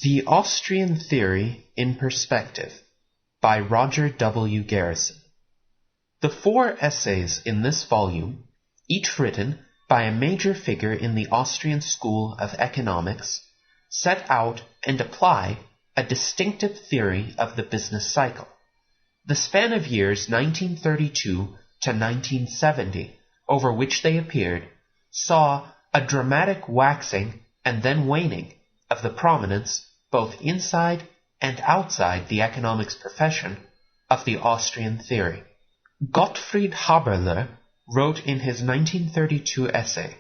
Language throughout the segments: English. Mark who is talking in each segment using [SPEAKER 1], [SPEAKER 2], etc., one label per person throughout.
[SPEAKER 1] The Austrian Theory in Perspective by Roger W. Garrison. The 4 essays in this volume, each written by a major figure in the Austrian school of economics, set out and apply a distinctive theory of the business cycle. The span of years 1932 to 1970, over which they appeared, saw a dramatic waxing and then waning of the prominence, both inside and outside the economics profession, of the Austrian theory. Gottfried Haberler wrote in his 1932 essay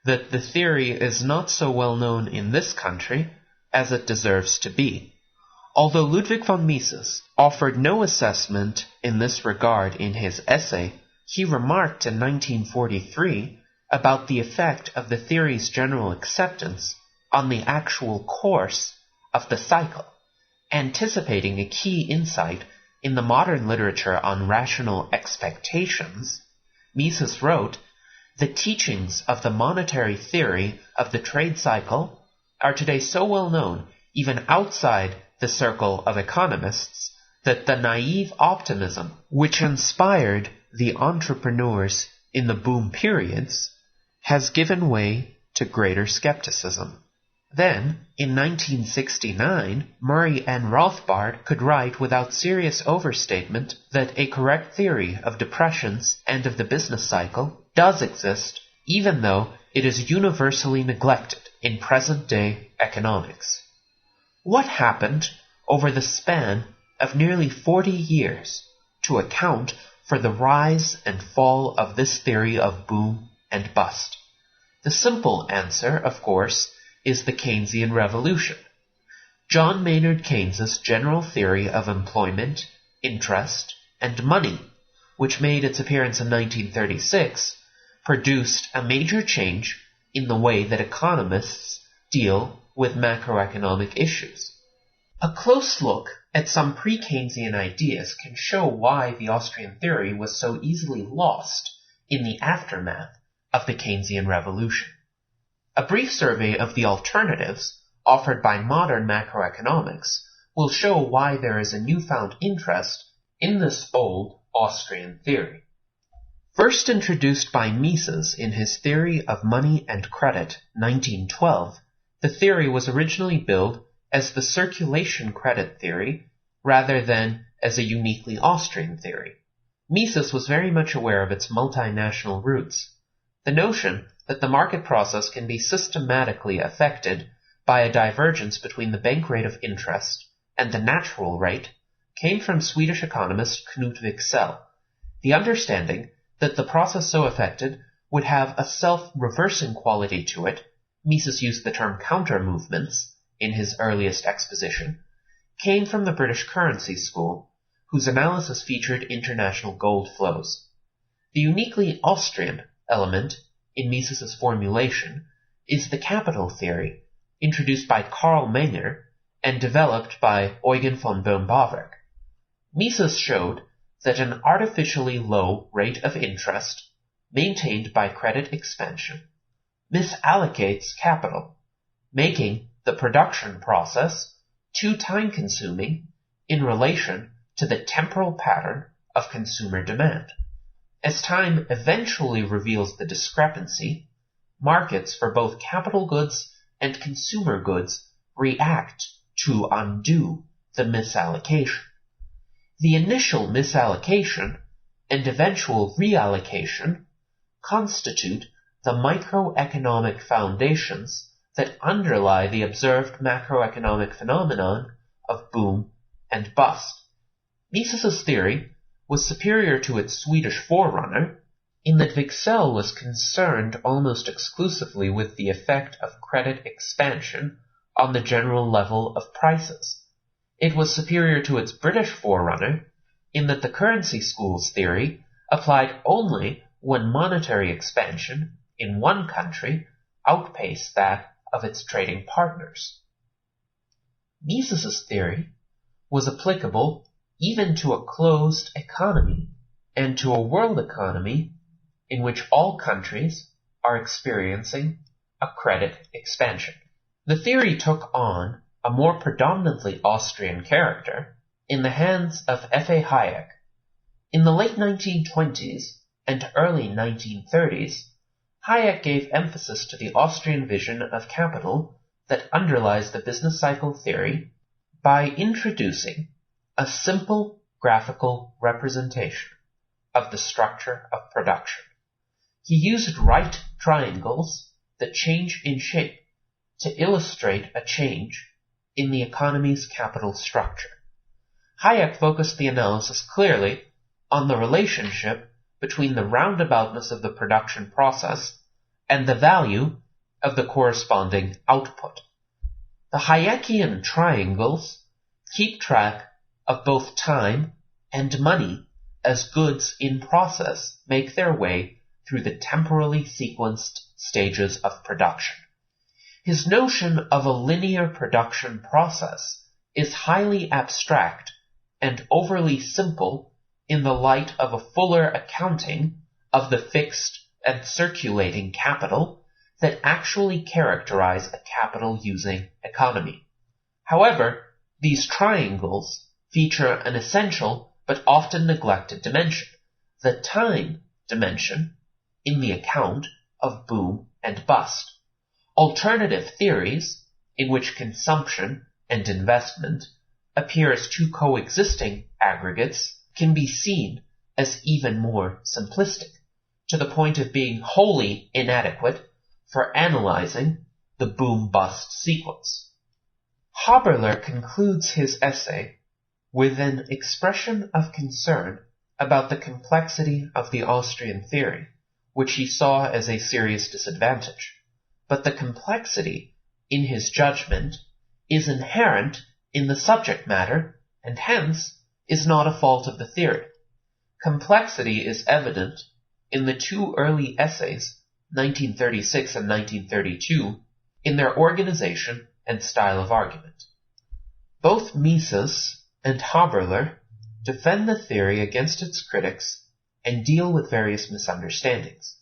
[SPEAKER 1] that the theory is not so well known in this country as it deserves to be. Although Ludwig von Mises offered no assessment in this regard in his essay, he remarked in 1943 about the effect of the theory's general acceptance on the actual course of the cycle, anticipating a key insight in the modern literature on rational expectations. Mises wrote, "The teachings of the monetary theory of the trade cycle are today so well known, even outside the circle of economists, that the naive optimism which inspired the entrepreneurs in the boom periods has given way to greater skepticism." Then, in 1969, Murray and Rothbard could write without serious overstatement that a correct theory of depressions and of the business cycle does exist, even though it is universally neglected in present-day economics. What happened over the span of nearly 40 years to account for the rise and fall of this theory of boom and bust? The simple answer, of course, is the Keynesian revolution. John Maynard Keynes's general theory of employment, interest, and money, which made its appearance in 1936, produced a major change in the way that economists deal with macroeconomic issues. A close look at some pre-Keynesian ideas can show why the Austrian theory was so easily lost in the aftermath of the Keynesian revolution. A brief survey of the alternatives offered by modern macroeconomics will show why there is a newfound interest in this old Austrian theory. First introduced by Mises in his Theory of Money and Credit, 1912, the theory was originally billed as the circulation credit theory rather than as a uniquely Austrian theory. Mises was very much aware of its multinational roots. The notion that the market process can be systematically affected by a divergence between the bank rate of interest and the natural rate came from Swedish economist Knut Wicksell. The understanding that the process so affected would have a self-reversing quality to it, Mises used the term counter-movements in his earliest exposition, came from the British currency school, whose analysis featured international gold flows. The uniquely Austrian element in Mises's formulation is the capital theory, introduced by Karl Menger and developed by Eugen von Bohm-Bawerk. Mises showed that an artificially low rate of interest, maintained by credit expansion, misallocates capital, making the production process too time-consuming in relation to the temporal pattern of consumer demand. As time eventually reveals the discrepancy, markets for both capital goods and consumer goods react to undo the misallocation. The initial misallocation and eventual reallocation constitute the microeconomic foundations that underlie the observed macroeconomic phenomenon of boom and bust. Mises's theory was superior to its Swedish forerunner in that Wicksell was concerned almost exclusively with the effect of credit expansion on the general level of prices. It was superior to its British forerunner in that the currency school's theory applied only when monetary expansion in one country outpaced that of its trading partners. Mises's theory was applicable even to a closed economy and to a world economy in which all countries are experiencing a credit expansion. The theory took on a more predominantly Austrian character, in the hands of F.A. Hayek. In the late 1920s and early 1930s, Hayek gave emphasis to the Austrian vision of capital that underlies the business cycle theory by introducing a simple graphical representation of the structure of production. He used right triangles that change in shape to illustrate a change in the economy's capital structure. Hayek focused the analysis clearly on the relationship between the roundaboutness of the production process and the value of the corresponding output. The Hayekian triangles keep track of both time and money as goods in process make their way through the temporally sequenced stages of production. His notion of a linear production process is highly abstract and overly simple in the light of a fuller accounting of the fixed and circulating capital that actually characterize a capital-using economy. However, these triangles feature an essential but often neglected dimension, the time dimension, in the account of boom and bust. Alternative theories, in which consumption and investment appear as two coexisting aggregates, can be seen as even more simplistic, to the point of being wholly inadequate for analyzing the boom-bust sequence. Haberler concludes his essay with an expression of concern about the complexity of the Austrian theory, which he saw as a serious disadvantage. But the complexity, in his judgment, is inherent in the subject matter, and hence is not a fault of the theory. Complexity is evident in the two early essays, 1936 and 1932, in their organization and style of argument. Both Mises and Haberler defend the theory against its critics and deal with various misunderstandings.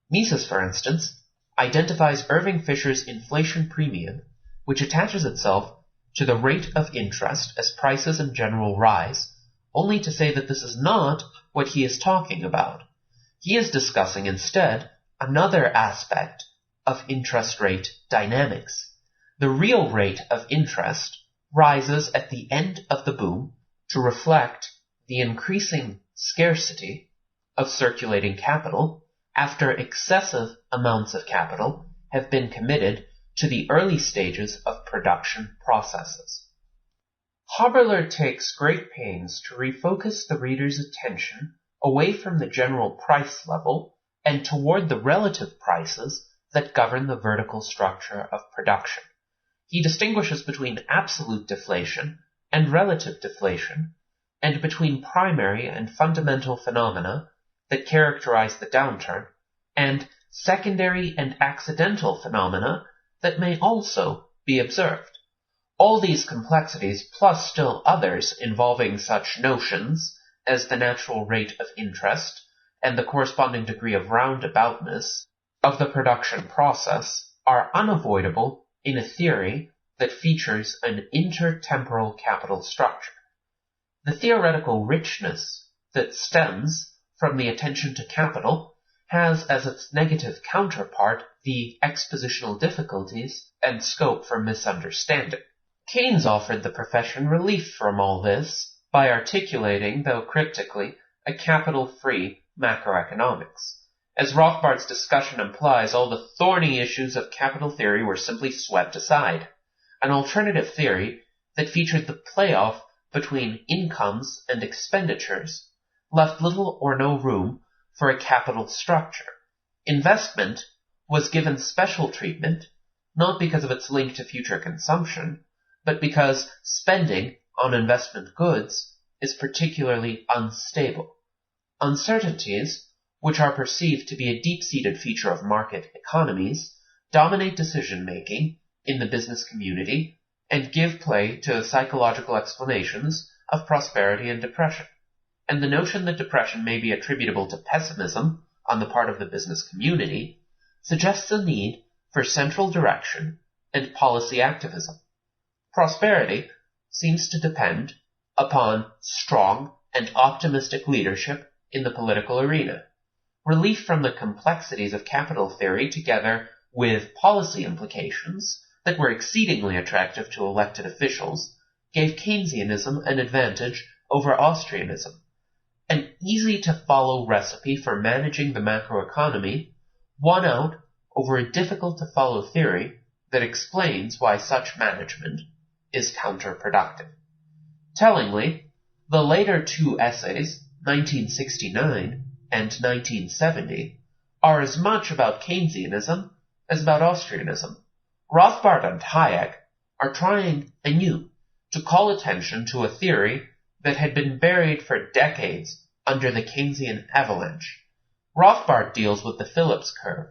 [SPEAKER 1] Mises, for instance, identifies Irving Fisher's inflation premium, which attaches itself to the rate of interest as prices in general rise, only to say that this is not what he is talking about. He is discussing instead another aspect of interest rate dynamics. The real rate of interest rises at the end of the boom to reflect the increasing scarcity of circulating capital after excessive amounts of capital have been committed to the early stages of production processes. Haberler takes great pains to refocus the reader's attention away from the general price level and toward the relative prices that govern the vertical structure of production. He distinguishes between absolute deflation and relative deflation, and between primary and fundamental phenomena that characterize the downturn, and secondary and accidental phenomena that may also be observed. All these complexities, plus still others involving such notions as the natural rate of interest and the corresponding degree of roundaboutness of the production process, are unavoidable in a theory that features an intertemporal capital structure. The theoretical richness that stems from the attention to capital has as its negative counterpart the expositional difficulties and scope for misunderstanding. Keynes offered the profession relief from all this by articulating, though cryptically, a capital-free macroeconomics. As Rothbard's discussion implies, all the thorny issues of capital theory were simply swept aside. An alternative theory that featured the playoff between incomes and expenditures left little or no room for a capital structure. Investment was given special treatment, not because of its link to future consumption, but because spending on investment goods is particularly unstable. Uncertainties, which are perceived to be a deep-seated feature of market economies, dominate decision-making in the business community and give play to psychological explanations of prosperity and depression. And the notion that depression may be attributable to pessimism on the part of the business community suggests a need for central direction and policy activism. Prosperity seems to depend upon strong and optimistic leadership in the political arena. Relief from the complexities of capital theory together with policy implications that were exceedingly attractive to elected officials gave Keynesianism an advantage over Austrianism. An easy-to-follow recipe for managing the macroeconomy won out over a difficult-to-follow theory that explains why such management is counterproductive. Tellingly, the later two essays, 1969 and 1970, are as much about Keynesianism as about Austrianism. Rothbard and Hayek are trying anew to call attention to a theory that had been buried for decades under the Keynesian avalanche. Rothbard deals with the Phillips curve,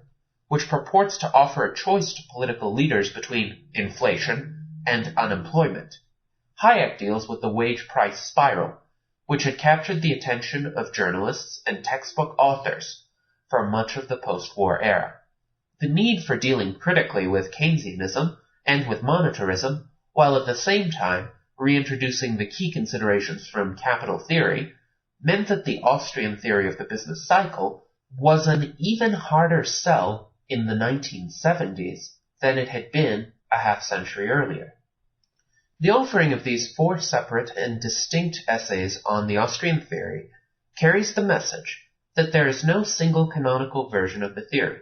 [SPEAKER 1] which purports to offer a choice to political leaders between inflation and unemployment. Hayek deals with the wage-price spiral, which had captured the attention of journalists and textbook authors for much of the post-war era. The need for dealing critically with Keynesianism and with monetarism, while at the same time reintroducing the key considerations from capital theory, meant that the Austrian theory of the business cycle was an even harder sell in the 1970s than it had been a half-century earlier. The offering of these four separate and distinct essays on the Austrian theory carries the message that there is no single canonical version of the theory.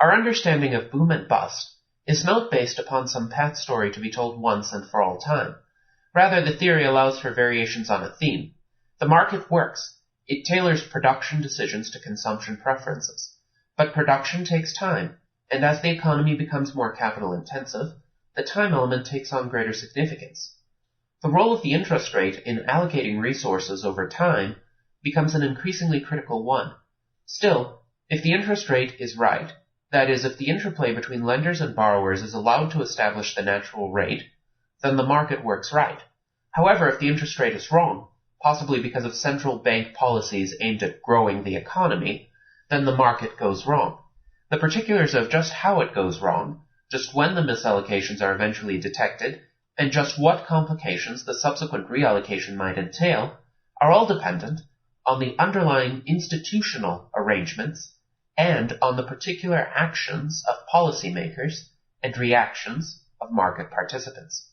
[SPEAKER 1] Our understanding of boom and bust is not based upon some pat story to be told once and for all time. Rather, the theory allows for variations on a theme. The market works. It tailors production decisions to consumption preferences. But production takes time, and as the economy becomes more capital-intensive, the time element takes on greater significance. The role of the interest rate in allocating resources over time becomes an increasingly critical one. Still, if the interest rate is right, that is, if the interplay between lenders and borrowers is allowed to establish the natural rate, then the market works right. However, if the interest rate is wrong, possibly because of central bank policies aimed at growing the economy, then the market goes wrong. The particulars of just how it goes wrong, just when the misallocations are eventually detected, and just what complications the subsequent reallocation might entail, are all dependent on the underlying institutional arrangements and on the particular actions of policymakers and reactions of market participants.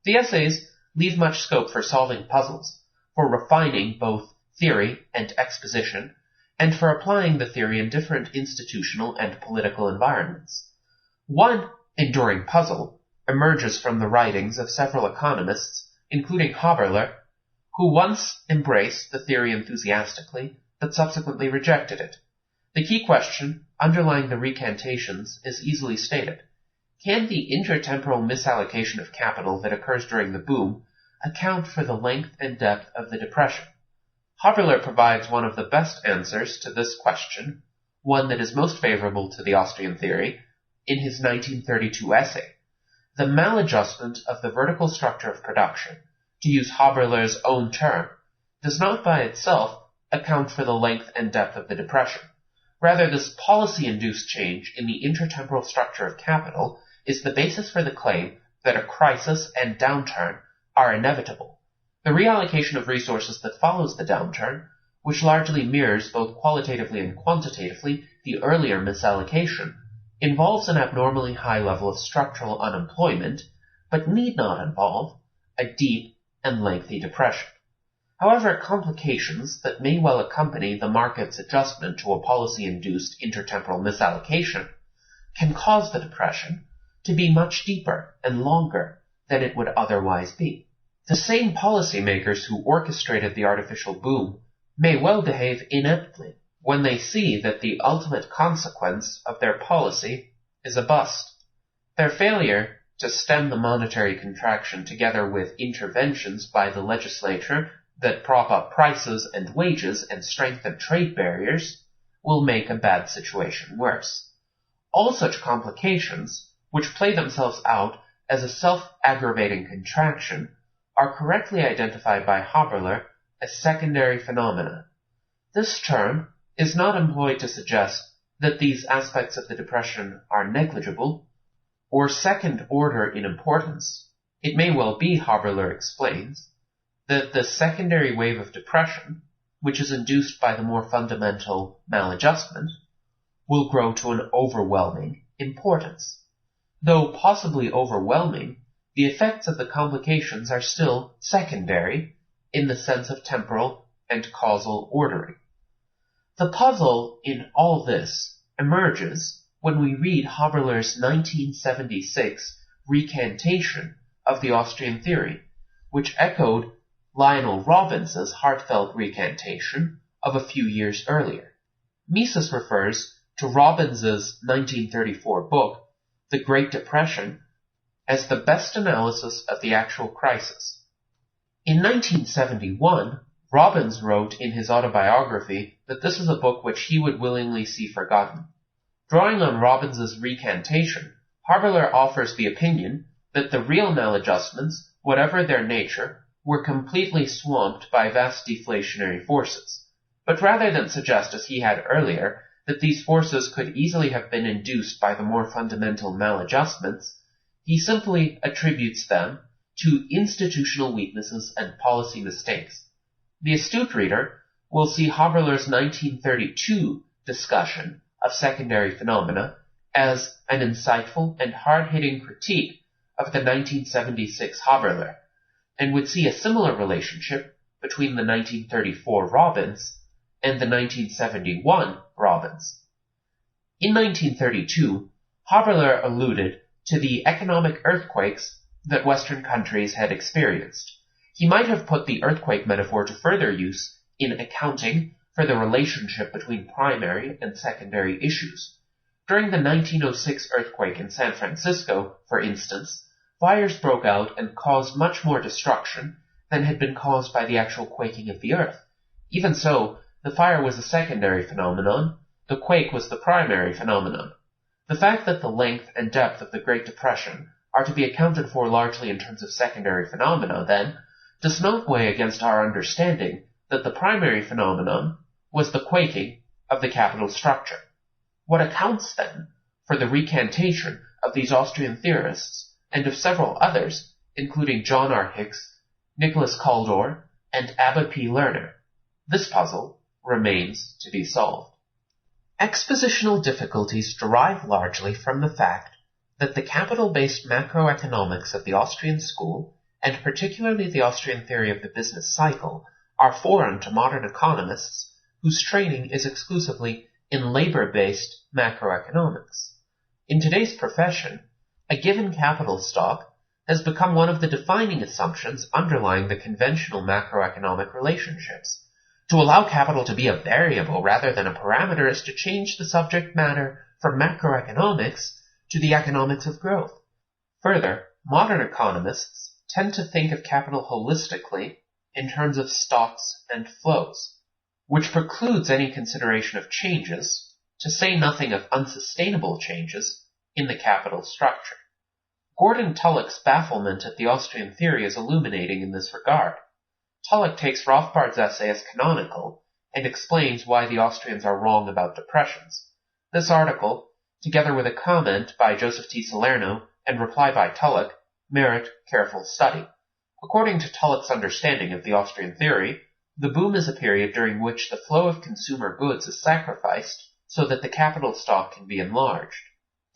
[SPEAKER 1] The essays leave much scope for solving puzzles, for refining both theory and exposition, and for applying the theory in different institutional and political environments. One enduring puzzle emerges from the writings of several economists, including Haberler, who once embraced the theory enthusiastically, but subsequently rejected it. The key question underlying the recantations is easily stated. Can the intertemporal misallocation of capital that occurs during the boom account for the length and depth of the depression? Haberler provides one of the best answers to this question, one that is most favorable to the Austrian theory, in his 1932 essay. The maladjustment of the vertical structure of production, to use Haberler's own term, does not by itself account for the length and depth of the depression. Rather, this policy-induced change in the intertemporal structure of capital is the basis for the claim that a crisis and downturn are inevitable. The reallocation of resources that follows the downturn, which largely mirrors both qualitatively and quantitatively the earlier misallocation, involves an abnormally high level of structural unemployment, but need not involve a deep and lengthy depression. However, complications that may well accompany the market's adjustment to a policy-induced intertemporal misallocation can cause the depression to be much deeper and longer than it would otherwise be. The same policymakers who orchestrated the artificial boom may well behave ineptly when they see that the ultimate consequence of their policy is a bust. Their failure to stem the monetary contraction together with interventions by the legislature that prop up prices and wages and strengthen trade barriers will make a bad situation worse. All such complications, which play themselves out as a self-aggravating contraction, are correctly identified by Haberler as secondary phenomena. This term is not employed to suggest that these aspects of the depression are negligible or second order in importance. It may well be, Haberler explains, that the secondary wave of depression, which is induced by the more fundamental maladjustment, will grow to an overwhelming importance. Though possibly overwhelming, the effects of the complications are still secondary in the sense of temporal and causal ordering. The puzzle in all this emerges when we read Haberler's 1976 recantation of the Austrian theory, which echoed Lionel Robbins's heartfelt recantation of a few years earlier. Mises refers to Robbins's 1934 book, The Great Depression, as the best analysis of the actual crisis. In 1971, Robbins wrote in his autobiography that this is a book which he would willingly see forgotten. Drawing on Robbins's recantation, Haberler offers the opinion that the real maladjustments, whatever their nature, were completely swamped by vast deflationary forces. But rather than suggest, as he had earlier, that these forces could easily have been induced by the more fundamental maladjustments, he simply attributes them to institutional weaknesses and policy mistakes. The astute reader will see Haberler's 1932 discussion of secondary phenomena as an insightful and hard-hitting critique of the 1976 Haberler, and would see a similar relationship between the 1934 Robbins and the 1971 Robbins. In 1932, Haberler alluded to the economic earthquakes that Western countries had experienced. He might have put the earthquake metaphor to further use in accounting for the relationship between primary and secondary issues. During the 1906 earthquake in San Francisco, for instance, fires broke out and caused much more destruction than had been caused by the actual quaking of the earth. Even so, the fire was a secondary phenomenon, the quake was the primary phenomenon. The fact that the length and depth of the Great Depression are to be accounted for largely in terms of secondary phenomena, then, does not weigh against our understanding that the primary phenomenon was the quaking of the capital structure. What accounts, then, for the recantation of these Austrian theorists and of several others, including John R. Hicks, Nicholas Kaldor, and Abba P. Lerner? This puzzle remains to be solved. Expositional difficulties derive largely from the fact that the capital-based macroeconomics of the Austrian school, and particularly the Austrian theory of the business cycle, are foreign to modern economists whose training is exclusively in labor-based macroeconomics. In today's profession, a given capital stock has become one of the defining assumptions underlying the conventional macroeconomic relationships. To allow capital to be a variable rather than a parameter is to change the subject matter from macroeconomics to the economics of growth. Further, modern economists tend to think of capital holistically in terms of stocks and flows, which precludes any consideration of changes, to say nothing of unsustainable changes, in the capital structure. Gordon Tullock's bafflement at the Austrian theory is illuminating in this regard. Tullock takes Rothbard's essay as canonical and explains why the Austrians are wrong about depressions. This article, together with a comment by Joseph T. Salerno and reply by Tullock, merit careful study. According to Tullock's understanding of the Austrian theory, the boom is a period during which the flow of consumer goods is sacrificed so that the capital stock can be enlarged.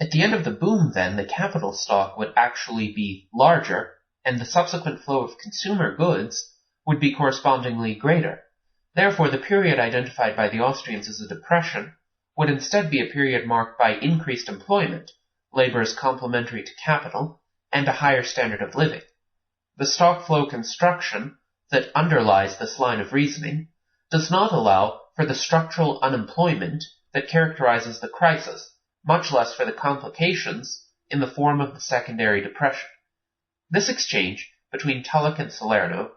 [SPEAKER 1] At the end of the boom, then, the capital stock would actually be larger, and the subsequent flow of consumer goods would be correspondingly greater. Therefore, the period identified by the Austrians as a depression would instead be a period marked by increased employment, labor as complementary to capital, and a higher standard of living. The stock flow construction that underlies this line of reasoning does not allow for the structural unemployment that characterizes the crisis, much less for the complications in the form of the secondary depression. This exchange between Tullock and Salerno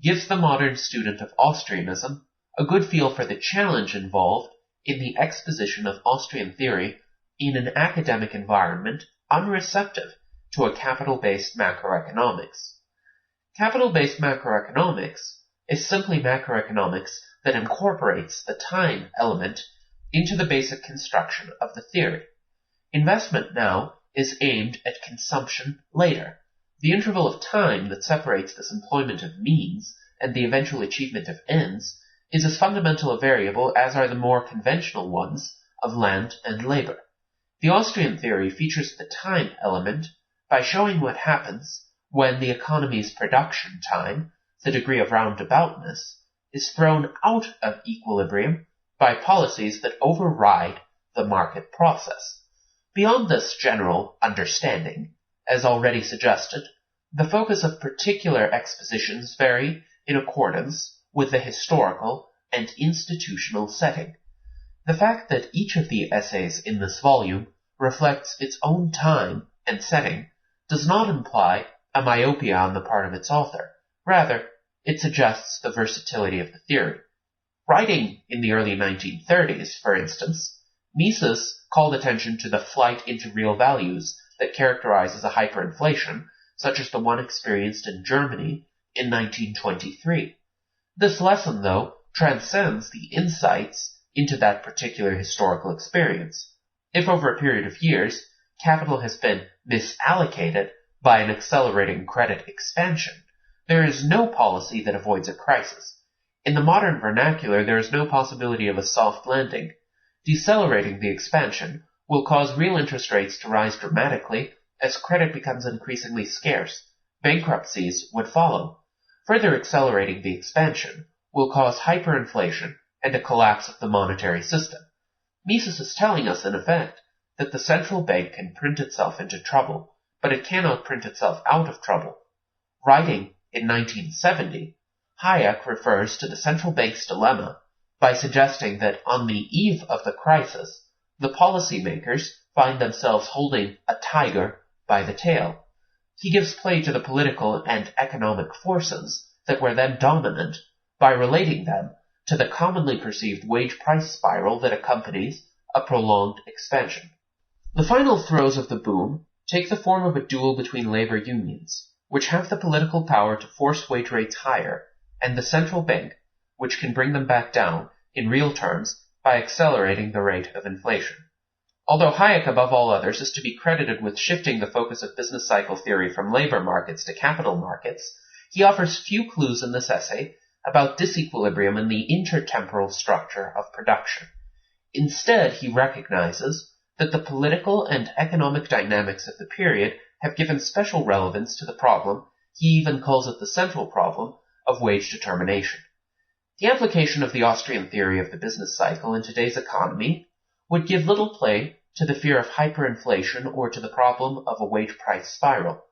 [SPEAKER 1] gives the modern student of Austrianism a good feel for the challenge involved in the exposition of Austrian theory in an academic environment unreceptive to a capital-based macroeconomics. Capital-based macroeconomics is simply macroeconomics that incorporates the time element into the basic construction of the theory. Investment now is aimed at consumption later. The interval of time that separates this employment of means and the eventual achievement of ends is as fundamental a variable as are the more conventional ones of land and labor. The Austrian theory features the time element by showing what happens when the economy's production time, the degree of roundaboutness, is thrown out of equilibrium by policies that override the market process. Beyond this general understanding, as already suggested, the focus of particular expositions vary in accordance with the historical and institutional setting. The fact that each of the essays in this volume reflects its own time and setting does not imply a myopia on the part of its author. Rather, it suggests the versatility of the theory. Writing in the early 1930s, for instance, Mises called attention to the flight into real values that characterizes a hyperinflation, such as the one experienced in Germany in 1923. This lesson, though, transcends the insights into that particular historical experience. If over a period of years, capital has been misallocated by an accelerating credit expansion, there is no policy that avoids a crisis. In the modern vernacular, there is no possibility of a soft landing. Decelerating the expansion will cause real interest rates to rise dramatically as credit becomes increasingly scarce. Bankruptcies would follow. Further accelerating the expansion will cause hyperinflation and a collapse of the monetary system. Mises is telling us, in effect, that the central bank can print itself into trouble, but it cannot print itself out of trouble. Writing in 1970, Hayek refers to the central bank's dilemma by suggesting that on the eve of the crisis, the policymakers find themselves holding a tiger by the tail. He gives play to the political and economic forces that were then dominant by relating them to the commonly perceived wage-price spiral that accompanies a prolonged expansion. The final throes of the boom take the form of a duel between labor unions, which have the political power to force wage rates higher, and the central bank, which can bring them back down, in real terms, by accelerating the rate of inflation. Although Hayek, above all others, is to be credited with shifting the focus of business cycle theory from labor markets to capital markets, he offers few clues in this essay about disequilibrium in the intertemporal structure of production. Instead, he recognizes that the political and economic dynamics of the period have given special relevance to the problem, he even calls it the central problem, of wage determination. The application of the Austrian theory of the business cycle in today's economy would give little play to the fear of hyperinflation or to the problem of a wage-price spiral.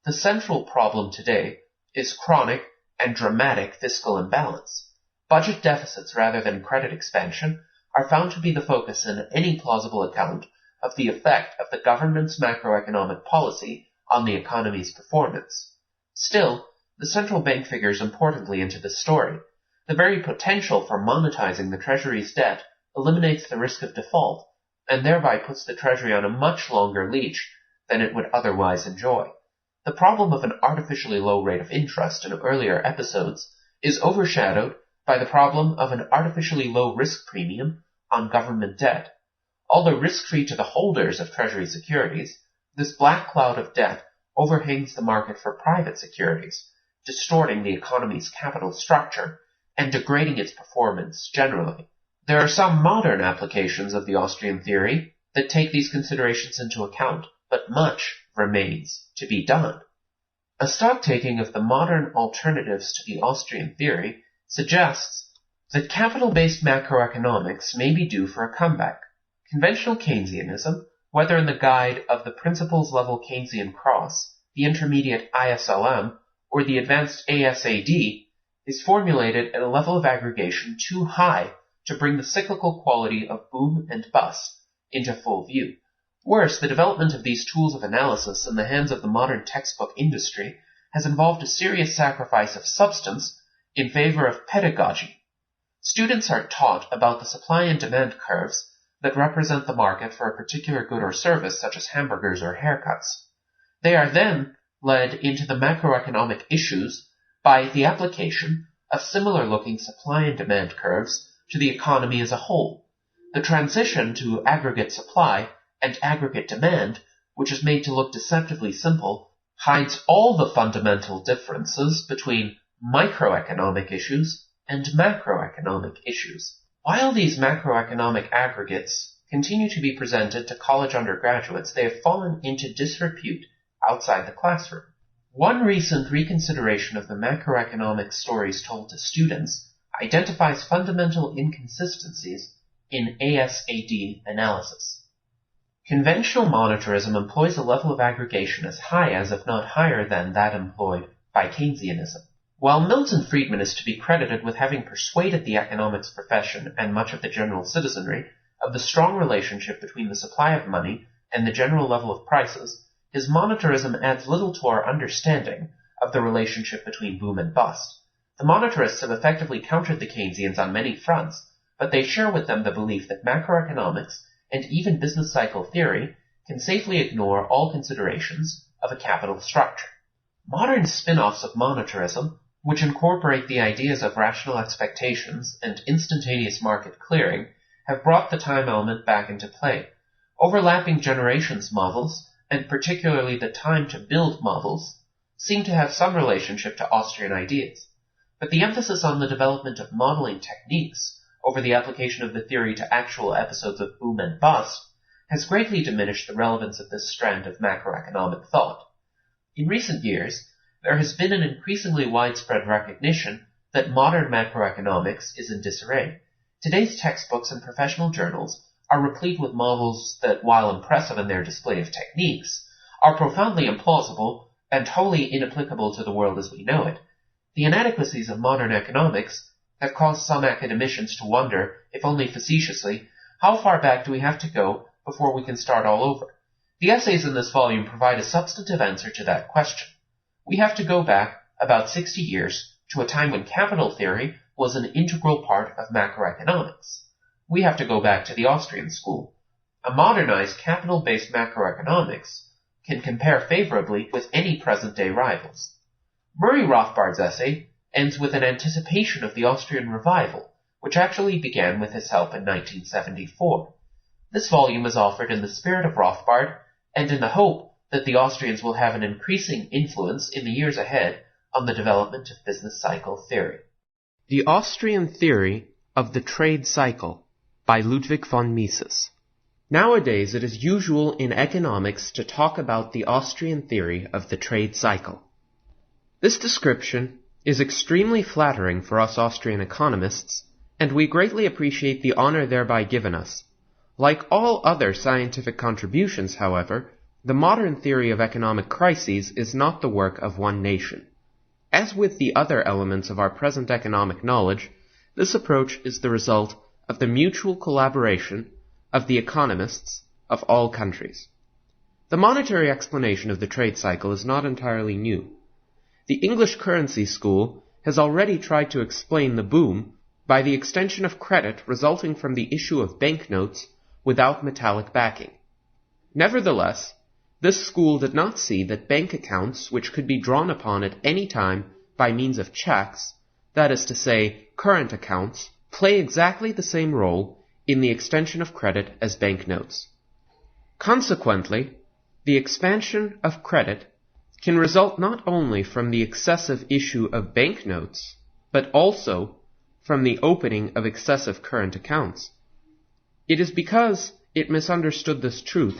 [SPEAKER 1] The central problem today is chronic and dramatic fiscal imbalance. Budget deficits rather than credit expansion are found to be the focus in any plausible account of the effect of the government's macroeconomic policy on the economy's performance. Still, the central bank figures importantly into this story. The very potential for monetizing the Treasury's debt eliminates the risk of default, and thereby puts the Treasury on a much longer leash than it would otherwise enjoy. The problem of an artificially low rate of interest in earlier episodes is overshadowed by the problem of an artificially low risk premium on government debt. Although risk-free to the holders of Treasury securities, this black cloud of debt overhangs the market for private securities, distorting the economy's capital structure and degrading its performance generally. There are some modern applications of the Austrian theory that take these considerations into account, but much remains to be done. A stock-taking of the modern alternatives to the Austrian theory suggests that capital-based macroeconomics may be due for a comeback. Conventional Keynesianism, whether in the guide of the principles-level Keynesian cross, the intermediate ISLM, or the advanced ASAD, is formulated at a level of aggregation too high to bring the cyclical quality of boom and bust into full view. Worse, the development of these tools of analysis in the hands of the modern textbook industry has involved a serious sacrifice of substance in favor of pedagogy. Students are taught about the supply and demand curves that represent the market for a particular good or service, such as hamburgers or haircuts. They are then led into the macroeconomic issues by the application of similar-looking supply and demand curves to the economy as a whole. The transition to aggregate supply and aggregate demand, which is made to look deceptively simple, hides all the fundamental differences between microeconomic issues and macroeconomic issues. While these macroeconomic aggregates continue to be presented to college undergraduates, they have fallen into disrepute outside the classroom. One recent reconsideration of the macroeconomic stories told to students identifies fundamental inconsistencies in ASAD analysis. Conventional monetarism employs a level of aggregation as high as, if not higher than, that employed by Keynesianism. While Milton Friedman is to be credited with having persuaded the economics profession and much of the general citizenry of the strong relationship between the supply of money and the general level of prices, his monetarism adds little to our understanding of the relationship between boom and bust. The monetarists have effectively countered the Keynesians on many fronts, but they share with them the belief that macroeconomics and even business cycle theory can safely ignore all considerations of a capital structure. Modern spin-offs of monetarism, which incorporate the ideas of rational expectations and instantaneous market clearing, have brought the time element back into play. Overlapping generations models, and particularly the time-to-build models, seem to have some relationship to Austrian ideas. But the emphasis on the development of modeling techniques over the application of the theory to actual episodes of boom and bust has greatly diminished the relevance of this strand of macroeconomic thought. In recent years, there has been an increasingly widespread recognition that modern macroeconomics is in disarray. Today's textbooks and professional journals are replete with models that, while impressive in their display of techniques, are profoundly implausible and wholly inapplicable to the world as we know it. The inadequacies of modern economics have caused some academicians to wonder, if only facetiously, how far back do we have to go before we can start all over? The essays in this volume provide a substantive answer to that question. We have to go back about 60 years to a time when capital theory was an integral part of macroeconomics. We have to go back to the Austrian school. A modernized capital-based macroeconomics can compare favorably with any present-day rivals. Murray Rothbard's essay ends with an anticipation of the Austrian revival, which actually began with his help in 1974. This volume is offered in the spirit of Rothbard and in the hope that the Austrians will have an increasing influence in the years ahead on the development of business cycle theory. The Austrian Theory of the Trade Cycle by Ludwig von Mises. Nowadays it is usual in economics to talk about the Austrian theory of the trade cycle. This description is extremely flattering for us Austrian economists, and we greatly appreciate the honor thereby given us. Like all other scientific contributions, however, the modern theory of economic crises is not the work of one nation. As with the other elements of our present economic knowledge, this approach is the result of the mutual collaboration of the economists of all countries. The monetary explanation of the trade cycle is not entirely new. The English currency school has already tried to explain the boom by the extension of credit resulting from the issue of banknotes without metallic backing. Nevertheless, this school did not see that bank accounts which could be drawn upon at any time by means of checks, that is to say, current accounts, play exactly the same role in the extension of credit as banknotes. Consequently, the expansion of credit can result not only from the excessive issue of banknotes, but also from the opening of excessive current accounts. It is because it misunderstood this truth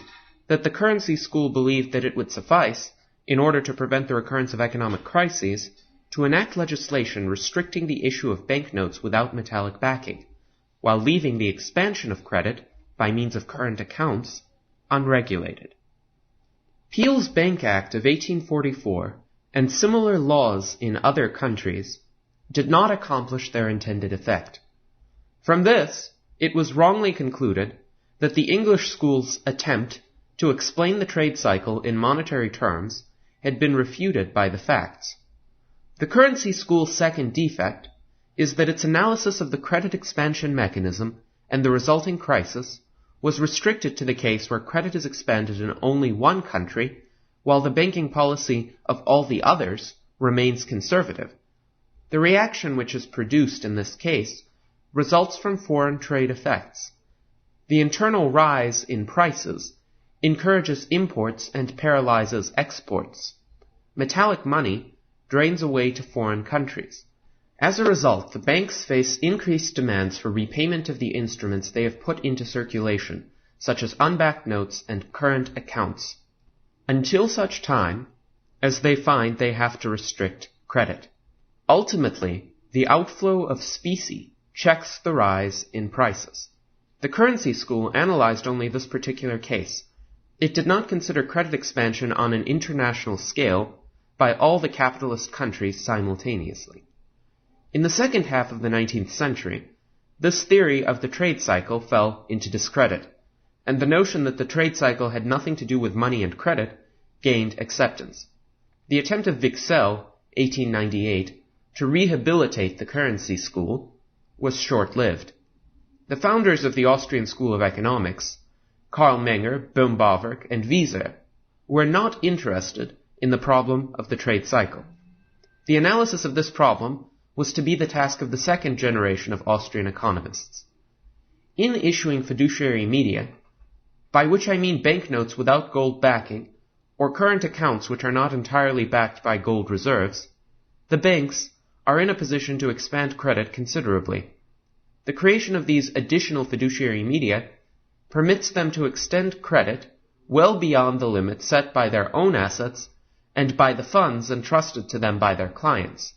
[SPEAKER 1] that the currency school believed that it would suffice, in order to prevent the recurrence of economic crises, to enact legislation restricting the issue of banknotes without metallic backing, while leaving the expansion of credit by means of current accounts unregulated. Peel's Bank Act of 1844 and similar laws in other countries did not accomplish their intended effect. From this, it was wrongly concluded that the English school's attempt to explain the trade cycle in monetary terms had been refuted by the facts. The currency school's second defect is that its analysis of the credit expansion mechanism and the resulting crisis was restricted to the case where credit is expanded in only one country, while the banking policy of all the others remains conservative. The reaction which is produced in this case results from foreign trade effects. The internal rise in prices encourages imports and paralyzes exports, Metallic money drains away to foreign countries. As a result, the banks face increased demands for repayment of the instruments they have put into circulation, such as unbacked notes and current accounts, until such time as they find they have to restrict credit. Ultimately, the outflow of specie checks the rise in prices. The currency school analyzed only this particular case. It did not consider credit expansion on an international scale by all the capitalist countries simultaneously. In the second half of the 19th century, this theory of the trade cycle fell into discredit, and the notion that the trade cycle had nothing to do with money and credit gained acceptance. The attempt of Wicksell, 1898, to rehabilitate the currency school was short-lived. The founders of the Austrian School of Economics, Karl Menger, Böhm-Bawerk, and Wieser, were not interested in the problem of the trade cycle. The analysis of this problem was to be the task of the second generation of Austrian economists. In issuing fiduciary media, by which I mean banknotes without gold backing, or current accounts which are not entirely backed by gold reserves, the banks are in a position to expand credit considerably. The creation of these additional fiduciary media permits them to extend credit well beyond the limit set by their own assets and by the funds entrusted to them by their clients.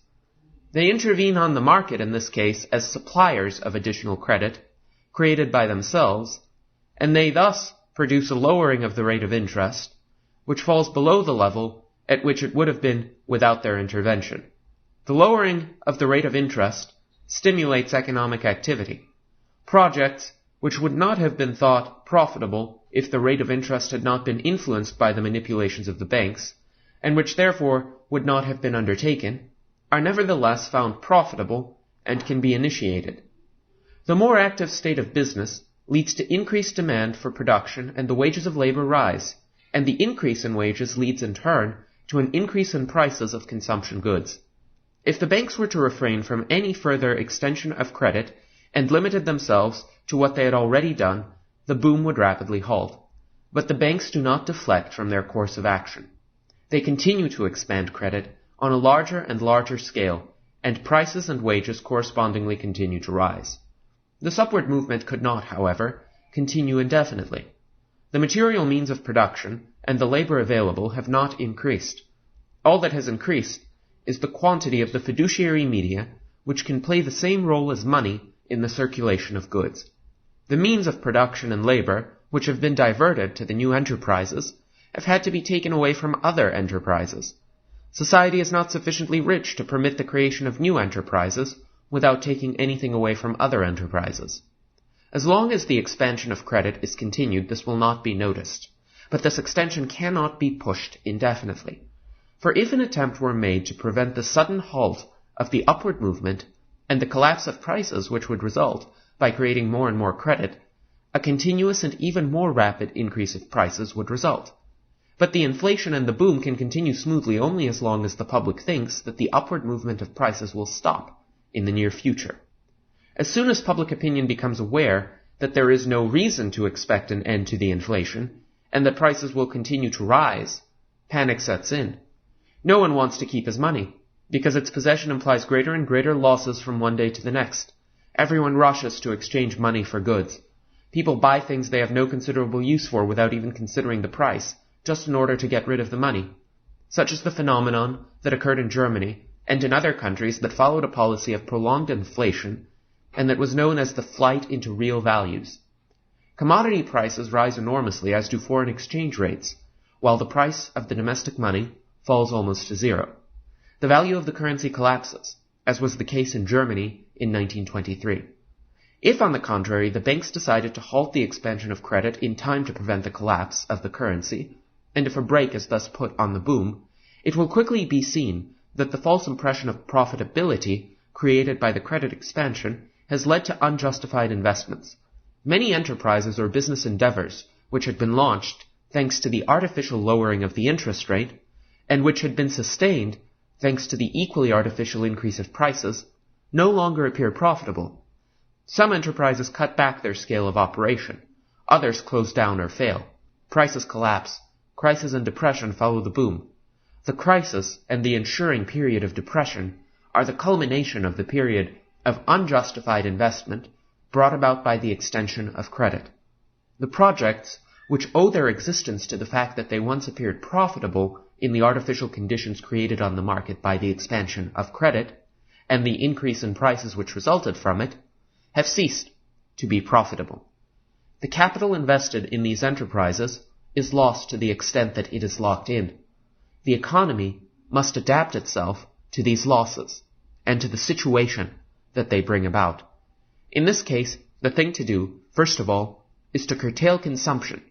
[SPEAKER 1] They intervene on the market in this case as suppliers of additional credit created by themselves, and they thus produce a lowering of the rate of interest, which falls below the level at which it would have been without their intervention. The lowering of the rate of interest stimulates economic activity. Projects which would not have been thought profitable if the rate of interest had not been influenced by the manipulations of the banks, and which therefore would not have been undertaken, are nevertheless found profitable and can be initiated. The more active state of business leads to increased demand for production, and the wages of labor rise, and the increase in wages leads in turn to an increase in prices of consumption goods. If the banks were to refrain from any further extension of credit and limited themselves to what they had already done, the boom would rapidly halt. But the banks do not deflect from their course of action. They continue to expand credit on a larger and larger scale, and prices and wages correspondingly continue to rise. This upward movement could not, however, continue indefinitely. The material means of production and the labor available have not increased. All that has increased is the quantity of the fiduciary media which can play the same role as money in the circulation of goods. The means of production and labor, which have been diverted to the new enterprises, have had to be taken away from other enterprises. Society is not sufficiently rich to permit the creation of new enterprises without taking anything away from other enterprises. As long as the expansion of credit is continued, this will not be noticed, but this extension cannot be pushed indefinitely. For if an attempt were made to prevent the sudden halt of the upward movement and the collapse of prices which would result by creating more and more credit, a continuous and even more rapid increase of prices would result. But the inflation and the boom can continue smoothly only as long as the public thinks that the upward movement of prices will stop in the near future. As soon as public opinion becomes aware that there is no reason to expect an end to the inflation, and that prices will continue to rise, panic sets in. No one wants to keep his money, because its possession implies greater and greater losses from one day to the next. Everyone rushes to exchange money for goods. People buy things they have no considerable use for without even considering the price, just in order to get rid of the money. Such is the phenomenon that occurred in Germany and in other countries that followed a policy of prolonged inflation and that was known as the flight into real values. Commodity prices rise enormously, as do foreign exchange rates, while the price of the domestic money falls almost to zero. The value of the currency collapses, as was the case in Germany in 1923. If, on the contrary, the banks decided to halt the expansion of credit in time to prevent the collapse of the currency, and if a brake is thus put on the boom, it will quickly be seen that the false impression of profitability created by the credit expansion has led to unjustified investments. Many enterprises or business endeavors which had been launched thanks to the artificial lowering of the interest rate, and which had been sustained thanks to the equally artificial increase of prices, no longer appear profitable. Some enterprises cut back their scale of operation. Others close down or fail. Prices collapse. Crisis and depression follow the boom. The crisis and the ensuing period of depression are the culmination of the period of unjustified investment brought about by the extension of credit. The projects, which owe their existence to the fact that they once appeared profitable in the artificial conditions created on the market by the expansion of credit, and the increase in prices which resulted from it, have ceased to be profitable. The capital invested in these enterprises is lost to the extent that it is locked in. The economy must adapt itself to these losses and to the situation that they bring about. In this case, the thing to do, first of all, is to curtail consumption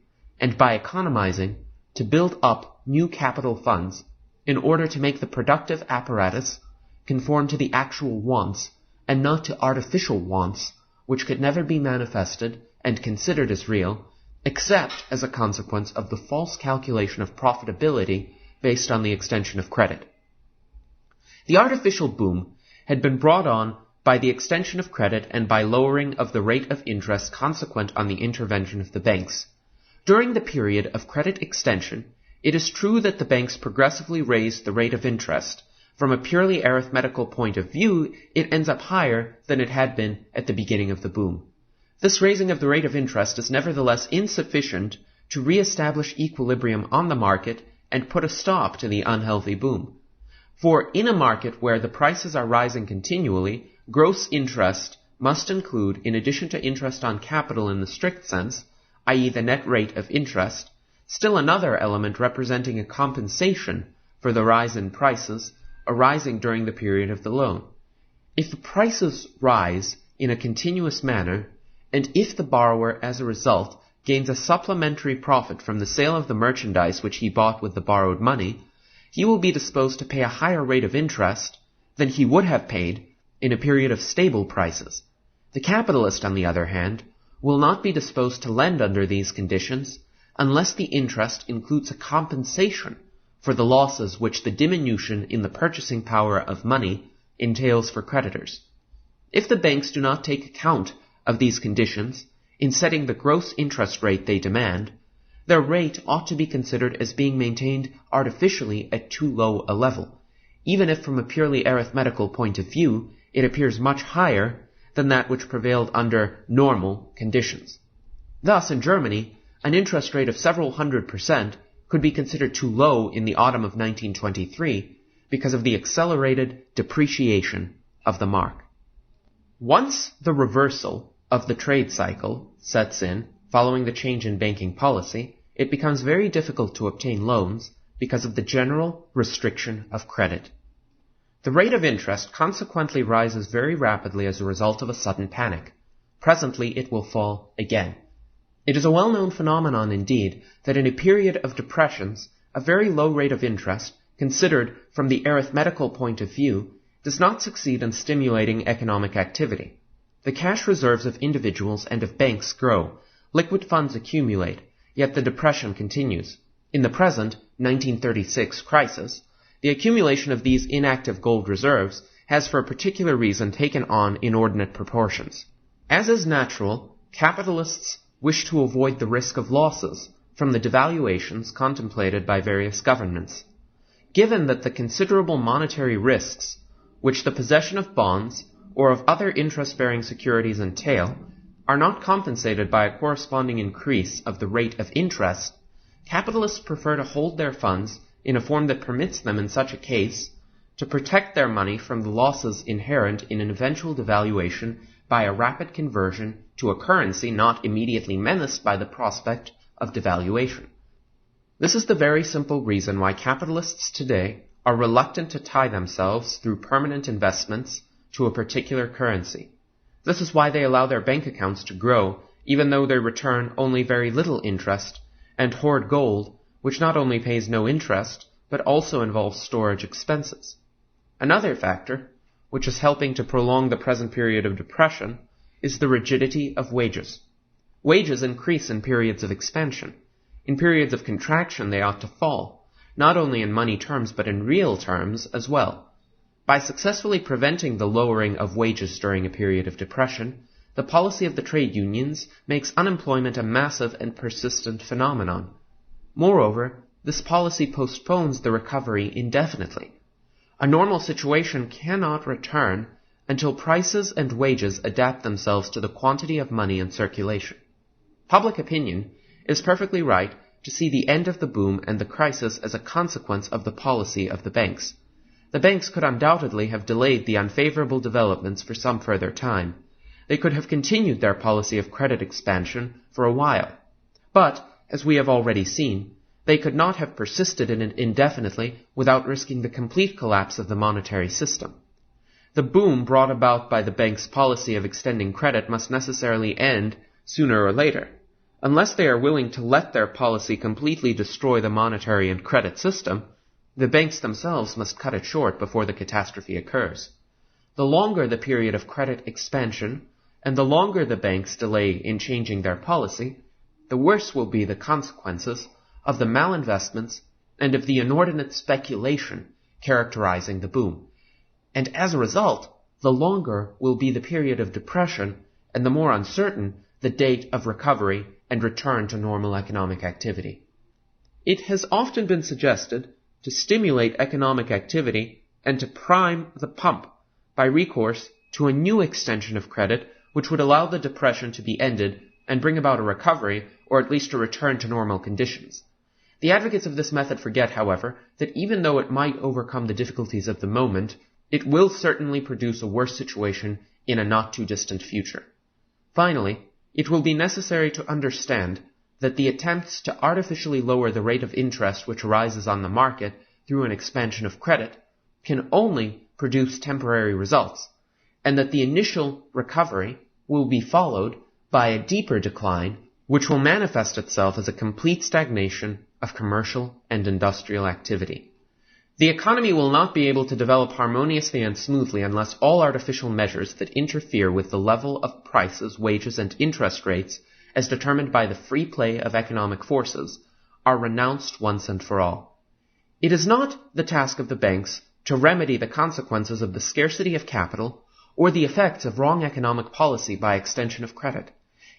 [SPEAKER 1] and by economizing to build up new capital funds in order to make the productive apparatus conform to the actual wants and not to artificial wants which could never be manifested and considered as real except as a consequence of the false calculation of profitability based on the extension of credit. The artificial boom had been brought on by the extension of credit and by lowering of the rate of interest consequent on the intervention of the banks. During the period of credit extension, it is true that the banks progressively raised the rate of interest. From a purely arithmetical point of view, it ends up higher than it had been at the beginning of the boom. This raising of the rate of interest is nevertheless insufficient to re-establish equilibrium on the market and put a stop to the unhealthy boom. For in a market where the prices are rising continually, gross interest must include, in addition to interest on capital in the strict sense, i.e. the net rate of interest, still another element representing a compensation for the rise in prices arising during the period of the loan. If the prices rise in a continuous manner, and if the borrower as a result gains a supplementary profit from the sale of the merchandise which he bought with the borrowed money, he will be disposed to pay a higher rate of interest than he would have paid in a period of stable prices. The capitalist, on the other hand, will not be disposed to lend under these conditions unless the interest includes a compensation for the losses which the diminution in the purchasing power of money entails for creditors. If the banks do not take account of these conditions in setting the gross interest rate they demand, their rate ought to be considered as being maintained artificially at too low a level, even if from a purely arithmetical point of view it appears much higher than that which prevailed under normal conditions. Thus, in Germany, an interest rate of several 100% could be considered too low in the autumn of 1923 because of the accelerated depreciation of the mark. Once the reversal of the trade cycle sets in following the change in banking policy, it becomes very difficult to obtain loans because of the general restriction of credit. The rate of interest consequently rises very rapidly as a result of a sudden panic. Presently it will fall again. It is a well-known phenomenon indeed that in a period of depressions, a very low rate of interest, considered from the arithmetical point of view, does not succeed in stimulating economic activity. The cash reserves of individuals and of banks grow, liquid funds accumulate, yet the depression continues. In the present 1936 crisis, the accumulation of these inactive gold reserves has for a particular reason taken on inordinate proportions. As is natural, capitalists wish to avoid the risk of losses from the devaluations contemplated by various governments. Given that the considerable monetary risks which the possession of bonds or of other interest-bearing securities entail are not compensated by a corresponding increase of the rate of interest, capitalists prefer to hold their funds in a form that permits them in such a case to protect their money from the losses inherent in an eventual devaluation by a rapid conversion to a currency not immediately menaced by the prospect of devaluation. This is the very simple reason why capitalists today are reluctant to tie themselves through permanent investments to a particular currency. This is why they allow their bank accounts to grow even though they return only very little interest, and hoard gold which not only pays no interest, but also involves storage expenses. Another factor, which is helping to prolong the present period of depression, is the rigidity of wages. Wages increase in periods of expansion. In periods of contraction they ought to fall, not only in money terms but in real terms as well. By successfully preventing the lowering of wages during a period of depression, the policy of the trade unions makes unemployment a massive and persistent phenomenon. Moreover, this policy postpones the recovery indefinitely. A normal situation cannot return until prices and wages adapt themselves to the quantity of money in circulation. Public opinion is perfectly right to see the end of the boom and the crisis as a consequence of the policy of the banks. The banks could undoubtedly have delayed the unfavorable developments for some further time. They could have continued their policy of credit expansion for a while. But, as we have already seen, they could not have persisted in it indefinitely without risking the complete collapse of the monetary system. The boom brought about by the bank's policy of extending credit must necessarily end sooner or later. Unless they are willing to let their policy completely destroy the monetary and credit system, the banks themselves must cut it short before the catastrophe occurs. The longer the period of credit expansion, and the longer the banks delay in changing their policy, the worse will be the consequences of the malinvestments and of the inordinate speculation characterizing the boom. And as a result, the longer will be the period of depression, and the more uncertain the date of recovery and return to normal economic activity. It has often been suggested to stimulate economic activity and to prime the pump by recourse to a new extension of credit which would allow the depression to be ended and bring about a recovery, or at least a return to normal conditions. The advocates of this method forget, however, that even though it might overcome the difficulties of the moment, it will certainly produce a worse situation in a not too distant future. Finally, it will be necessary to understand that the attempts to artificially lower the rate of interest which arises on the market through an expansion of credit can only produce temporary results, and that the initial recovery will be followed by a deeper decline which will manifest itself as a complete stagnation of commercial and industrial activity. The economy will not be able to develop harmoniously and smoothly unless all artificial measures that interfere with the level of prices, wages, and interest rates as determined by the free play of economic forces are renounced once and for all. It is not the task of the banks to remedy the consequences of the scarcity of capital or the effects of wrong economic policy by extension of credit.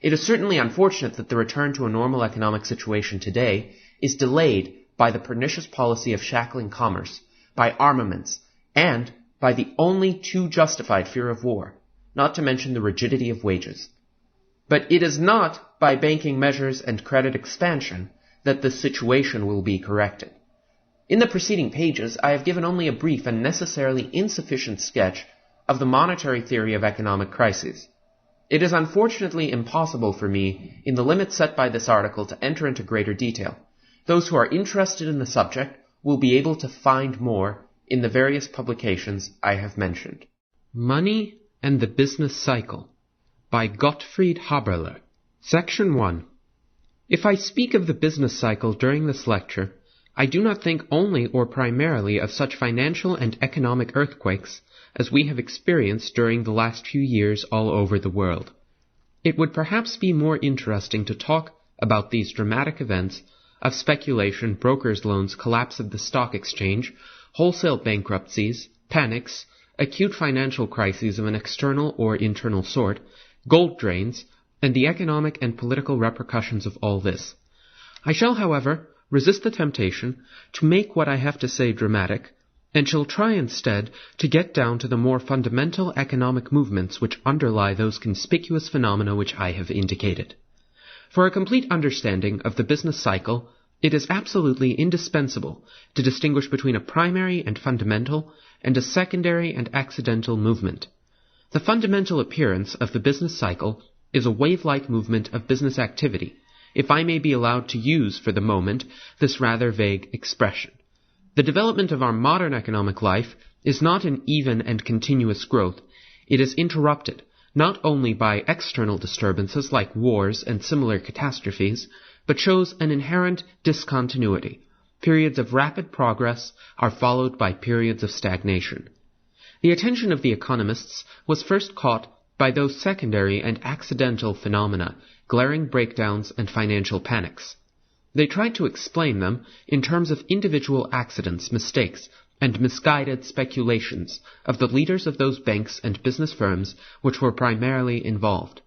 [SPEAKER 1] It is certainly unfortunate that the return to a normal economic situation today is delayed by the pernicious policy of shackling commerce, by armaments, and by the only too justified fear of war, not to mention the rigidity of wages. But it is not by banking measures and credit expansion that the situation will be corrected. In the preceding pages, I have given only a brief and necessarily insufficient sketch of the monetary theory of economic crises. It is unfortunately impossible for me, in the limits set by this article, to enter into greater detail. Those who are interested in the subject will be able to find more in the various publications I have mentioned. Money and the Business Cycle by Gottfried Haberler. Section 1. If I speak of the business cycle during this lecture, I do not think only or primarily of such financial and economic earthquakes as we have experienced during the last few years all over the world. It would perhaps be more interesting to talk about these dramatic events of speculation, brokers' loans, collapse of the stock exchange, wholesale bankruptcies, panics, acute financial crises of an external or internal sort, gold drains, and the economic and political repercussions of all this. I shall, however, resist the temptation to make what I have to say dramatic, and shall try instead to get down to the more fundamental economic movements which underlie those conspicuous phenomena which I have indicated. For a complete understanding of the business cycle, it is absolutely indispensable to distinguish between a primary and fundamental, and a secondary and accidental movement. The fundamental appearance of the business cycle is a wave-like movement of business activity, if I may be allowed to use for the moment this rather vague expression. The development of our modern economic life is not an even and continuous growth. It is interrupted, not only by external disturbances like wars and similar catastrophes, but shows an inherent discontinuity. Periods of rapid progress are followed by periods of stagnation. The attention of the economists was first caught by those secondary and accidental phenomena, glaring breakdowns and financial panics. They tried to explain them in terms of individual accidents, mistakes, and misguided speculations of the leaders of those banks and business firms which were primarily involved.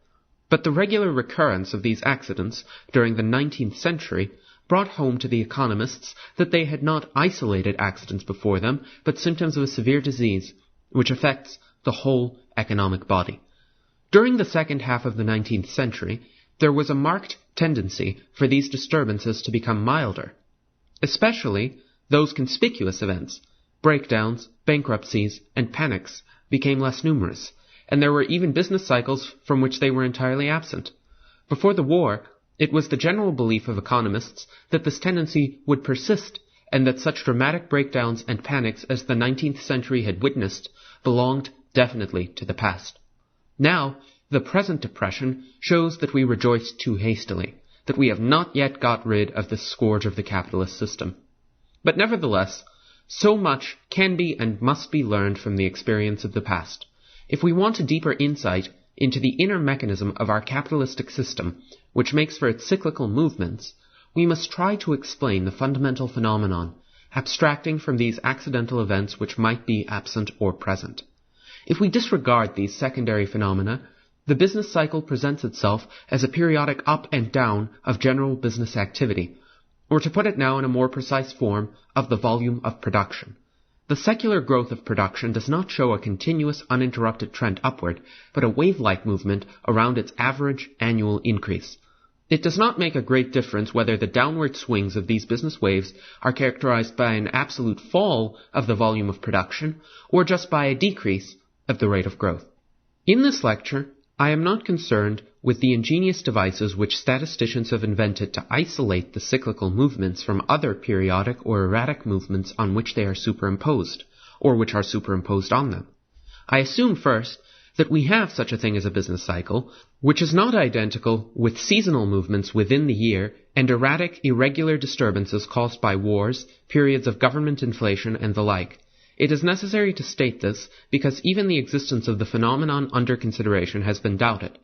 [SPEAKER 1] But the regular recurrence of these accidents during the 19th century brought home to the economists that they had not isolated accidents before them, but symptoms of a severe disease, which affects the whole economic body. During the second half of the 19th century, there was a marked tendency for these disturbances to become milder, especially those conspicuous events. Breakdowns, bankruptcies, and panics became less numerous, and there were even business cycles from which they were entirely absent. Before the war, it was the general belief of economists that this tendency would persist, and that such dramatic breakdowns and panics as the 19th century had witnessed belonged definitely to the past. Now, the present depression shows that we rejoice too hastily, that we have not yet got rid of the scourge of the capitalist system. But nevertheless, so much can be and must be learned from the experience of the past. If we want a deeper insight into the inner mechanism of our capitalistic system, which makes for its cyclical movements, we must try to explain the fundamental phenomenon, abstracting from these accidental events which might be absent or present. If we disregard these secondary phenomena, the business cycle presents itself as a periodic up and down of general business activity, or to put it now in a more precise form, of the volume of production. The secular growth of production does not show a continuous, uninterrupted trend upward, but a wave-like movement around its average annual increase. It does not make a great difference whether the downward swings of these business waves are characterized by an absolute fall of the volume of production, or just by a decrease of the rate of growth. In this lecture, I am not concerned with the ingenious devices which statisticians have invented to isolate the cyclical movements from other periodic or erratic movements on which they are superimposed, or which are superimposed on them. I assume first that we have such a thing as a business cycle, which is not identical with seasonal movements within the year and erratic, irregular disturbances caused by wars, periods of government inflation, and the like. It is necessary to state this because even the existence of the phenomenon under consideration has been doubted.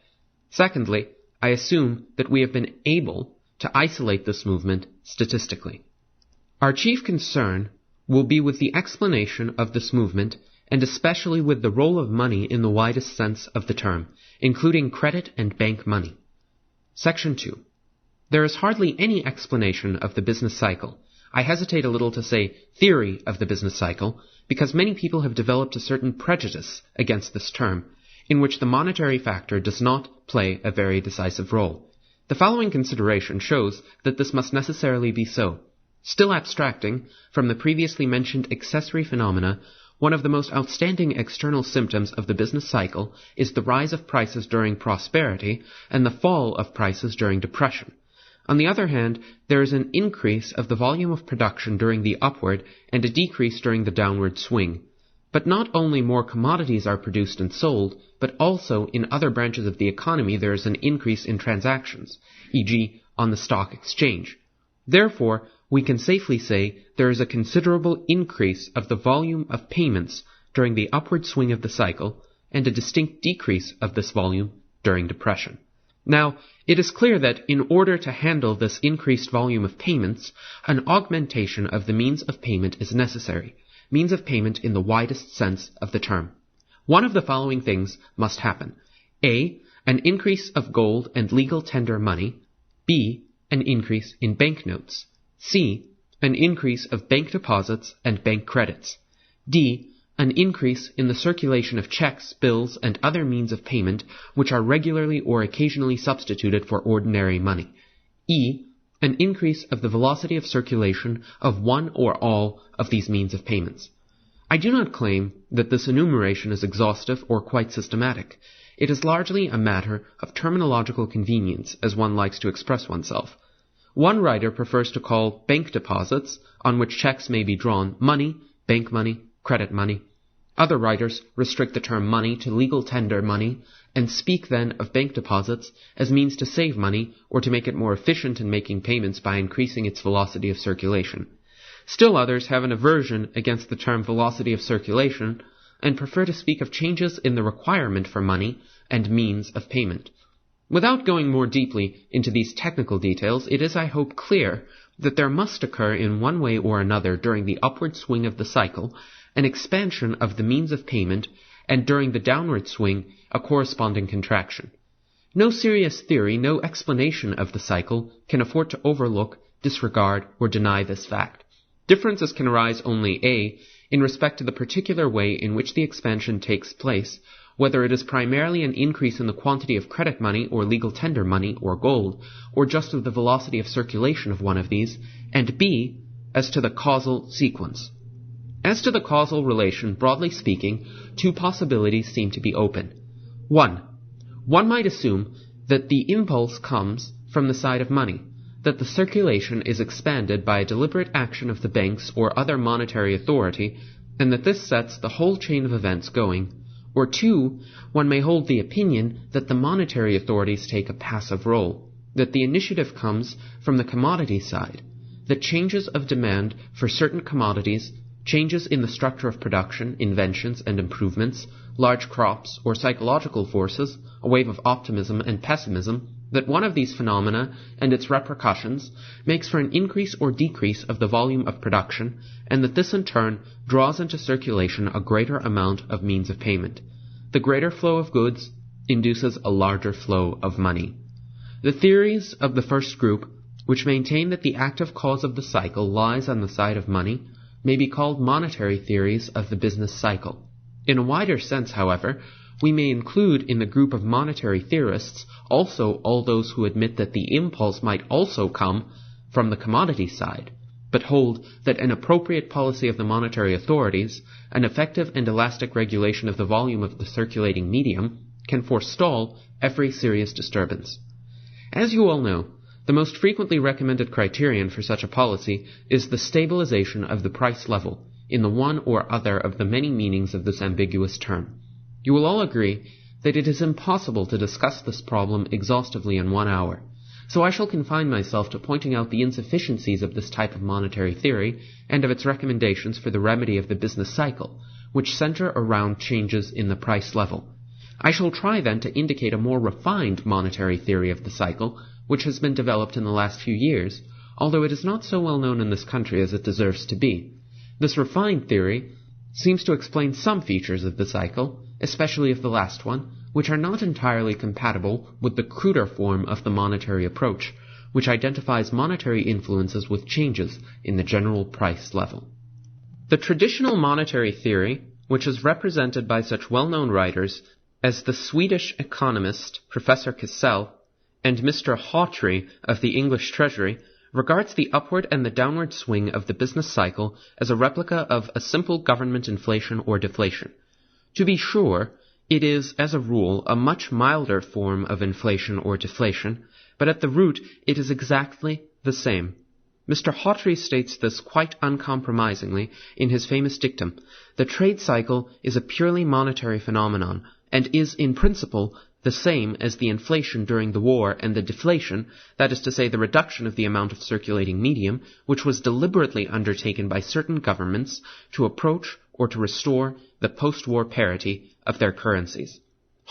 [SPEAKER 1] Secondly, I assume that we have been able to isolate this movement statistically. Our chief concern will be with the explanation of this movement, and especially with the role of money in the widest sense of the term, including credit and bank money. Section 2. There is hardly any explanation of the business cycle. I hesitate a little to say theory of the business cycle, because many people have developed a certain prejudice against this term, in which the monetary factor does not play a very decisive role. The following consideration shows that this must necessarily be so. Still abstracting from the previously mentioned accessory phenomena, one of the most outstanding external symptoms of the business cycle is the rise of prices during prosperity and the fall of prices during depression. On the other hand, there is an increase of the volume of production during the upward and a decrease during the downward swing. But not only more commodities are produced and sold, but also in other branches of the economy there is an increase in transactions, e.g. on the stock exchange. Therefore, we can safely say there is a considerable increase of the volume of payments during the upward swing of the cycle, and a distinct decrease of this volume during depression. Now, it is clear that in order to handle this increased volume of payments, an augmentation of the means of payment is necessary, means of payment in the widest sense of the term. One of the following things must happen. A. An increase of gold and legal tender money. B. An increase in banknotes. C. An increase of bank deposits and bank credits. D. An increase in the circulation of checks, bills, and other means of payment which are regularly or occasionally substituted for ordinary money. E. An increase of the velocity of circulation of one or all of these means of payments. I do not claim that this enumeration is exhaustive or quite systematic. It is largely a matter of terminological convenience, as one likes to express oneself. One writer prefers to call bank deposits, on which checks may be drawn, money, bank money, credit money. Other writers restrict the term money to legal tender money, and speak then of bank deposits as means to save money or to make it more efficient in making payments by increasing its velocity of circulation. Still others have an aversion against the term velocity of circulation and prefer to speak of changes in the requirement for money and means of payment. Without going more deeply into these technical details, it is, I hope, clear that there must occur in one way or another during the upward swing of the cycle an expansion of the means of payment, and during the downward swing a corresponding contraction. No serious theory, no explanation of the cycle can afford to overlook
[SPEAKER 2] disregard, or deny this fact. Differences can arise only a. in respect to the particular way in which the expansion takes place, whether it is primarily an increase in the quantity of credit money or legal tender money or gold, or just of the velocity of circulation of one of these, and b. as to the causal sequence. As to the causal relation, broadly speaking, two possibilities seem to be open. 1. One might assume that the impulse comes from the side of money, that the circulation is expanded by a deliberate action of the banks or other monetary authority, and that this sets the whole chain of events going. Or 2, one may hold the opinion that the monetary authorities take a passive role, that the initiative comes from the commodity side, that changes of demand for certain commodities, changes in the structure of production, inventions and improvements, large crops, or psychological forces, a wave of optimism and pessimism, that one of these phenomena and its repercussions makes for an increase or decrease of the volume of production, and that this in turn draws into circulation a greater amount of means of payment. The greater flow of goods induces a larger flow of money. The theories of the first group, which maintain that the active cause of the cycle lies on the side of money, may be called monetary theories of the business cycle. In a wider sense, however, we may include in the group of monetary theorists also all those who admit that the impulse might also come from the commodity side, but hold that an appropriate policy of the monetary authorities, an effective and elastic regulation of the volume of the circulating medium, can forestall every serious disturbance. As you all know, the most frequently recommended criterion for such a policy is the stabilization of the price level in the one or other of the many meanings of this ambiguous term. You will all agree that it is impossible to discuss this problem exhaustively in 1 hour, so I shall confine myself to pointing out the insufficiencies of this type of monetary theory and of its recommendations for the remedy of the business cycle, which center around changes in the price level. I shall try then to indicate a more refined monetary theory of the cycle, which has been developed in the last few years, although it is not so well known in this country as it deserves to be. This refined theory seems to explain some features of the cycle, especially of the last one, which are not entirely compatible with the cruder form of the monetary approach, which identifies monetary influences with changes in the general price level. The traditional monetary theory, which is represented by such well-known writers as the Swedish economist Professor Cassell and Mr. Hawtrey of the English Treasury, regards the upward and the downward swing of the business cycle as a replica of a simple government inflation or deflation. To be sure, it is, as a rule, a much milder form of inflation or deflation, but at the root it is exactly the same. Mr. Hawtrey states this quite uncompromisingly in his famous dictum: the trade cycle is a purely monetary phenomenon, and is in principle the same as the inflation during the war and the deflation, that is to say, the reduction of the amount of circulating medium, which was deliberately undertaken by certain governments to approach or to restore the post-war parity of their currencies.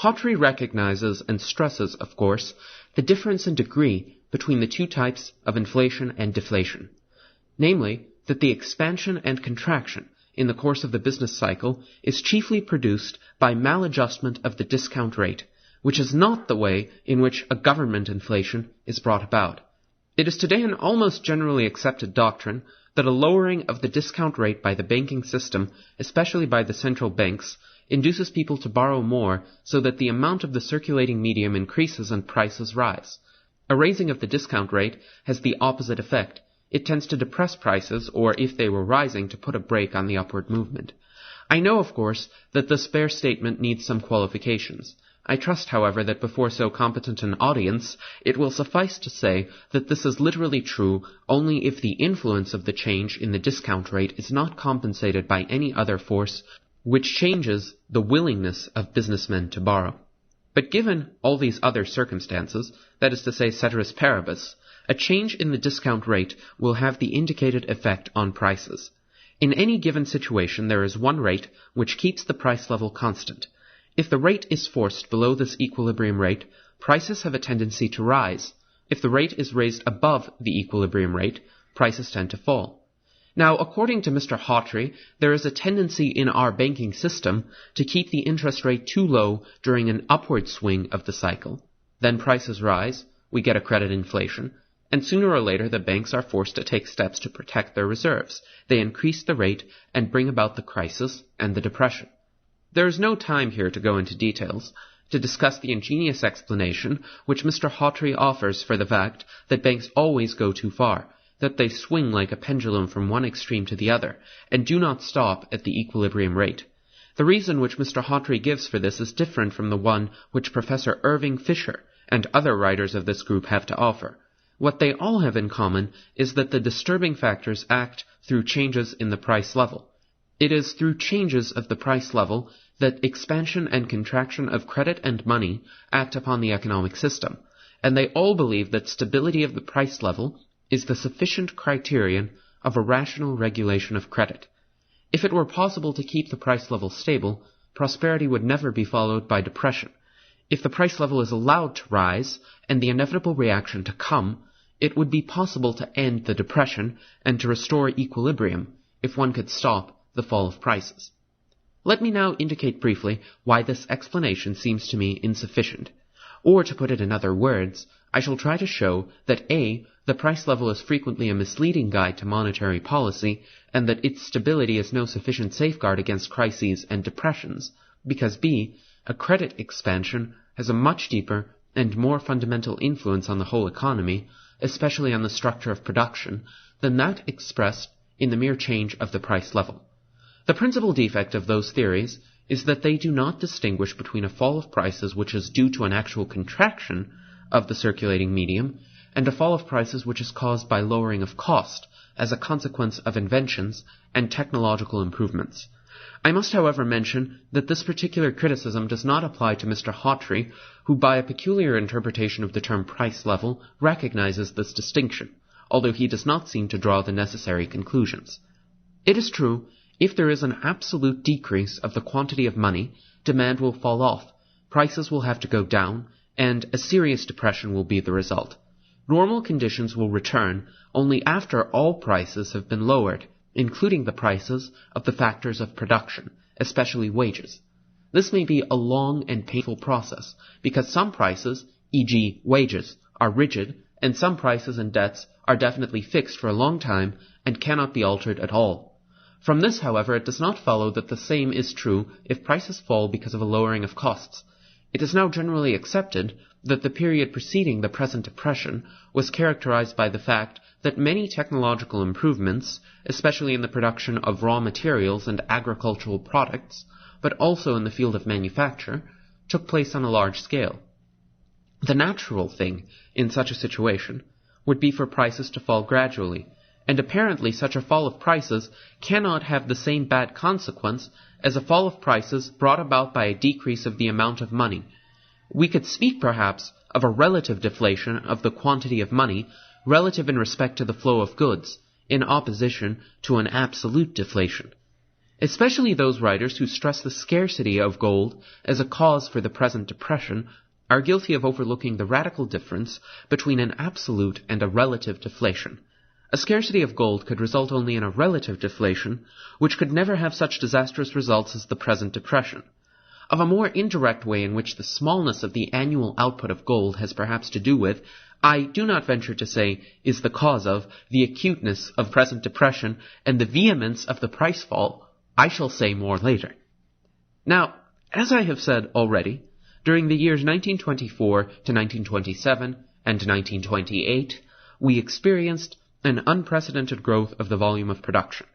[SPEAKER 2] Hawtrey recognizes and stresses, of course, the difference in degree between the two types of inflation and deflation, namely, that the expansion and contraction in the course of the business cycle is chiefly produced by maladjustment of the discount rate, which is not the way in which a government inflation is brought about. It is today an almost generally accepted doctrine that a lowering of the discount rate by the banking system, especially by the central banks, induces people to borrow more so that the amount of the circulating medium increases and prices rise. A raising of the discount rate has the opposite effect. It tends to depress prices, or if they were rising, to put a brake on the upward movement. I know, of course, that this bare statement needs some qualifications. I trust, however, that before so competent an audience, it will suffice to say that this is literally true only if the influence of the change in the discount rate is not compensated by any other force which changes the willingness of businessmen to borrow. But given all these other circumstances, that is to say, ceteris paribus, a change in the discount rate will have the indicated effect on prices. In any given situation, there is one rate which keeps the price level constant. If the rate is forced below this equilibrium rate, prices have a tendency to rise. If the rate is raised above the equilibrium rate, prices tend to fall. Now, according to Mr. Hawtrey, there is a tendency in our banking system to keep the interest rate too low during an upward swing of the cycle. Then prices rise, we get a credit inflation, and sooner or later the banks are forced to take steps to protect their reserves. They increase the rate and bring about the crisis and the depression. There is no time here to go into details, to discuss the ingenious explanation which Mr. Hawtrey offers for the fact that banks always go too far, that they swing like a pendulum from one extreme to the other, and do not stop at the equilibrium rate. The reason which Mr. Hawtrey gives for this is different from the one which Professor Irving Fisher and other writers of this group have to offer. What they all have in common is that the disturbing factors act through changes in the price level. It is through changes of the price level that expansion and contraction of credit and money act upon the economic system, and they all believe that stability of the price level is the sufficient criterion of a rational regulation of credit. If it were possible to keep the price level stable, prosperity would never be followed by depression. If the price level is allowed to rise, and the inevitable reaction to come, it would be possible to end the depression and to restore equilibrium if one could stop the fall of prices. Let me now indicate briefly why this explanation seems to me insufficient. Or, to put it in other words, I shall try to show that A, the price level is frequently a misleading guide to monetary policy, and that its stability is no sufficient safeguard against crises and depressions, because B, a credit expansion has a much deeper and more fundamental influence on the whole economy, especially on the structure of production, than that expressed in the mere change of the price level. The principal defect of those theories is that they do not distinguish between a fall of prices which is due to an actual contraction of the circulating medium and a fall of prices which is caused by lowering of cost as a consequence of inventions and technological improvements. I must, however, mention that this particular criticism does not apply to Mr. Hawtrey, who by a peculiar interpretation of the term price level recognizes this distinction, although he does not seem to draw the necessary conclusions. It is true, if there is an absolute decrease of the quantity of money, demand will fall off, prices will have to go down, and a serious depression will be the result. Normal conditions will return only after all prices have been lowered, including the prices of the factors of production, especially wages. This may be a long and painful process, because some prices, e.g. wages, are rigid, and some prices and debts are definitely fixed for a long time and cannot be altered at all. From this, however, it does not follow that the same is true if prices fall because of a lowering of costs. It is now generally accepted that the period preceding the present depression was characterized by the fact that many technological improvements, especially in the production of raw materials and agricultural products, but also in the field of manufacture, took place on a large scale. The natural thing in such a situation would be for prices to fall gradually, and apparently such a fall of prices cannot have the same bad consequence as a fall of prices brought about by a decrease of the amount of money. We could speak, perhaps, of a relative deflation of the quantity of money, relative in respect to the flow of goods, in opposition to an absolute deflation. Especially those writers who stress the scarcity of gold as a cause for the present depression are guilty of overlooking the radical difference between an absolute and a relative deflation. A scarcity of gold could result only in a relative deflation, which could never have such disastrous results as the present depression. Of a more indirect way in which the smallness of the annual output of gold has perhaps to do with, I do not venture to say is the cause of, the acuteness of present depression and the vehemence of the price fall, I shall say more later. Now, as I have said already, during the years 1924 to 1927 and 1928, we experienced an unprecedented growth of the volume of production.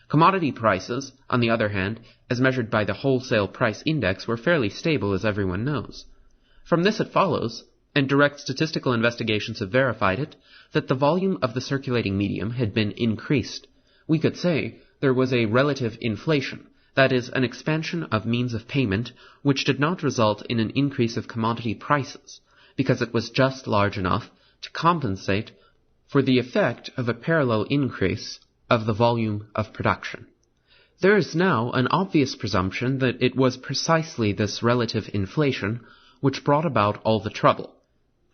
[SPEAKER 2] Commodity prices, on the other hand, as measured by the wholesale price index, were fairly stable, as everyone knows. From this it follows, and direct statistical investigations have verified it, that the volume of the circulating medium had been increased. We could say there was a relative inflation, that is, an expansion of means of payment, which did not result in an increase of commodity prices, because it was just large enough to compensate for the effect of a parallel increase of the volume of production. There is now an obvious presumption that it was precisely this relative inflation which brought about all the trouble.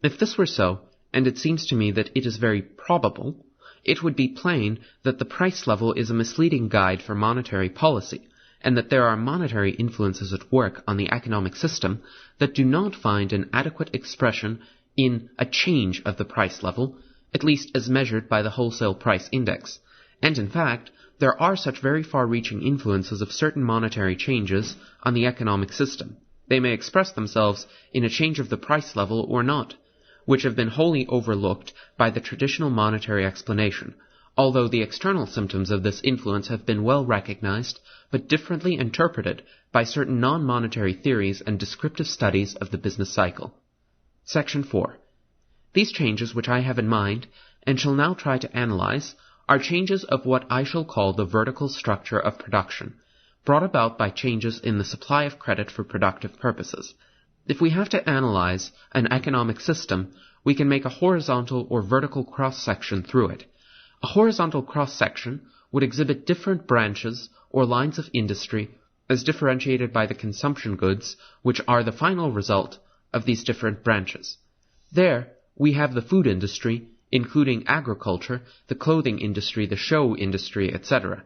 [SPEAKER 2] If this were so, and it seems to me that it is very probable, it would be plain that the price level is a misleading guide for monetary policy, and that there are monetary influences at work on the economic system that do not find an adequate expression in a change of the price level, at least as measured by the wholesale price index, and in fact, there are such very far-reaching influences of certain monetary changes on the economic system. They may express themselves in a change of the price level or not, which have been wholly overlooked by the traditional monetary explanation, although the external symptoms of this influence have been well recognized, but differently interpreted by certain non-monetary theories and descriptive studies of the business cycle. Section 4. These changes which I have in mind, and shall now try to analyze, are changes of what I shall call the vertical structure of production, brought about by changes in the supply of credit for productive purposes. If we have to analyze an economic system, we can make a horizontal or vertical cross-section through it. A horizontal cross-section would exhibit different branches or lines of industry as differentiated by the consumption goods, which are the final result of these different branches. There, we have the food industry, including agriculture, the clothing industry, the show industry, etc.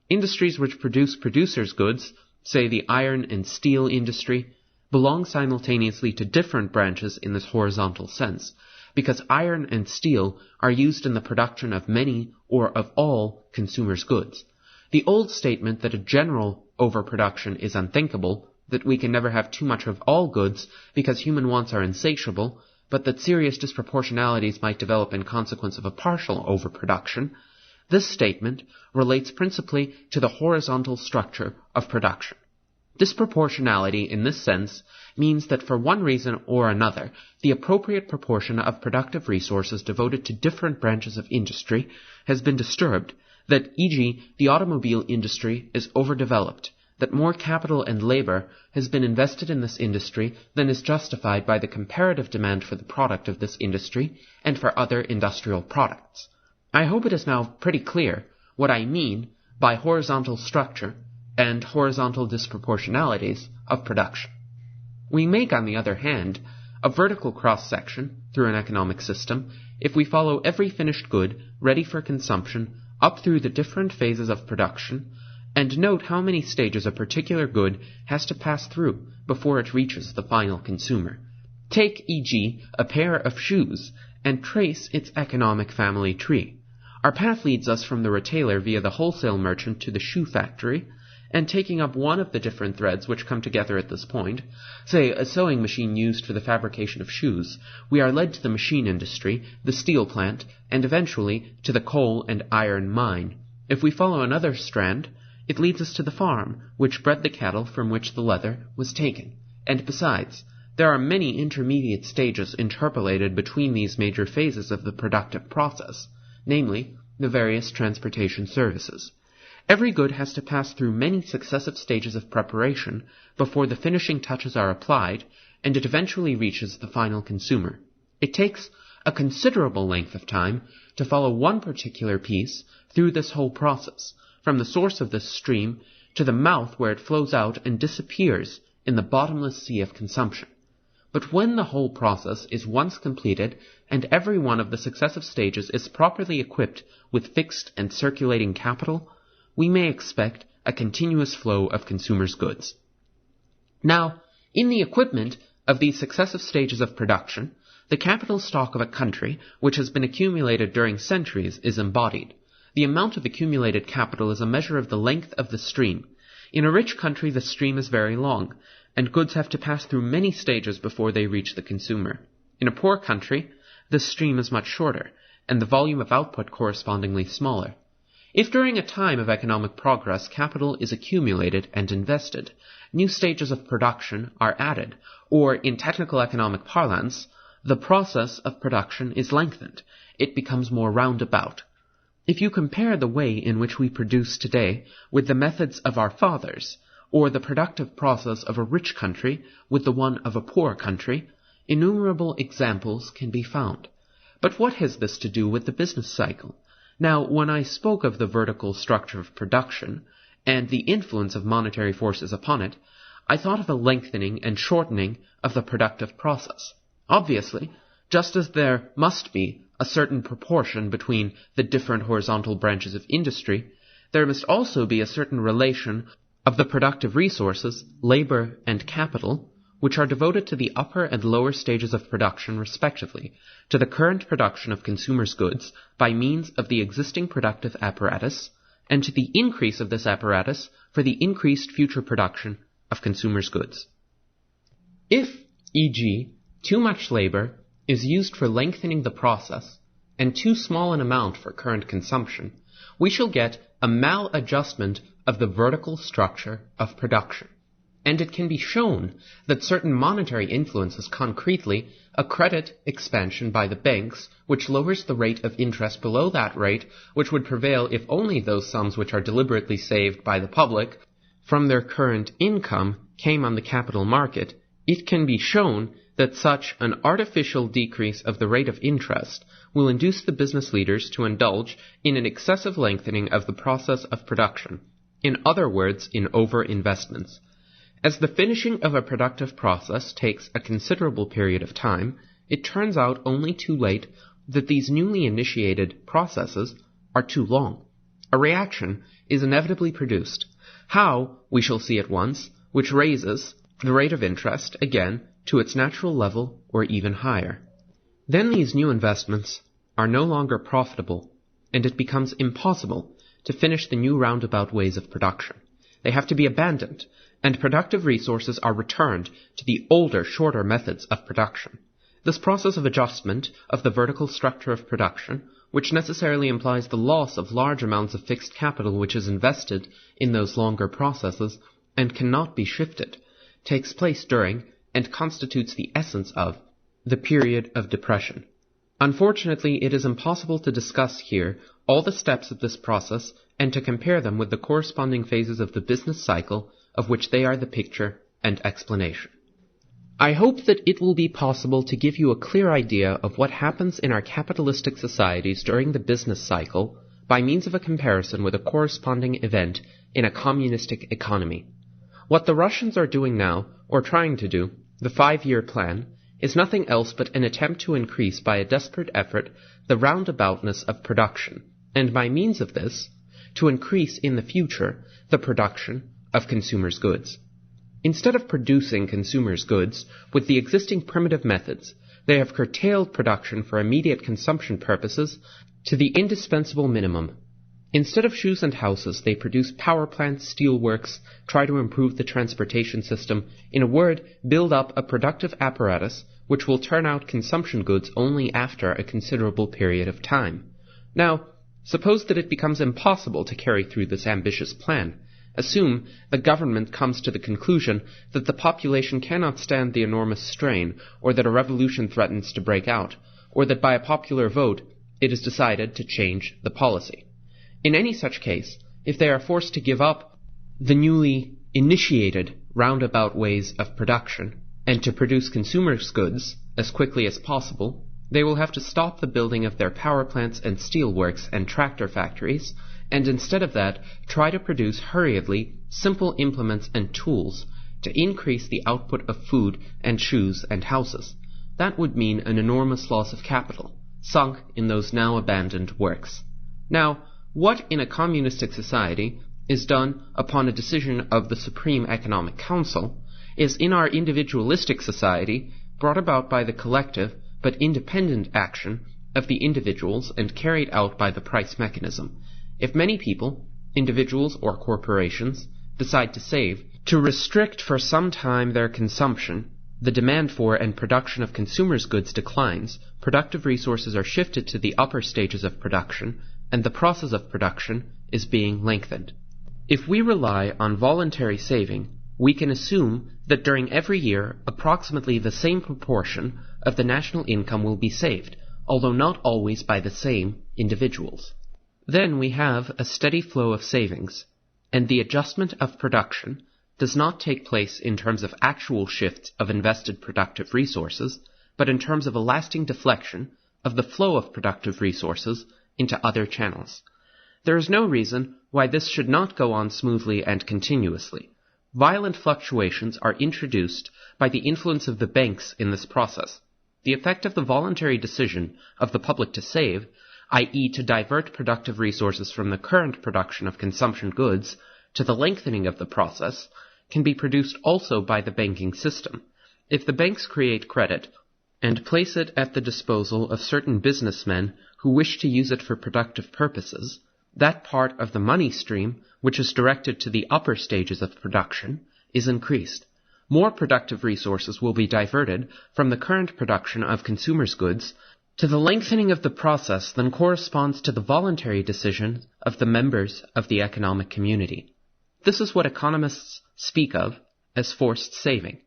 [SPEAKER 2] Industries which produce producers' goods, say the iron and steel industry, belong simultaneously to different branches in this horizontal sense, because iron and steel are used in the production of many or of all consumers' goods. The old statement that a general overproduction is unthinkable, that we can never have too much of all goods because human wants are insatiable, but that serious disproportionalities might develop in consequence of a partial overproduction, this statement relates principally to the horizontal structure of production. Disproportionality in this sense means that for one reason or another, the appropriate proportion of productive resources devoted to different branches of industry has been disturbed, that e.g. the automobile industry is overdeveloped, that more capital and labor has been invested in this industry than is justified by the comparative demand for the product of this industry and for other industrial products. I hope it is now pretty clear what I mean by horizontal structure and horizontal disproportionalities of production. We make, on the other hand, a vertical cross-section through an economic system if we follow every finished good ready for consumption up through the different phases of production, and note how many stages a particular good has to pass through before it reaches the final consumer. Take, e.g., a pair of shoes, and trace its economic family tree. Our path leads us from the retailer via the wholesale merchant to the shoe factory, and taking up one of the different threads which come together at this point, say a sewing machine used for the fabrication of shoes, we are led to the machine industry, the steel plant, and eventually to the coal and iron mine. If we follow another strand, it leads us to the farm, which bred the cattle from which the leather was taken. And besides, there are many intermediate stages interpolated between these major phases of the productive process, namely, the various transportation services. Every good has to pass through many successive stages of preparation before the finishing touches are applied, and it eventually reaches the final consumer. It takes a considerable length of time to follow one particular piece through this whole process, from the source of this stream to the mouth where it flows out and disappears in the bottomless sea of consumption. But when the whole process is once completed, and every one of the successive stages is properly equipped with fixed and circulating capital, we may expect a continuous flow of consumers' goods. Now, in the equipment of these successive stages of production, the capital stock of a country, which has been accumulated during centuries, is embodied. The amount of accumulated capital is a measure of the length of the stream. In a rich country, the stream is very long, and goods have to pass through many stages before they reach the consumer. In a poor country, the stream is much shorter, and the volume of output correspondingly smaller. If during a time of economic progress capital is accumulated and invested, new stages of production are added, or in technical economic parlance, the process of production is lengthened. It becomes more roundabout. If you compare the way in which we produce today with the methods of our fathers, or the productive process of a rich country with the one of a poor country, innumerable examples can be found. But what has this to do with the business cycle? Now, when I spoke of the vertical structure of production, and the influence of monetary forces upon it, I thought of a lengthening and shortening of the productive process. Obviously, just as there must be a certain proportion between the different horizontal branches of industry, there must also be a certain relation of the productive resources, labor and capital, which are devoted to the upper and lower stages of production respectively, to the current production of consumers' goods by means of the existing productive apparatus, and to the increase of this apparatus for the increased future production of consumers' goods. If, e.g., too much labor is used for lengthening the process, and too small an amount for current consumption, we shall get a maladjustment of the vertical structure of production. And it can be shown that certain monetary influences concretely a credit expansion by the banks, which lowers the rate of interest below that rate which would prevail if only those sums which are deliberately saved by the public from their current income came on the capital market. It can be shown that such an artificial decrease of the rate of interest will induce the business leaders to indulge in an excessive lengthening of the process of production, in other words, in over-investments. As the finishing of a productive process takes a considerable period of time, it turns out only too late that these newly initiated processes are too long. A reaction is inevitably produced. How, we shall see at once, which raises the rate of interest, again, to its natural level or even higher. Then these new investments are no longer profitable, and it becomes impossible to finish the new roundabout ways of production. They have to be abandoned, and productive resources are returned to the older, shorter methods of production. This process of adjustment of the vertical structure of production, which necessarily implies the loss of large amounts of fixed capital which is invested in those longer processes and cannot be shifted, takes place during and constitutes the essence of the period of depression. Unfortunately, it is impossible to discuss here all the steps of this process and to compare them with the corresponding phases of the business cycle of which they are the picture and explanation. I hope that it will be possible to give you a clear idea of what happens in our capitalistic societies during the business cycle by means of a comparison with a corresponding event in a communistic economy. What the Russians are doing now, or trying to do, the 5-year plan, is nothing else but an attempt to increase by a desperate effort the roundaboutness of production, and by means of this, to increase in the future the production of consumers' goods. Instead of producing consumers' goods with the existing primitive methods, they have curtailed production for immediate consumption purposes to the indispensable minimum. Instead of shoes and houses, they produce power plants, steelworks, try to improve the transportation system, in a word, build up a productive apparatus which will turn out consumption goods only after a considerable period of time. Now, suppose that it becomes impossible to carry through this ambitious plan. Assume the government comes to the conclusion that the population cannot stand the enormous strain, or that a revolution threatens to break out, or that by a popular vote it is decided to change the policy. In any such case, if they are forced to give up the newly initiated roundabout ways of production and to produce consumers' goods as quickly as possible, they will have to stop the building of their power plants and steelworks and tractor factories, and instead of that, try to produce hurriedly simple implements and tools to increase the output of food and shoes and houses. That would mean an enormous loss of capital, sunk in those now abandoned works. Now, what in a communistic society is done upon a decision of the Supreme Economic Council is in our individualistic society brought about by the collective but independent action of the individuals and carried out by the price mechanism. If many people, individuals or corporations, decide to save, to restrict for some time their consumption, the demand for and production of consumers' goods declines, productive resources are shifted to the upper stages of production, and the process of production is being lengthened. If we rely on voluntary saving, we can assume that during every year approximately the same proportion of the national income will be saved, although not always by the same individuals. Then we have a steady flow of savings, and the adjustment of production does not take place in terms of actual shifts of invested productive resources, but in terms of a lasting deflection of the flow of productive resources into other channels. There is no reason why this should not go on smoothly and continuously. Violent fluctuations are introduced by the influence of the banks in this process. The effect of the voluntary decision of the public to save, i.e. to divert productive resources from the current production of consumption goods to the lengthening of the process, can be produced also by the banking system. If the banks create credit and place it at the disposal of certain businessmen who wish to use it for productive purposes, that part of the money stream which is directed to the upper stages of production is increased. More productive resources will be diverted from the current production of consumers' goods to the lengthening of the process than corresponds to the voluntary decision of the members of the economic community. This is what economists speak of as forced saving.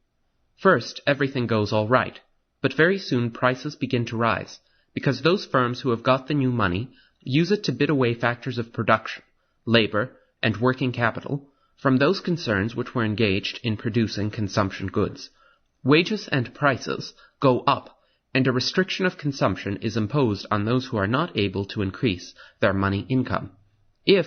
[SPEAKER 2] First, everything goes all right, but very soon prices begin to rise, because those firms who have got the new money use it to bid away factors of production, labor, and working capital from those concerns which were engaged in producing consumption goods. Wages and prices go up, and a restriction of consumption is imposed on those who are not able to increase their money income. If,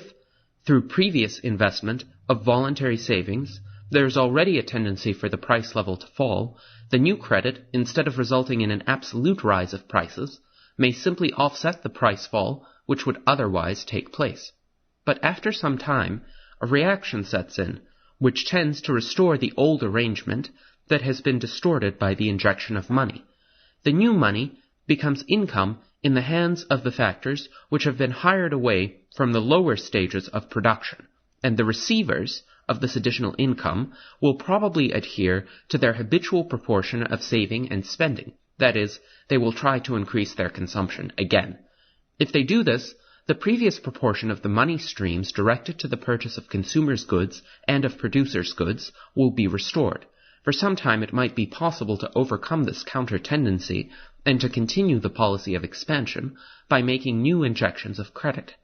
[SPEAKER 2] through previous investment of voluntary savings, there is already a tendency for the price level to fall, the new credit, instead of resulting in an absolute rise of prices, may simply offset the price fall which would otherwise take place. But after some time, a reaction sets in, which tends to restore the old arrangement that has been distorted by the injection of money. The new money becomes income in the hands of the factors which have been hired away from the lower stages of production, and the receivers of this additional income will probably adhere to their habitual proportion of saving and spending. That is, they will try to increase their consumption again. If they do this, the previous proportion of the money streams directed to the purchase of consumers' goods and of producers' goods will be restored. For some time it might be possible to overcome this counter-tendency and to continue the policy of expansion by making new injections of credit.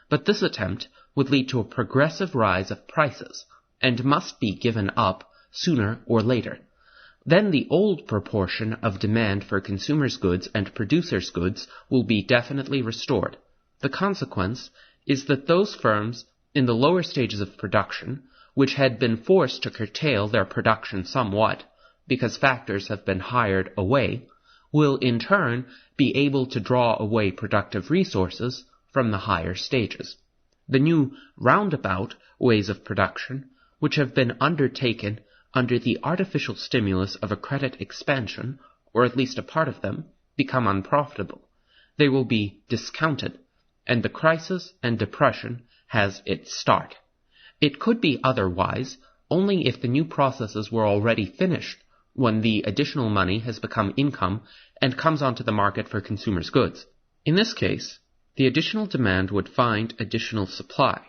[SPEAKER 2] But this attempt would lead to a progressive rise of prices, and must be given up sooner or later. Then the old proportion of demand for consumers' goods and producers' goods will be definitely restored. The consequence is that those firms in the lower stages of production, which had been forced to curtail their production somewhat, because factors have been hired away, will in turn be able to draw away productive resources from the higher stages. The new roundabout ways of production, which have been undertaken under the artificial stimulus of a credit expansion, or at least a part of them, become unprofitable. They will be discounted, and the crisis and depression has its start. It could be otherwise only if the new processes were already finished, when the additional money has become income and comes onto the market for consumers' goods. In this case, the additional demand would find additional supply.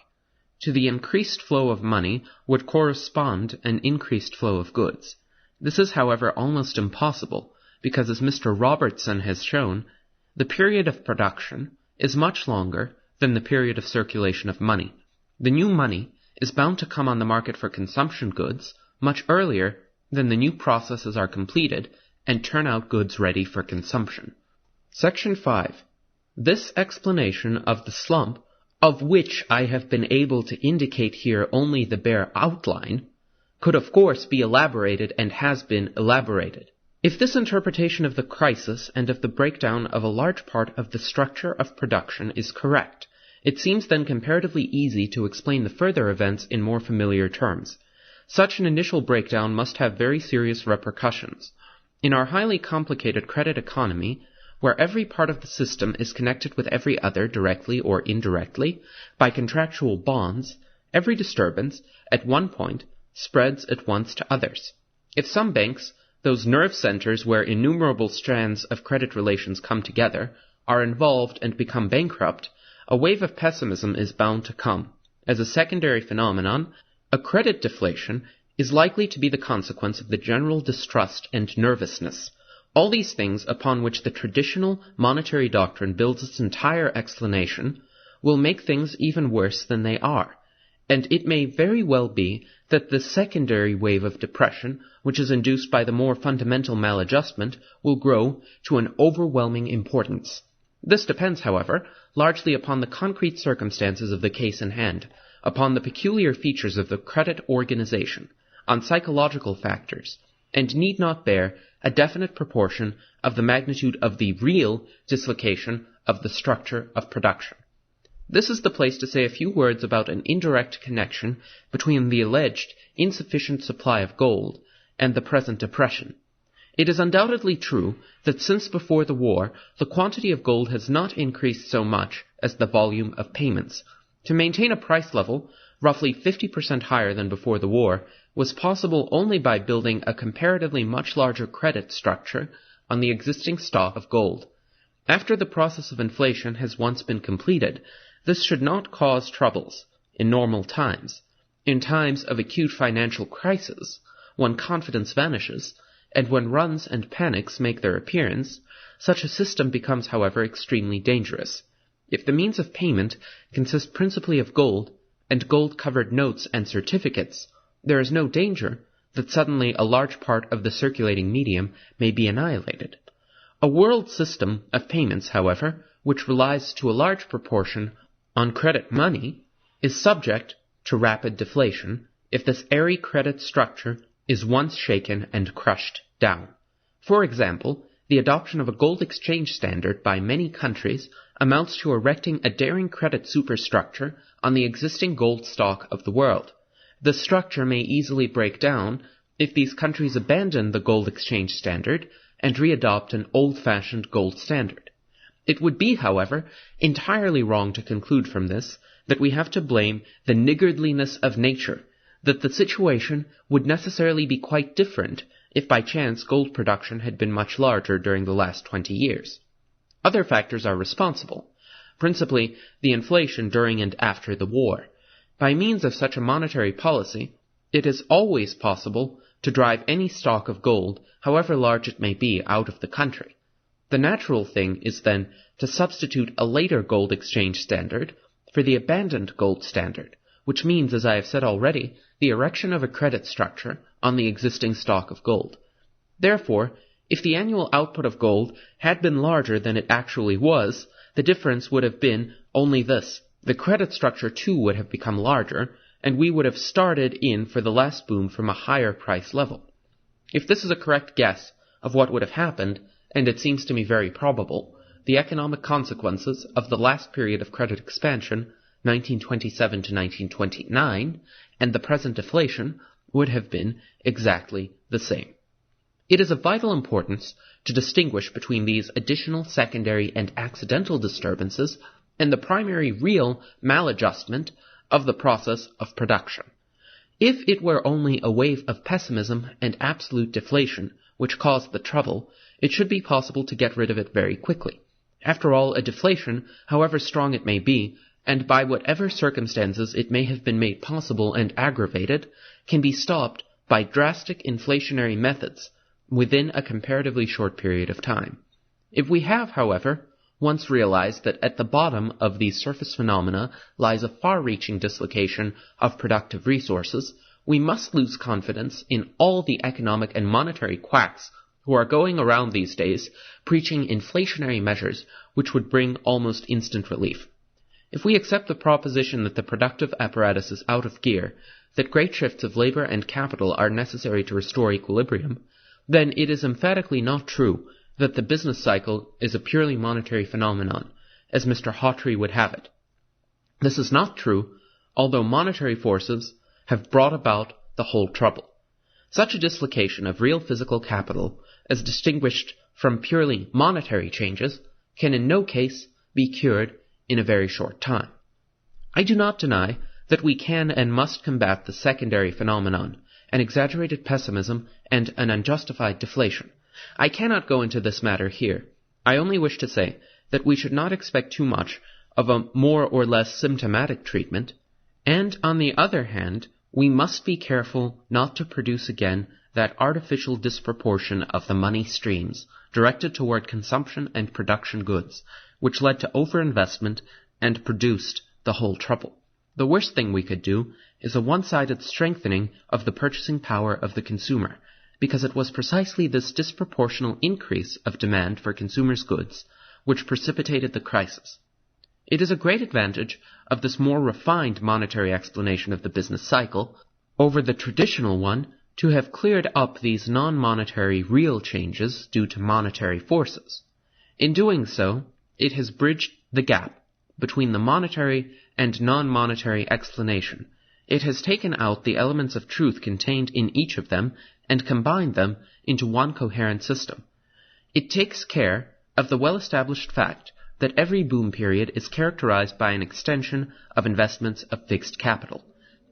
[SPEAKER 2] To the increased flow of money would correspond an increased flow of goods. This is, however, almost impossible, because as Mr. Robertson has shown, the period of production is much longer than the period of circulation of money. The new money is bound to come on the market for consumption goods much earlier than the new processes are completed and turn out goods ready for consumption. Section 5. This explanation of the slump, of which I have been able to indicate here only the bare outline, could of course be elaborated and has been elaborated. If this interpretation of the crisis and of the breakdown of a large part of the structure of production is correct, it seems then comparatively easy to explain the further events in more familiar terms. Such an initial breakdown must have very serious repercussions. In our highly complicated credit economy, where every part of the system is connected with every other directly or indirectly by contractual bonds, every disturbance at one point spreads at once to others. If some banks, those nerve centers where innumerable strands of credit relations come together, are involved and become bankrupt, a wave of pessimism is bound to come. As a secondary phenomenon, a credit deflation is likely to be the consequence of the general distrust and nervousness. All these things, upon which the traditional monetary doctrine builds its entire explanation, will make things even worse than they are, and it may very well be that the secondary wave of depression, which is induced by the more fundamental maladjustment, will grow to an overwhelming importance. This depends, however, largely upon the concrete circumstances of the case in hand, upon the peculiar features of the credit organization, on psychological factors, and need not bear a definite proportion of the magnitude of the real dislocation of the structure of production. This is the place to say a few words about an indirect connection between the alleged insufficient supply of gold and the present depression. It is undoubtedly true that since before the war, the quantity of gold has not increased so much as the volume of payments. To maintain a price level roughly 50% higher than before the war was possible only by building a comparatively much larger credit structure on the existing stock of gold. After the process of inflation has once been completed, this should not cause troubles in normal times. In times of acute financial crisis, when confidence vanishes, and when runs and panics make their appearance, such a system becomes, however, extremely dangerous. If the means of payment consist principally of gold, and gold-covered notes and certificates, there is no danger that suddenly a large part of the circulating medium may be annihilated. A world system of payments, however, which relies to a large proportion on credit money, is subject to rapid deflation if this airy credit structure is once shaken and crushed down. For example, the adoption of a gold exchange standard by many countries amounts to erecting a daring credit superstructure on the existing gold stock of the world. The structure may easily break down if these countries abandon the gold exchange standard and readopt an old-fashioned gold standard. It would be, however, entirely wrong to conclude from this that we have to blame the niggardliness of nature, that the situation would necessarily be quite different if by chance gold production had been much larger during the last 20 years. Other factors are responsible, principally the inflation during and after the war. By means of such a monetary policy, it is always possible to drive any stock of gold, however large it may be, out of the country. The natural thing is then to substitute a later gold exchange standard for the abandoned gold standard, which means, as I have said already, the erection of a credit structure on the existing stock of gold. Therefore, if the annual output of gold had been larger than it actually was, the difference would have been only this. The credit structure too would have become larger, and we would have started in for the last boom from a higher price level. If this is a correct guess of what would have happened, and it seems to me very probable, the economic consequences of the last period of credit expansion, 1927 to 1929, and the present deflation would have been exactly the same. It is of vital importance to distinguish between these additional, secondary, and accidental disturbances and the primary real maladjustment of the process of production. If it were only a wave of pessimism and absolute deflation which caused the trouble, it should be possible to get rid of it very quickly. After all, a deflation, however strong it may be, and by whatever circumstances it may have been made possible and aggravated, can be stopped by drastic inflationary methods within a comparatively short period of time. If we have, however, once realized that at the bottom of these surface phenomena lies a far-reaching dislocation of productive resources, we must lose confidence in all the economic and monetary quacks who are going around these days preaching inflationary measures which would bring almost instant relief. If we accept the proposition that the productive apparatus is out of gear, that great shifts of labor and capital are necessary to restore equilibrium, then it is emphatically not true that the business cycle is a purely monetary phenomenon, as Mr. Hawtrey would have it. This is not true, although monetary forces have brought about the whole trouble. Such a dislocation of real physical capital, as distinguished from purely monetary changes, can in no case be cured in a very short time. I do not deny that we can and must combat the secondary phenomenon, an exaggerated pessimism and an unjustified deflation. I cannot go into this matter here. I only wish to say that we should not expect too much of a more or less symptomatic treatment, and on the other hand, we must be careful not to produce again that artificial disproportion of the money streams directed toward consumption and production goods, which led to overinvestment and produced the whole trouble. The worst thing we could do is a one-sided strengthening of the purchasing power of the consumer, because it was precisely this disproportional increase of demand for consumers' goods which precipitated the crisis. It is a great advantage of this more refined monetary explanation of the business cycle over the traditional one to have cleared up these non-monetary real changes due to monetary forces. In doing so, it has bridged the gap between the monetary and non-monetary explanation. It has taken out the elements of truth contained in each of them and combine them into one coherent system. It takes care of the well-established fact that every boom period is characterized by an extension of investments of fixed capital.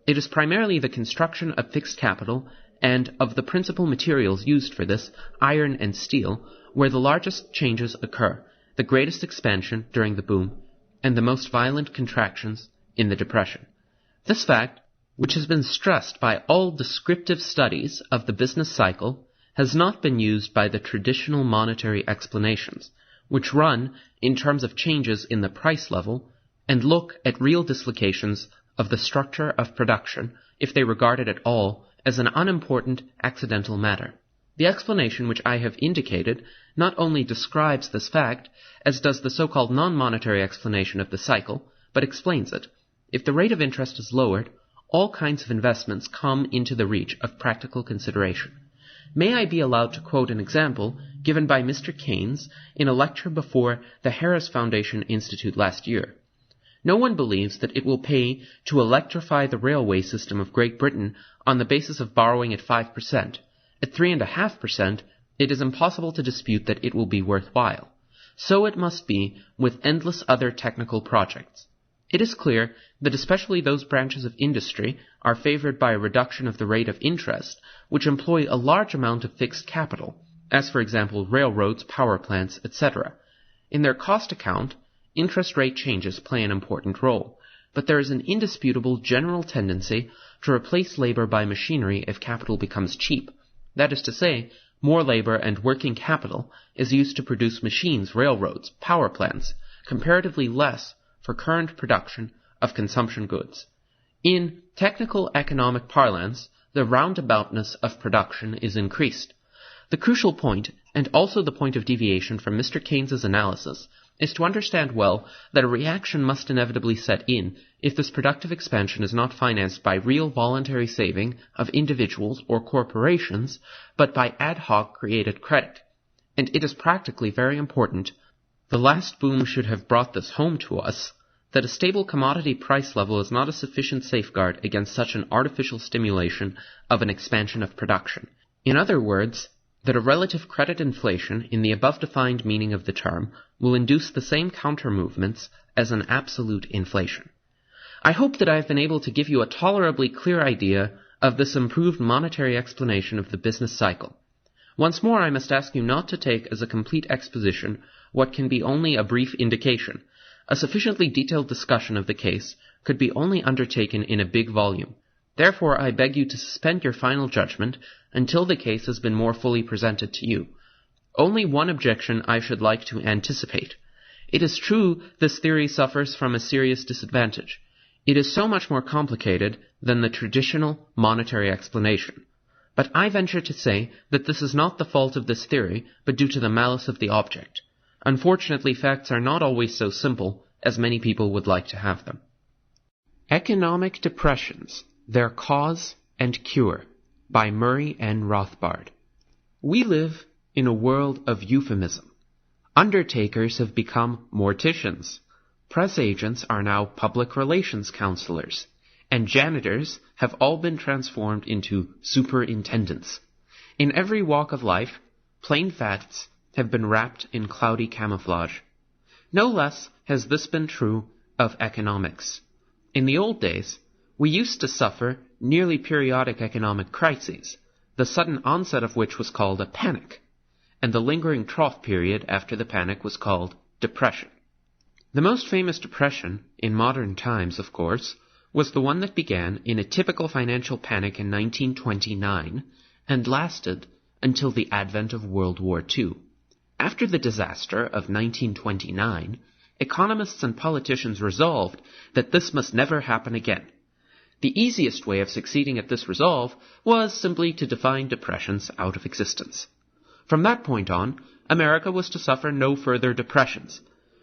[SPEAKER 2] It is primarily the construction of fixed capital and of the principal materials used for this, iron and steel, where the largest changes occur, the greatest expansion during the boom, and the most violent contractions in the depression. This fact, which has been stressed by all descriptive studies of the business cycle, has not been used by the traditional monetary explanations, which run in terms of changes in the price level and look at real dislocations of the structure of production if they regard it at all as an unimportant accidental matter. The explanation which I have indicated not only describes this fact, as does the so-called non-monetary explanation of the cycle, but explains it. If the rate of interest is lowered, all kinds of investments come into the reach of practical consideration. May I be allowed to quote an example given by Mr. Keynes in a lecture before the Harris Foundation Institute last year? No one believes that it will pay to electrify the railway system of Great Britain on the basis of borrowing at 5%. At 3.5%, it is impossible to dispute that it will be worthwhile. So it must be with endless other technical projects. It is clear that especially those branches of industry are favored by a reduction of the rate of interest, which employ a large amount of fixed capital, as for example railroads, power plants, etc. In their cost account, interest rate changes play an important role, but there is an indisputable general tendency to replace labor by machinery if capital becomes cheap. That is to say, more labor and working capital is used to produce machines, railroads, power plants, comparatively less for current production of consumption goods. In technical economic parlance, the roundaboutness of production is increased. The crucial point, and also the point of deviation from Mr. Keynes's analysis, is to understand well that a reaction must inevitably set in if this productive expansion is not financed by real voluntary saving of individuals or corporations, but by ad hoc created credit. And it is practically very important, the last boom should have brought this home to us, that a stable commodity price level is not a sufficient safeguard against such an artificial stimulation of an expansion of production. In other words, that a relative credit inflation, in the above-defined meaning of the term, will induce the same counter-movements as an absolute inflation. I hope that I have been able to give you a tolerably clear idea of this improved monetary explanation of the business cycle. Once more, I must ask you not to take as a complete exposition what can be only a brief indication. A sufficiently detailed discussion of the case could be only undertaken in a big volume. Therefore, I beg you to suspend your final judgment until the case has been more fully presented to you. Only one objection I should like to anticipate. It is true this theory suffers from a serious disadvantage. It is so much more complicated than the traditional monetary explanation. But I venture to say that this is not the fault of this theory, but due to the malice of the object. Unfortunately, facts are not always so simple as many people would like to have them. Economic Depressions, Their Cause and Cure, by Murray N. Rothbard. We live in a world of euphemism. Undertakers have become morticians. Press agents are now public relations counselors. And janitors have all been transformed into superintendents. In every walk of life, plain facts have been wrapped in cloudy camouflage. No less has this been true of economics. In the old days, we used to suffer nearly periodic economic crises, the sudden onset of which was called a panic, and the lingering trough period after the panic was called depression. The most famous depression, in modern times, of course, was the one that began in a typical financial panic in 1929 and lasted until the advent of World War II. After the disaster of 1929, economists and politicians resolved that this must never happen again. The easiest way of succeeding at this resolve was simply to define depressions out of existence. From that point on, America was to suffer no further depressions,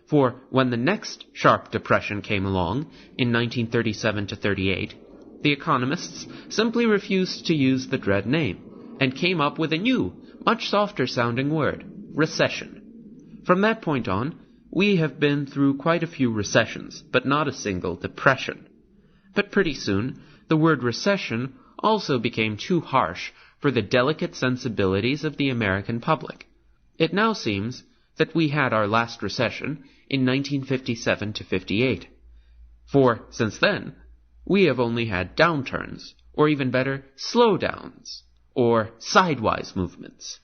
[SPEAKER 2] for when the next sharp depression came along in 1937 to 38, the economists simply refused to use the dread name and came up with a new, much softer-sounding word, recession. From that point on, we have been through quite a few recessions, but not a single depression. But pretty soon, the word recession also became too harsh for the delicate sensibilities of the American public. It now seems that we had our last recession in 1957 to 58. For, since then, we have only had downturns, or even better, slowdowns, or sidewise movements.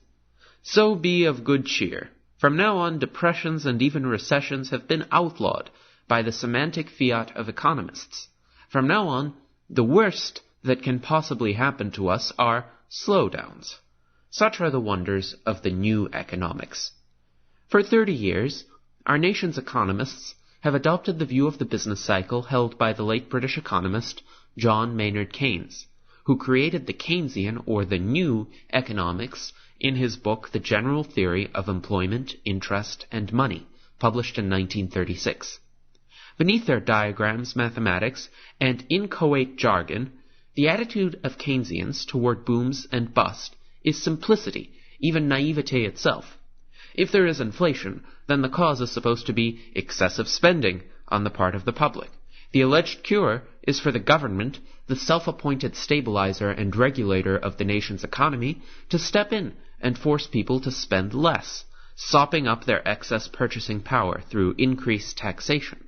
[SPEAKER 2] So be of good cheer. From now on, depressions and even recessions have been outlawed by the semantic fiat of economists. From now on, the worst that can possibly happen to us are slowdowns. Such are the wonders of the new economics. For 30 years, our nation's economists have adopted the view of the business cycle held by the late British economist John Maynard Keynes, who created the Keynesian or the new economics in his book The General Theory of Employment, Interest, and Money, published in 1936. Beneath their diagrams, mathematics, and inchoate jargon, the attitude of Keynesians toward booms and bust is simplicity, even naivete itself. If there is inflation, then the cause is supposed to be excessive spending on the part of the public. The alleged cure is for the government, the self-appointed stabilizer and regulator of the nation's economy, to step in and force people to spend less, sopping up their excess purchasing power through increased taxation.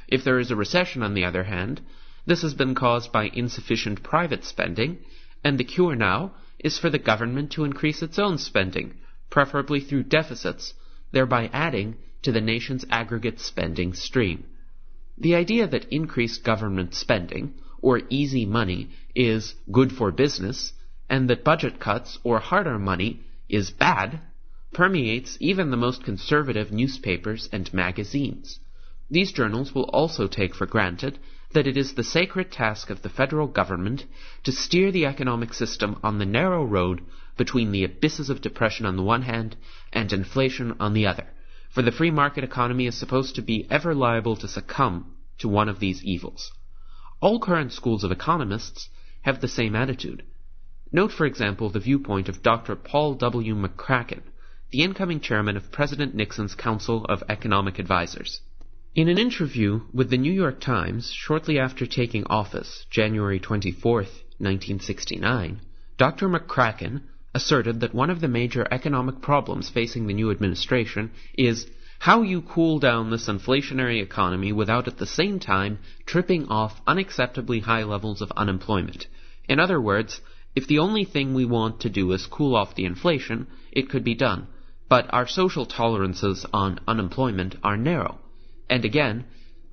[SPEAKER 2] If there is a recession, on the other hand, this has been caused by insufficient private spending, and the cure now is for the government to increase its own spending, preferably through deficits, thereby adding to the nation's aggregate spending stream. The idea that increased government spending, or easy money, is good for business, and that budget cuts or harder money is bad, permeates even the most conservative newspapers and magazines. These journals will also take for granted that it is the sacred task of the federal government to steer the economic system on the narrow road between the abysses of depression on the one hand and inflation on the other, for the free market economy is supposed to be ever liable to succumb to one of these evils. All current schools of economists have the same attitude. Note, for example, the viewpoint of Dr. Paul W. McCracken, the incoming chairman of President Nixon's Council of Economic Advisers. In an interview with the New York Times shortly after taking office, January 24, 1969, Dr. McCracken asserted that one of the major economic problems facing the new administration is how you cool down this inflationary economy without at the same time tripping off unacceptably high levels of unemployment. In other words, if the only thing we want to do is cool off the inflation, it could be done, but our social tolerances on unemployment are narrow. And again,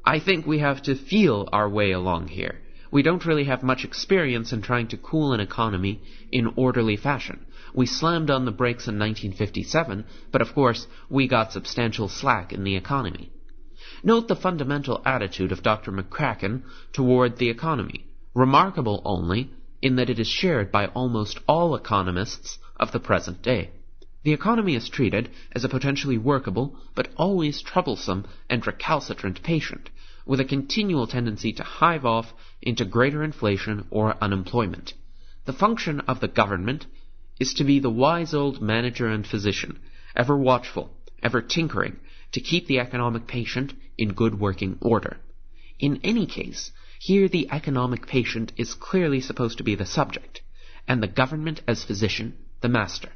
[SPEAKER 2] I think we have to feel our way along here. We don't really have much experience in trying to cool an economy in orderly fashion. We slammed on the brakes in 1957, but of course, we got substantial slack in the economy. Note the fundamental attitude of Dr. McCracken toward the economy, remarkable only in that it is shared by almost all economists of the present day. The economy is treated as a potentially workable, but always troublesome and recalcitrant patient, with a continual tendency to hive off into greater inflation or unemployment. The function of the government is to be the wise old manager and physician, ever watchful, ever tinkering, to keep the economic patient in good working order. In any case, here the economic patient is clearly supposed to be the subject, and the government as physician the master.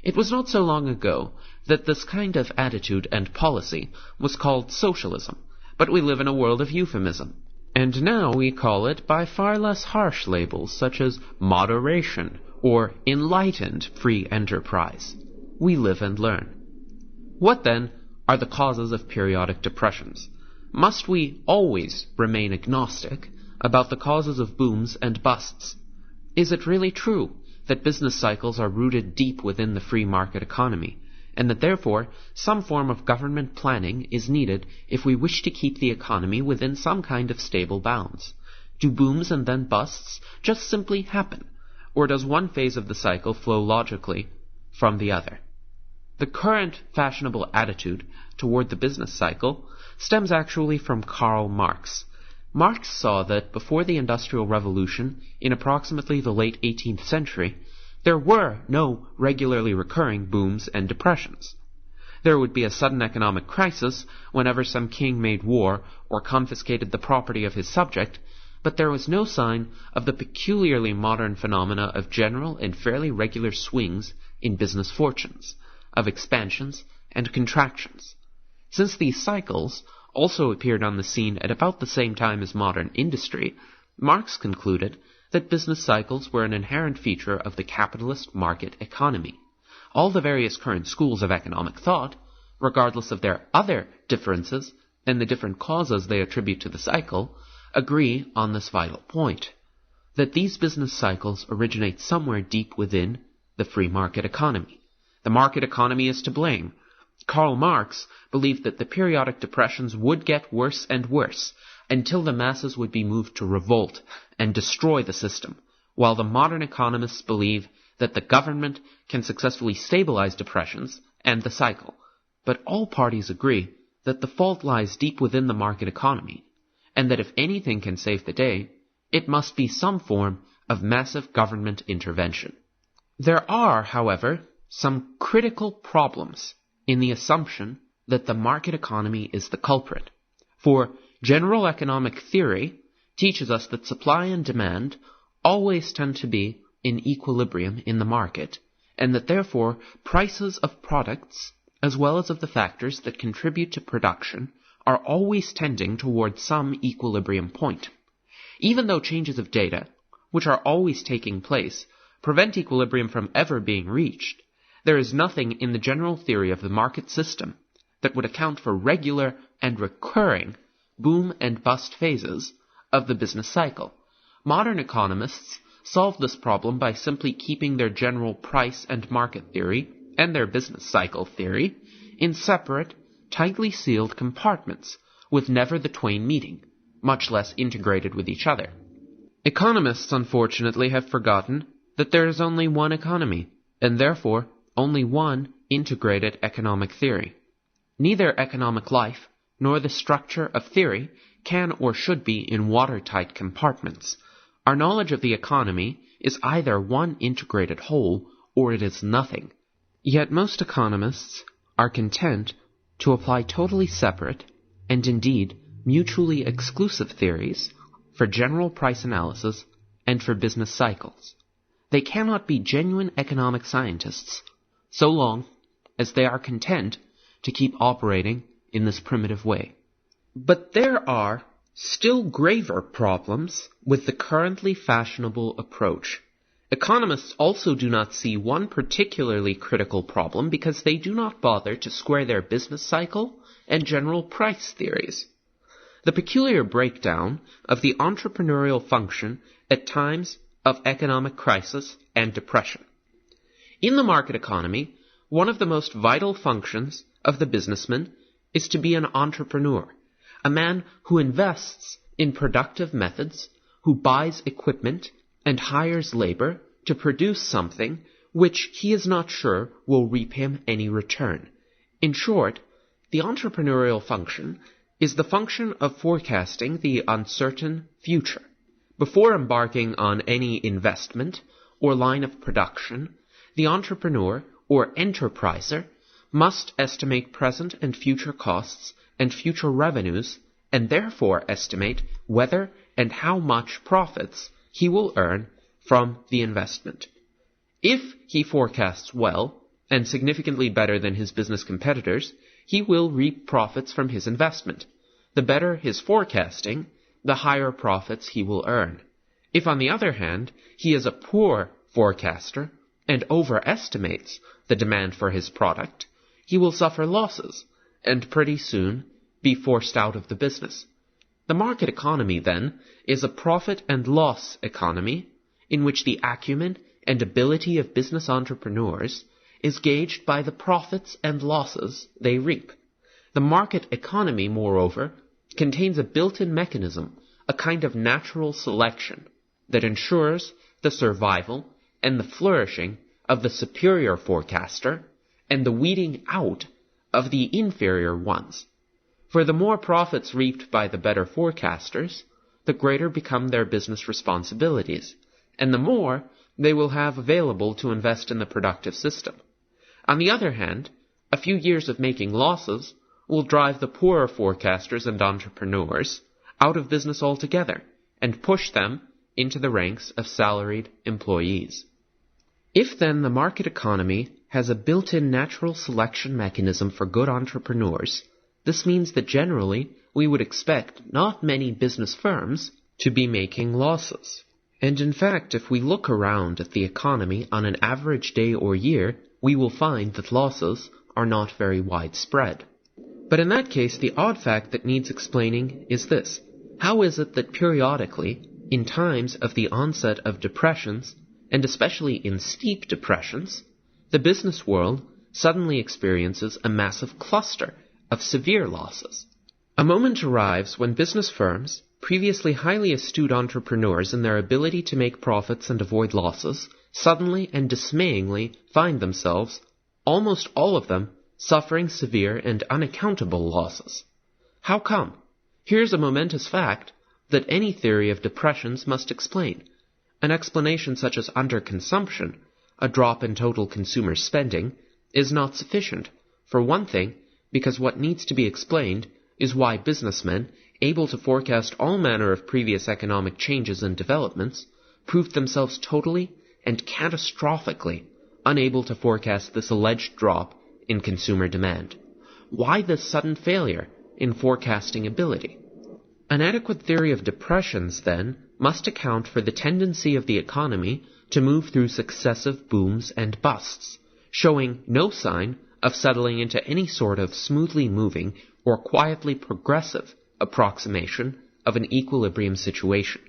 [SPEAKER 2] It was not so long ago that this kind of attitude and policy was called socialism, but we live in a world of euphemism, and now we call it by far less harsh labels such as moderation or enlightened free enterprise. We live and learn. What, then, are the causes of periodic depressions? Must we always remain agnostic about the causes of booms and busts? Is it really true that business cycles are rooted deep within the free market economy, and that therefore some form of government planning is needed if we wish to keep the economy within some kind of stable bounds? Do booms and then busts just simply happen, or does one phase of the cycle flow logically from the other? The current fashionable attitude toward the business cycle stems actually from Karl Marx. Marx saw that before the Industrial Revolution, in approximately the late 18th century, there were no regularly recurring booms and depressions. There would be a sudden economic crisis whenever some king made war or confiscated the property of his subject, but there was no sign of the peculiarly modern phenomena of general and fairly regular swings in business fortunes, of expansions and contractions. Since these cycles also appeared on the scene at about the same time as modern industry, Marx concluded that business cycles were an inherent feature of the capitalist market economy. All the various current schools of economic thought, regardless of their other differences and the different causes they attribute to the cycle, agree on this vital point, that these business cycles originate somewhere deep within the free market economy. The market economy is to blame. Karl Marx believed that the periodic depressions would get worse and worse until the masses would be moved to revolt and destroy the system, while the modern economists believe that the government can successfully stabilize depressions and the cycle. But all parties agree that the fault lies deep within the market economy, and that if anything can save the day, it must be some form of massive government intervention. There are, however, some critical problems in the assumption that the market economy is the culprit. For general economic theory teaches us that supply and demand always tend to be in equilibrium in the market, and that therefore prices of products, as well as of the factors that contribute to production, are always tending toward some equilibrium point. Even though changes of data, which are always taking place, prevent equilibrium from ever being reached, there is nothing in the general theory of the market system that would account for regular and recurring boom and bust phases of the business cycle. Modern economists solve this problem by simply keeping their general price and market theory and their business cycle theory in separate, tightly sealed compartments, with never the twain meeting, much less integrated with each other. Economists, unfortunately, have forgotten that there is only one economy, and therefore only one integrated economic theory. Neither economic life nor the structure of theory can or should be in watertight compartments. Our knowledge of the economy is either one integrated whole or it is nothing. Yet most economists are content to apply totally separate, and indeed mutually exclusive theories for general price analysis and for business cycles. They cannot be genuine economic scientists so long as they are content to keep operating in this primitive way. But there are still graver problems with the currently fashionable approach. Economists also do not see one particularly critical problem because they do not bother to square their business cycle and general price theories. The peculiar breakdown of the entrepreneurial function at times of economic crisis and depression. In the market economy, one of the most vital functions of the businessman is to be an entrepreneur, a man who invests in productive methods, who buys equipment and hires labor to produce something which he is not sure will reap him any return. In short, the entrepreneurial function is the function of forecasting the uncertain future. Before embarking on any investment or line of production, the entrepreneur or enterpriser must estimate present and future costs and future revenues, and therefore estimate whether and how much profits he will earn from the investment. If he forecasts well, and significantly better than his business competitors, he will reap profits from his investment. The better his forecasting, the higher profits he will earn. If, on the other hand, he is a poor forecaster and overestimates the demand for his product, he will suffer losses and pretty soon be forced out of the business. The market economy, then, is a profit and loss economy in which the acumen and ability of business entrepreneurs is gauged by the profits and losses they reap. The market economy, moreover, contains a built-in mechanism, a kind of natural selection, that ensures the survival and the flourishing of the superior forecaster and the weeding out of the inferior ones. For the more profits reaped by the better forecasters, the greater become their business responsibilities, and the more they will have available to invest in the productive system. On the other hand, a few years of making losses will drive the poorer forecasters and entrepreneurs out of business altogether, and push them into the ranks of salaried employees. If then the market economy has a built-in natural selection mechanism for good entrepreneurs, this means that generally we would expect not many business firms to be making losses. And in fact, if we look around at the economy on an average day or year, we will find that losses are not very widespread. But in that case, the odd fact that needs explaining is this. How is it that periodically, in times of the onset of depressions, and especially in steep depressions, the business world suddenly experiences a massive cluster of severe losses? A moment arrives when business firms, previously highly astute entrepreneurs in their ability to make profits and avoid losses, suddenly and dismayingly find themselves, almost all of them, suffering severe and unaccountable losses. How come? Here's a momentous fact that any theory of depressions must explain. An explanation such as underconsumption, a drop in total consumer spending, is not sufficient. For one thing, because what needs to be explained is why businessmen, able to forecast all manner of previous economic changes and developments, proved themselves totally and catastrophically unable to forecast this alleged drop in consumer demand. Why this sudden failure in forecasting ability? An adequate theory of depressions, then, must account for the tendency of the economy to move through successive booms and busts, showing no sign of settling into any sort of smoothly moving or quietly progressive approximation of an equilibrium situation.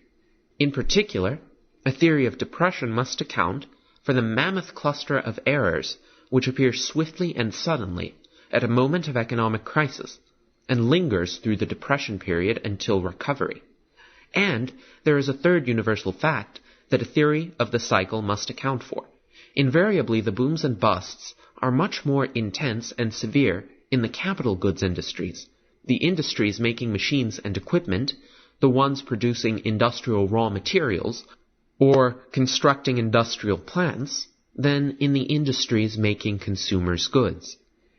[SPEAKER 2] In particular, a theory of depression must account for the mammoth cluster of errors which appears swiftly and suddenly at a moment of economic crisis, and lingers through the depression period until recovery. And there is a third universal fact that a theory of the cycle must account for. Invariably, the booms and busts are much more intense and severe in the capital goods industries, the industries making machines and equipment, the ones producing industrial raw materials, or constructing industrial plants, than in the industries making consumers' goods.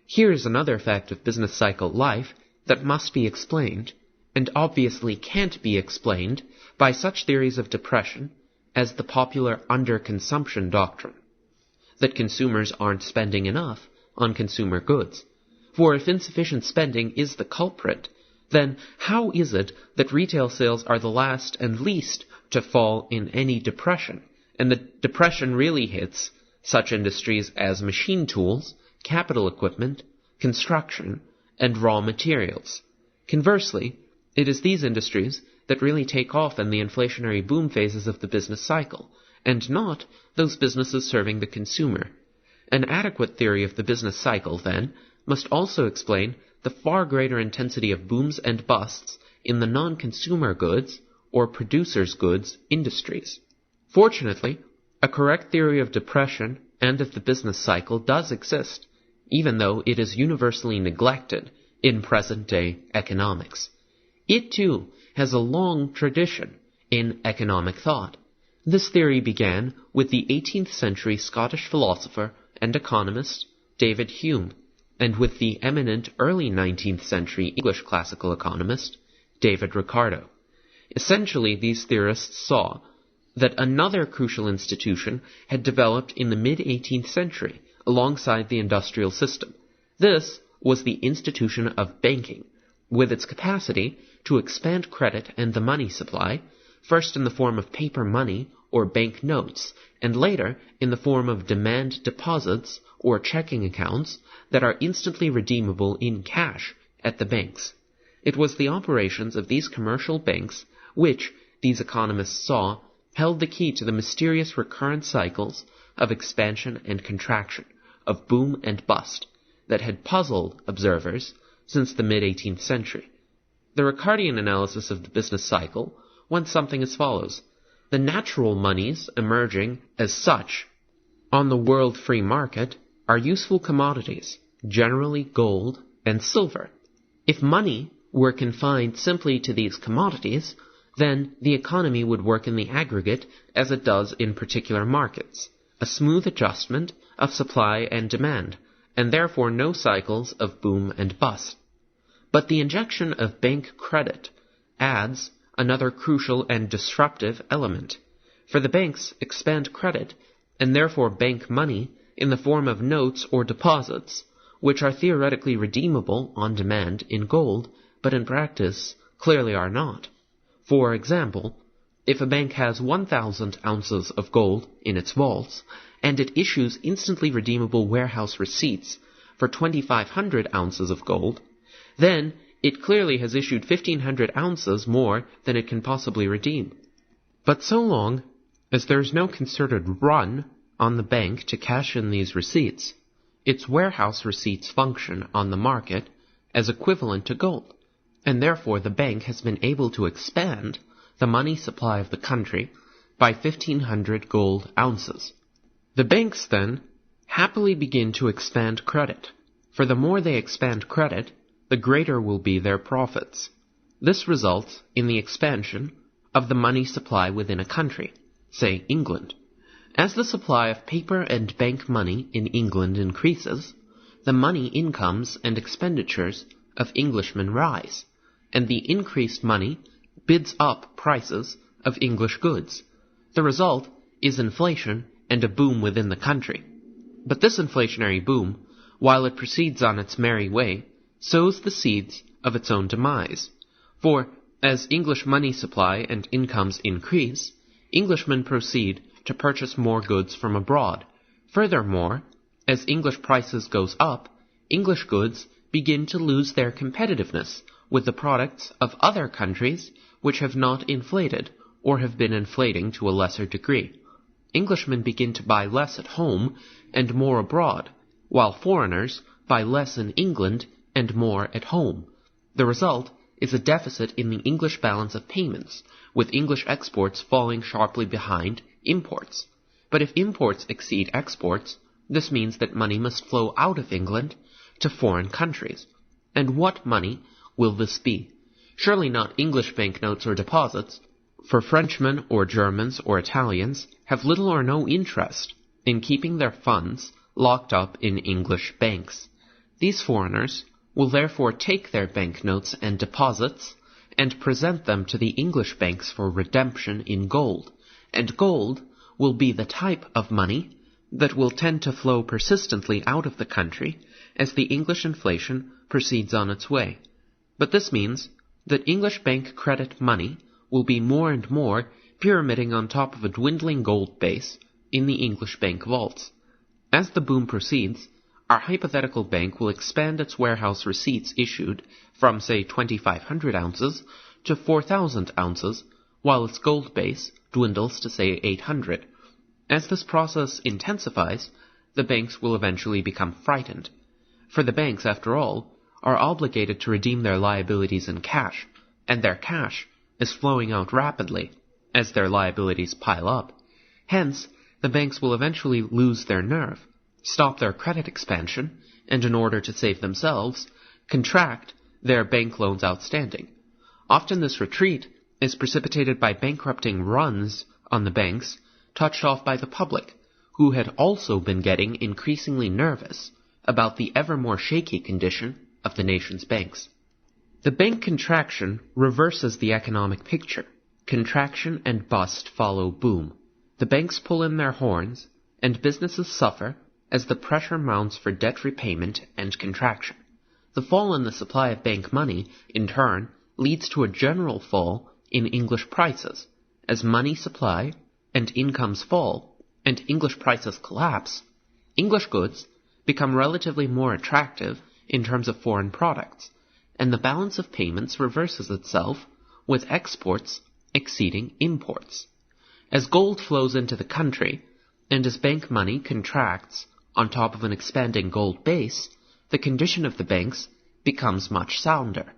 [SPEAKER 2] Here is another fact of business cycle life that must be explained, and obviously can't be explained by such theories of depression as the popular underconsumption doctrine, that consumers aren't spending enough on consumer goods. For if insufficient spending is the culprit, then how is it that retail sales are the last and least to fall in any depression, and the depression really hits such industries as machine tools, capital equipment, construction, and raw materials? Conversely, it is these industries that really take off in the inflationary boom phases of the business cycle, and not those businesses serving the consumer. An adequate theory of the business cycle, then, must also explain the far greater intensity of booms and busts in the non-consumer goods or producers' goods industries. Fortunately, a correct theory of depression and of the business cycle does exist, even though it is universally neglected in present-day economics. It, too, has a long tradition in economic thought. This theory began with the 18th century Scottish philosopher and economist David Hume, and with the eminent early 19th century English classical economist David Ricardo. Essentially, these theorists saw that another crucial institution had developed in the mid-18th century alongside the industrial system. This was the institution of banking, with its capacity to expand credit and the money supply, first in the form of paper money or bank notes, and later in the form of demand deposits or checking accounts that are instantly redeemable in cash at the banks. It was the operations of these commercial banks which, these economists saw, held the key to the mysterious recurrent cycles of expansion and contraction, of boom and bust, that had puzzled observers since the mid-18th century. The Ricardian analysis of the business cycle went something as follows. The natural monies emerging as such on the world free market are useful commodities, generally gold and silver. If money were confined simply to these commodities, then the economy would work in the aggregate as it does in particular markets, a smooth adjustment of supply and demand, and therefore no cycles of boom and bust. But the injection of bank credit adds another crucial and disruptive element. For the banks expand credit, and therefore bank money, in the form of notes or deposits, which are theoretically redeemable on demand in gold, but in practice clearly are not. For example, if a bank has 1,000 ounces of gold in its vaults, and it issues instantly redeemable warehouse receipts for 2,500 ounces of gold, then it clearly has issued 1,500 ounces more than it can possibly redeem. But so long as there is no concerted run on the bank to cash in these receipts, its warehouse receipts function on the market as equivalent to gold, and therefore the bank has been able to expand the money supply of the country by 1,500 gold ounces. The banks, then, happily begin to expand credit, for the more they expand credit, the greater will be their profits. This results in the expansion of the money supply within a country, say England. As the supply of paper and bank money in England increases, the money incomes and expenditures of Englishmen rise, and the increased money bids up prices of English goods. The result is inflation and a boom within the country. But this inflationary boom, while it proceeds on its merry way, sows the seeds of its own demise. For, as English money supply and incomes increase, Englishmen proceed to purchase more goods from abroad. Furthermore, as English prices goes up, English goods begin to lose their competitiveness with the products of other countries which have not inflated or have been inflating to a lesser degree. Englishmen begin to buy less at home and more abroad, while foreigners buy less in England and more at home. The result is a deficit in the English balance of payments, with English exports falling sharply behind imports. But if imports exceed exports, this means that money must flow out of England to foreign countries. And what money will this be? Surely not English banknotes or deposits, for Frenchmen or Germans or Italians have little or no interest in keeping their funds locked up in English banks. These foreigners will therefore take their banknotes and deposits and present them to the English banks for redemption in gold, and gold will be the type of money that will tend to flow persistently out of the country as the English inflation proceeds on its way. But this means that English bank credit money will be more and more pyramiding on top of a dwindling gold base in the English bank vaults. As the boom proceeds, our hypothetical bank will expand its warehouse receipts issued from, say, 2,500 ounces to 4,000 ounces, while its gold base dwindles to, say, 800. As this process intensifies, the banks will eventually become frightened. For the banks, after all, are obligated to redeem their liabilities in cash, and their cash is flowing out rapidly as their liabilities pile up. Hence, the banks will eventually lose their nerve, stop their credit expansion, and in order to save themselves, contract their bank loans outstanding. Often this retreat is precipitated by bankrupting runs on the banks, touched off by the public, who had also been getting increasingly nervous about the ever more shaky condition of the nation's banks. The bank contraction reverses the economic picture. Contraction and bust follow boom. The banks pull in their horns, and businesses suffer as the pressure mounts for debt repayment and contraction. The fall in the supply of bank money, in turn, leads to a general fall in English prices. As money supply and incomes fall, and English prices collapse, English goods become relatively more attractive in terms of foreign products, and the balance of payments reverses itself, with exports exceeding imports. As gold flows into the country, and as bank money contracts on top of an expanding gold base, the condition of the banks becomes much sounder.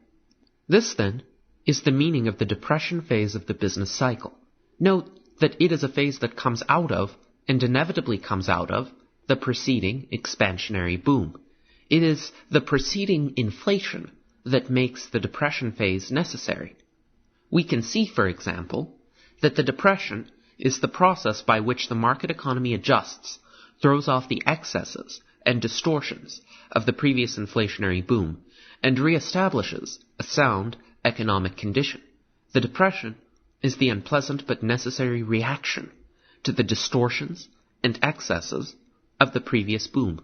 [SPEAKER 2] This, then, is the meaning of the depression phase of the business cycle. Note that it is a phase that comes out of, and inevitably comes out of, the preceding expansionary boom. It is the preceding inflation that makes the depression phase necessary. We can see, for example, that the depression is the process by which the market economy adjusts, throws off the excesses and distortions of the previous inflationary boom, and reestablishes a sound economic condition. The depression is the unpleasant but necessary reaction to the distortions and excesses of the previous boom.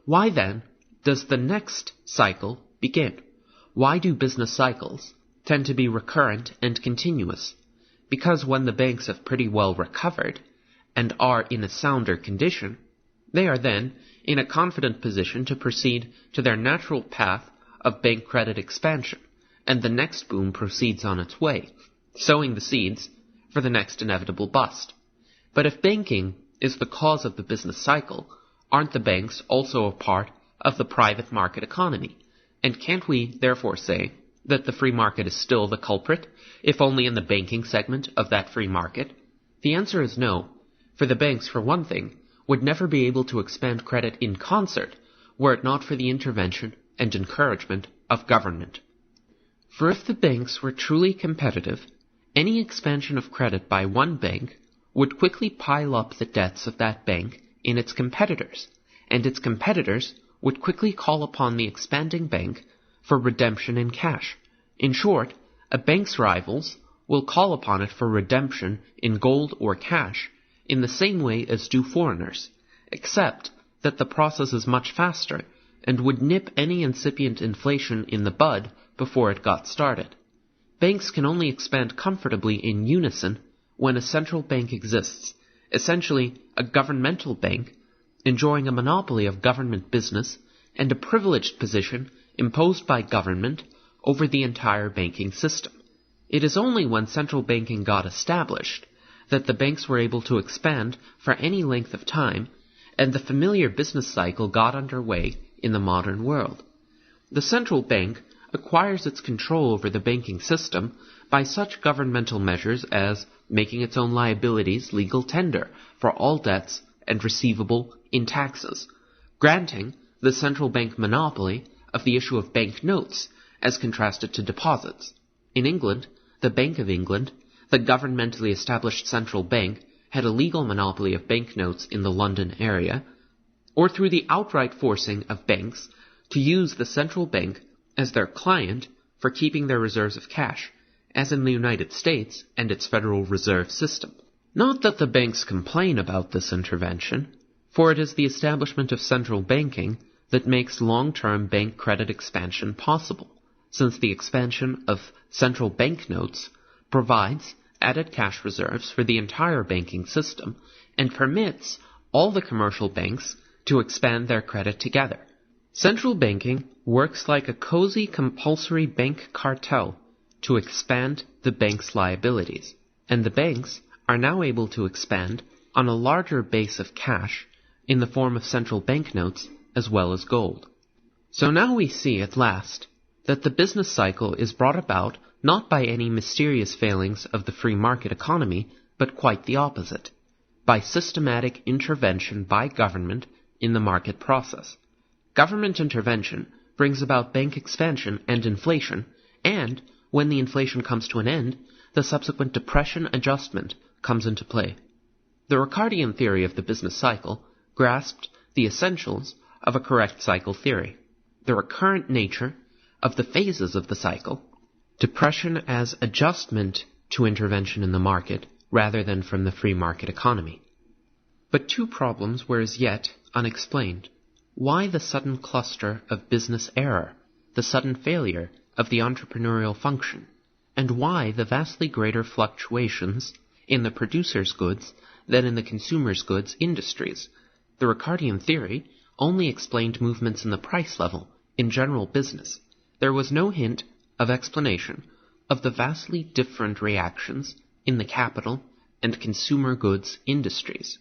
[SPEAKER 2] Why then does the next cycle begin? Why do business cycles tend to be recurrent and continuous? Because when the banks have pretty well recovered and are in a sounder condition, they are then in a confident position to proceed to their natural path of bank credit expansion, and the next boom proceeds on its way, sowing the seeds for the next inevitable bust. But if banking is the cause of the business cycle, aren't the banks also a part of the private market economy? And can't we therefore say that the free market is still the culprit, if only in the banking segment of that free market? The answer is no, for the banks, for one thing, would never be able to expand credit in concert were it not for the intervention and encouragement of government. For if the banks were truly competitive, any expansion of credit by one bank would quickly pile up the debts of that bank in its competitors, and its competitors would quickly call upon the expanding bank for redemption in cash. In short, a bank's rivals will call upon it for redemption in gold or cash in the same way as do foreigners, except that the process is much faster and would nip any incipient inflation in the bud before it got started. Banks can only expand comfortably in unison when a central bank exists, essentially a governmental bank enjoying a monopoly of government business and a privileged position imposed by government over the entire banking system. It is only when central banking got established that the banks were able to expand for any length of time, and the familiar business cycle got underway in the modern world. The central bank acquires its control over the banking system by such governmental measures as making its own liabilities legal tender for all debts and receivable in taxes, granting the central bank monopoly of the issue of bank notes as contrasted to deposits. In England, the Bank of England, the governmentally established central bank, had a legal monopoly of banknotes in the London area, or through the outright forcing of banks to use the central bank as their client for keeping their reserves of cash, as in the United States and its Federal Reserve System. Not that the banks complain about this intervention, for it is the establishment of central banking that makes long-term bank credit expansion possible, since the expansion of central banknotes provides added cash reserves for the entire banking system and permits all the commercial banks to expand their credit together. Central banking works like a cozy compulsory bank cartel to expand the bank's liabilities, and the banks are now able to expand on a larger base of cash in the form of central banknotes as well as gold. So now we see at last that the business cycle is brought about not by any mysterious failings of the free market economy, but quite the opposite, by systematic intervention by government in the market process. Government intervention brings about bank expansion and inflation, and, when the inflation comes to an end, the subsequent depression adjustment comes into play. The Ricardian theory of the business cycle grasped the essentials of a correct cycle theory, the recurrent nature of the phases of the cycle, depression as adjustment to intervention in the market rather than from the free market economy. But two problems were as yet unexplained. Why the sudden cluster of business error, the sudden failure of the entrepreneurial function, and why the vastly greater fluctuations in the producer's goods than in the consumer's goods industries? The Ricardian theory only explained movements in the price level in general business. There was no hint of explanation of the vastly different reactions in the capital and consumer goods industries.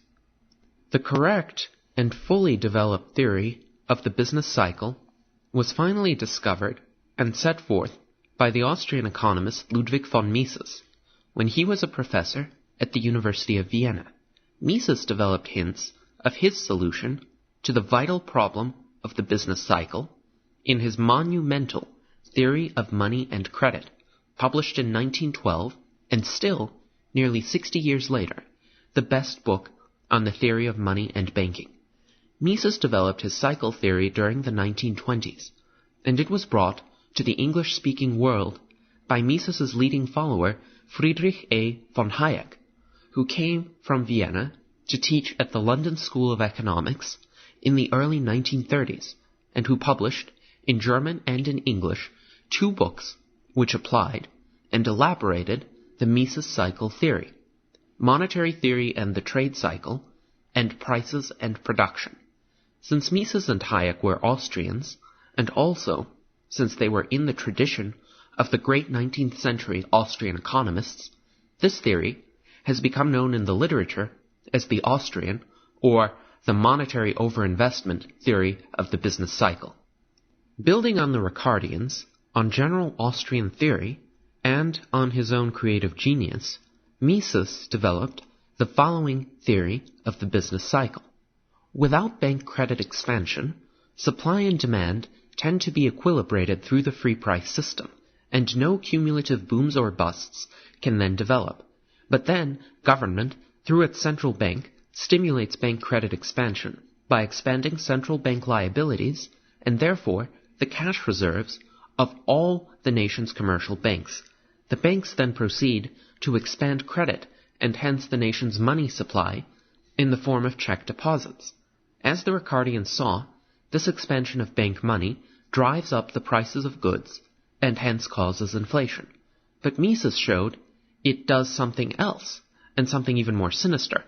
[SPEAKER 2] The correct and fully developed theory of the business cycle was finally discovered and set forth by the Austrian economist Ludwig von Mises when he was a professor at the University of Vienna. Mises developed hints of his solution to the vital problem of the business cycle in his monumental Theory of Money and Credit, published in 1912, and still, nearly 60 years later, the best book on the theory of money and banking. Mises developed his cycle theory during the 1920s, and it was brought to the English-speaking world by Mises's leading follower, Friedrich von Hayek, who came from Vienna to teach at the London School of Economics in the early 1930s, and who published, in German and in English, 2 books which applied and elaborated the Mises cycle theory, Monetary Theory and the Trade Cycle, and Prices and Production. Since Mises and Hayek were Austrians, and also since they were in the tradition of the great 19th century Austrian economists, this theory has become known in the literature as the Austrian, or the monetary overinvestment theory of the business cycle. Building on the Ricardians, on general Austrian theory, and on his own creative genius, Mises developed the following theory of the business cycle. Without bank credit expansion, supply and demand tend to be equilibrated through the free price system, and no cumulative booms or busts can then develop. But then, government, through its central bank, stimulates bank credit expansion by expanding central bank liabilities, and therefore the cash reserves of all the nation's commercial banks. The banks then proceed to expand credit, and hence the nation's money supply, in the form of check deposits. As the Ricardians saw, this expansion of bank money drives up the prices of goods, and hence causes inflation. But Mises showed it does something else, and something even more sinister.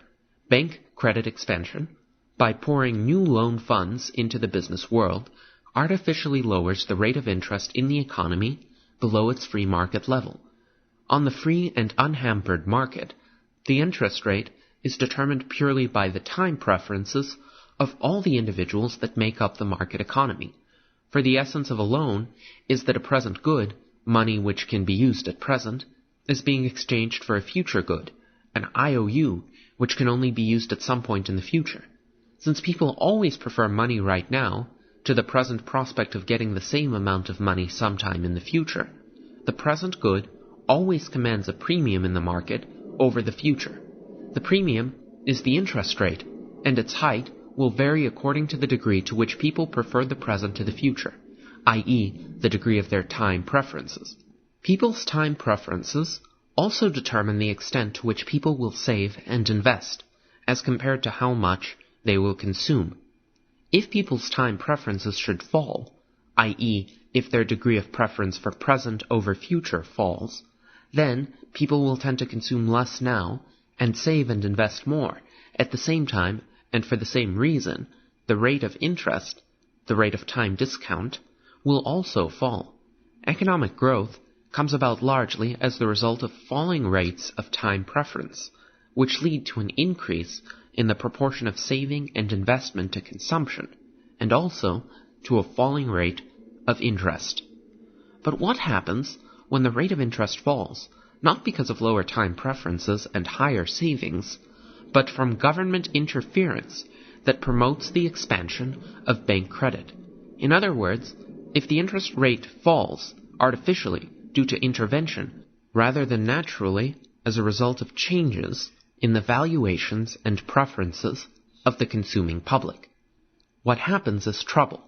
[SPEAKER 2] Bank credit expansion, by pouring new loan funds into the business world, artificially lowers the rate of interest in the economy below its free market level. On the free and unhampered market, the interest rate is determined purely by the time preferences of all the individuals that make up the market economy. For the essence of a loan is that a present good, money which can be used at present, is being exchanged for a future good, an IOU, which can only be used at some point in the future. Since people always prefer money right now to the present prospect of getting the same amount of money sometime in the future, the present good always commands a premium in the market over the future. The premium is the interest rate, and its height will vary according to the degree to which people prefer the present to the future, i.e., the degree of their time preferences. People's time preferences also determine the extent to which people will save and invest, as compared to how much they will consume. If people's time preferences should fall, i.e., if their degree of preference for present over future falls, then people will tend to consume less now and save and invest more. At the same time, and for the same reason, the rate of interest, the rate of time discount, will also fall. Economic growth comes about largely as the result of falling rates of time preference, which lead to an increase in the proportion of saving and investment to consumption, and also to a falling rate of interest. But what happens when the rate of interest falls, not because of lower time preferences and higher savings, but from government interference that promotes the expansion of bank credit? In other words, if the interest rate falls artificially due to intervention, rather than naturally as a result of changes in the valuations and preferences of the consuming public. What happens is trouble.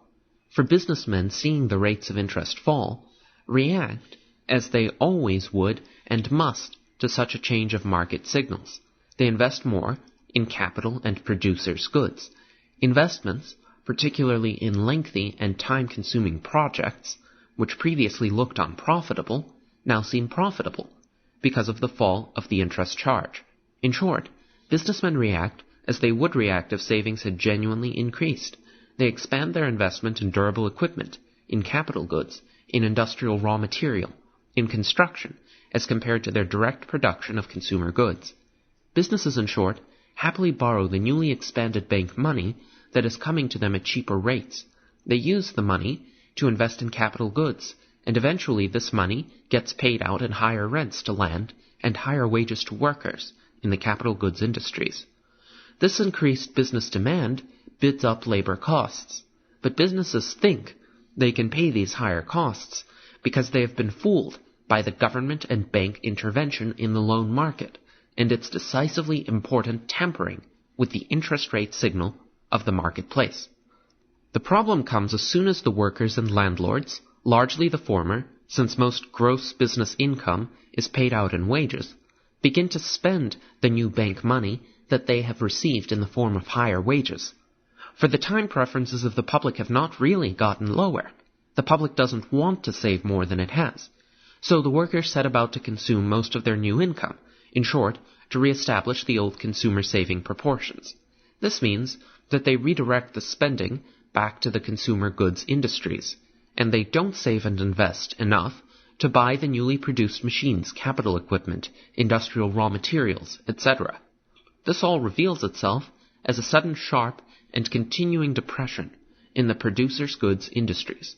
[SPEAKER 2] For businessmen seeing the rates of interest fall, react as they always would and must to such a change of market signals. They invest more in capital and producers' goods. Investments, particularly in lengthy and time-consuming projects, which previously looked unprofitable, now seem profitable, because of the fall of the interest charge. In short, businessmen react as they would react if savings had genuinely increased. They expand their investment in durable equipment, in capital goods, in industrial raw material, in construction, as compared to their direct production of consumer goods. Businesses, in short, happily borrow the newly expanded bank money that is coming to them at cheaper rates. They use the money to invest in capital goods, and eventually this money gets paid out in higher rents to land and higher wages to workers in the capital goods industries. This increased business demand bids up labor costs, but businesses think they can pay these higher costs because they have been fooled by the government and bank intervention in the loan market and its decisively important tampering with the interest rate signal of the marketplace. The problem comes as soon as the workers and landlords, largely the former, since most gross business income is paid out in wages, begin to spend the new bank money that they have received in the form of higher wages. For the time preferences of the public have not really gotten lower. The public doesn't want to save more than it has. So the workers set about to consume most of their new income, in short, to re-establish the old consumer-saving proportions. This means that they redirect the spending back to the consumer goods industries, and they don't save and invest enough to buy the newly produced machines, capital equipment, industrial raw materials, etc. This all reveals itself as a sudden sharp and continuing depression in the producers' goods industries.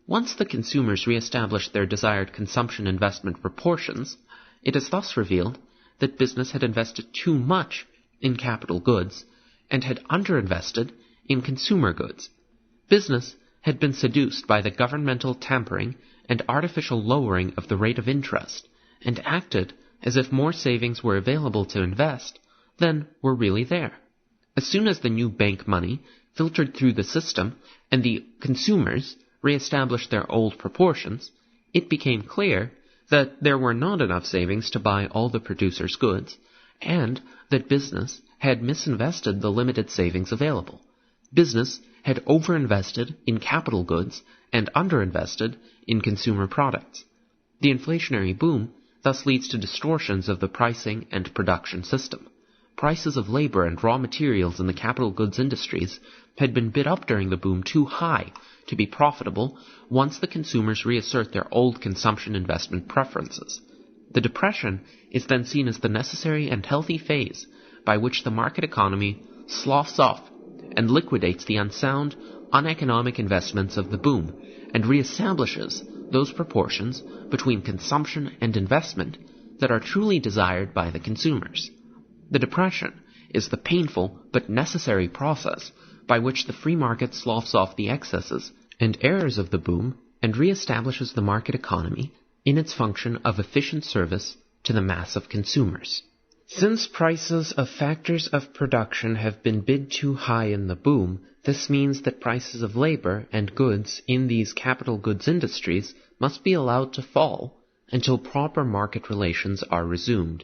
[SPEAKER 2] Once the consumers re-establish their desired consumption-investment proportions, it is thus revealed that business had invested too much in capital goods and had underinvested in consumer goods. Business had been seduced by the governmental tampering and artificial lowering of the rate of interest, and acted as if more savings were available to invest than were really there. As soon as the new bank money filtered through the system and the consumers re-established their old proportions, it became clear that there were not enough savings to buy all the producers' goods, and that business had misinvested the limited savings available. Business had overinvested in capital goods and underinvested in consumer products. The inflationary boom thus leads to distortions of the pricing and production system. Prices of labor and raw materials in the capital goods industries had been bid up during the boom too high to be profitable once the consumers reassert their old consumption investment preferences. The depression is then seen as the necessary and healthy phase by which the market economy sloughs off and liquidates the unsound, uneconomic investments of the boom and reestablishes those proportions between consumption and investment that are truly desired by the consumers. The depression is the painful but necessary process by which the free market sloughs off the excesses and errors of the boom and reestablishes the market economy in its function of efficient service to the mass of consumers. Since prices of factors of production have been bid too high in the boom, this means that prices of labor and goods in these capital goods industries must be allowed to fall until proper market relations are resumed.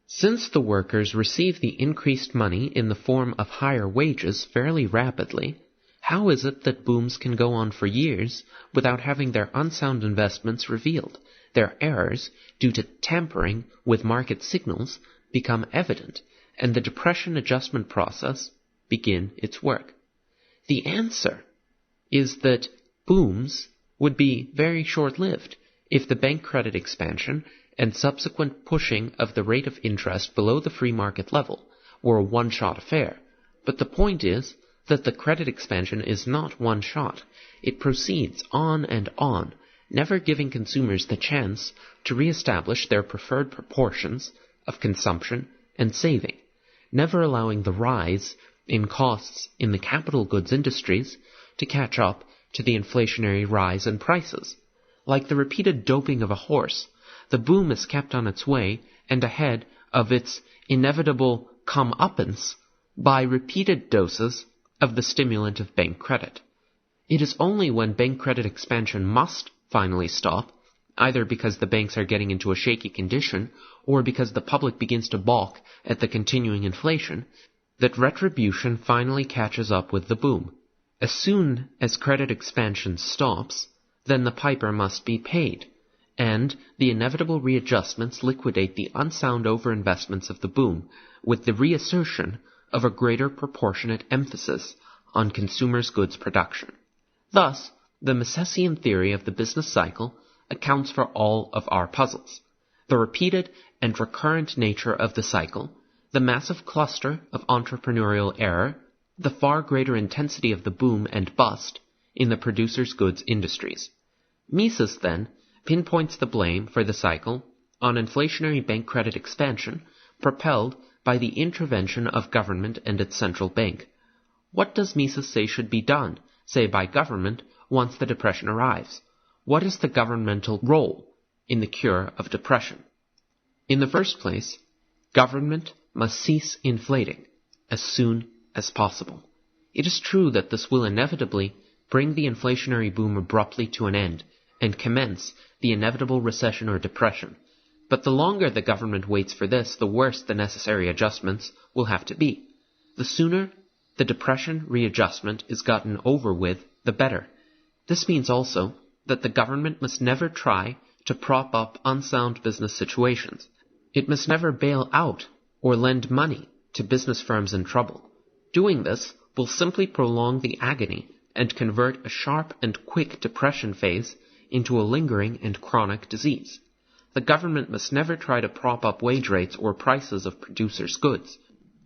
[SPEAKER 2] Since the workers receive the increased money in the form of higher wages fairly rapidly, how is it that booms can go on for years without having their unsound investments revealed, their errors due to tampering with market signals become evident, and the depression adjustment process begin its work? The answer is that booms would be very short-lived if the bank credit expansion and subsequent pushing of the rate of interest below the free market level were a one-shot affair. But the point is that the credit expansion is not one shot. It proceeds on and on, never giving consumers the chance to re-establish their preferred proportions of consumption and saving, never allowing the rise in costs in the capital goods industries to catch up to the inflationary rise in prices. Like the repeated doping of a horse, the boom is kept on its way and ahead of its inevitable comeuppance by repeated doses of the stimulant of bank credit. It is only when bank credit expansion must finally stop, either because the banks are getting into a shaky condition or because the public begins to balk at the continuing inflation, that retribution finally catches up with the boom. As soon as credit expansion stops, then the piper must be paid, and the inevitable readjustments liquidate the unsound overinvestments of the boom with the reassertion of a greater proportionate emphasis on consumers' goods production. Thus, the Misesian theory of the business cycle accounts for all of our puzzles. The repeated and recurrent nature of the cycle, the massive cluster of entrepreneurial error, the far greater intensity of the boom and bust in the producers' goods industries. Mises, then, pinpoints the blame for the cycle on inflationary bank credit expansion propelled by the intervention of government and its central bank. What does Mises say should be done, say by government, once the depression arrives? What is the governmental role in the cure of depression? In the first place, government must cease inflating as soon as possible. It is true that this will inevitably bring the inflationary boom abruptly to an end, and commence the inevitable recession or depression. But the longer the government waits for this, the worse the necessary adjustments will have to be. The sooner the depression readjustment is gotten over with, the better. This means also that the government must never try to prop up unsound business situations. It must never bail out or lend money to business firms in trouble. Doing this will simply prolong the agony and convert a sharp and quick depression phase into a lingering and chronic disease. The government must never try to prop up wage rates or prices of producers' goods.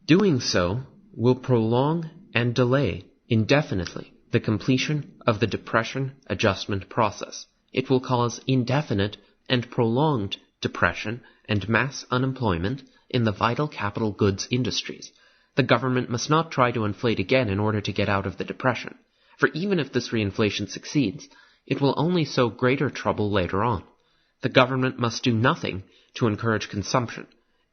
[SPEAKER 2] Doing so will prolong and delay indefinitely the completion of the depression adjustment process. It will cause indefinite and prolonged depression and mass unemployment in the vital capital goods industries. The government must not try to inflate again in order to get out of the depression, for even if this reinflation succeeds, it will only sow greater trouble later on. The government must do nothing to encourage consumption,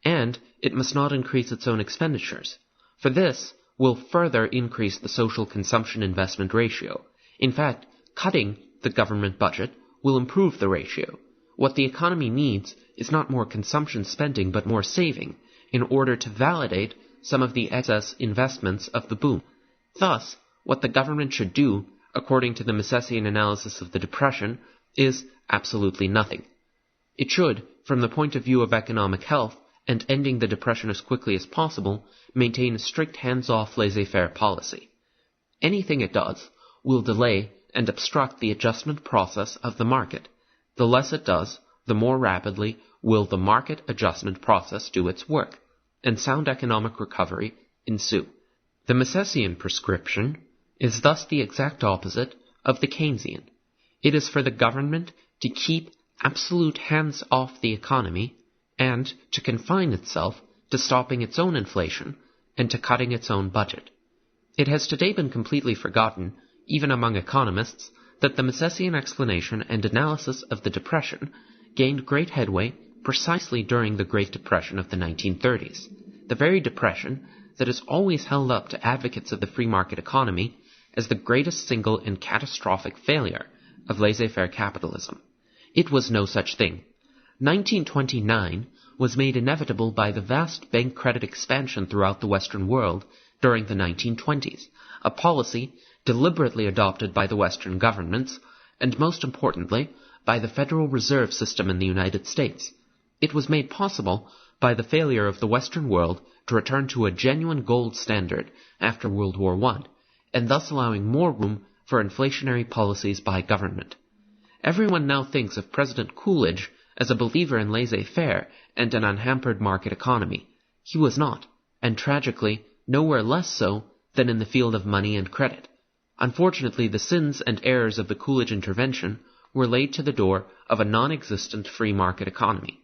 [SPEAKER 2] and it must not increase its own expenditures, for this will further increase the social consumption investment ratio. In fact, cutting the government budget will improve the ratio. What the economy needs is not more consumption spending but more saving in order to validate some of the excess investments of the boom. Thus, what the government should do, according to the Misesian analysis of the Depression, is absolutely nothing. It should, from the point of view of economic health and ending the Depression as quickly as possible, maintain a strict hands-off laissez-faire policy. Anything it does will delay and obstruct the adjustment process of the market. The less it does, the more rapidly will the market adjustment process do its work, and sound economic recovery ensue. The Misesian prescription is thus the exact opposite of the Keynesian. It is for the government to keep absolute hands off the economy and to confine itself to stopping its own inflation and to cutting its own budget. It has today been completely forgotten, even among economists, that the Misesian explanation and analysis of the Depression gained great headway precisely during the Great Depression of the 1930s, the very depression that is always held up to advocates of the free market economy as the greatest single and catastrophic failure of laissez-faire capitalism. It was no such thing. 1929 was made inevitable by the vast bank credit expansion throughout the Western world during the 1920s, a policy deliberately adopted by the Western governments, and most importantly, by the Federal Reserve System in the United States. It was made possible by the failure of the Western world to return to a genuine gold standard after World War I, and thus allowing more room for inflationary policies by government. Everyone now thinks of President Coolidge as a believer in laissez-faire and an unhampered market economy. He was not, and tragically, nowhere less so than in the field of money and credit. Unfortunately, the sins and errors of the Coolidge intervention were laid to the door of a non-existent free market economy.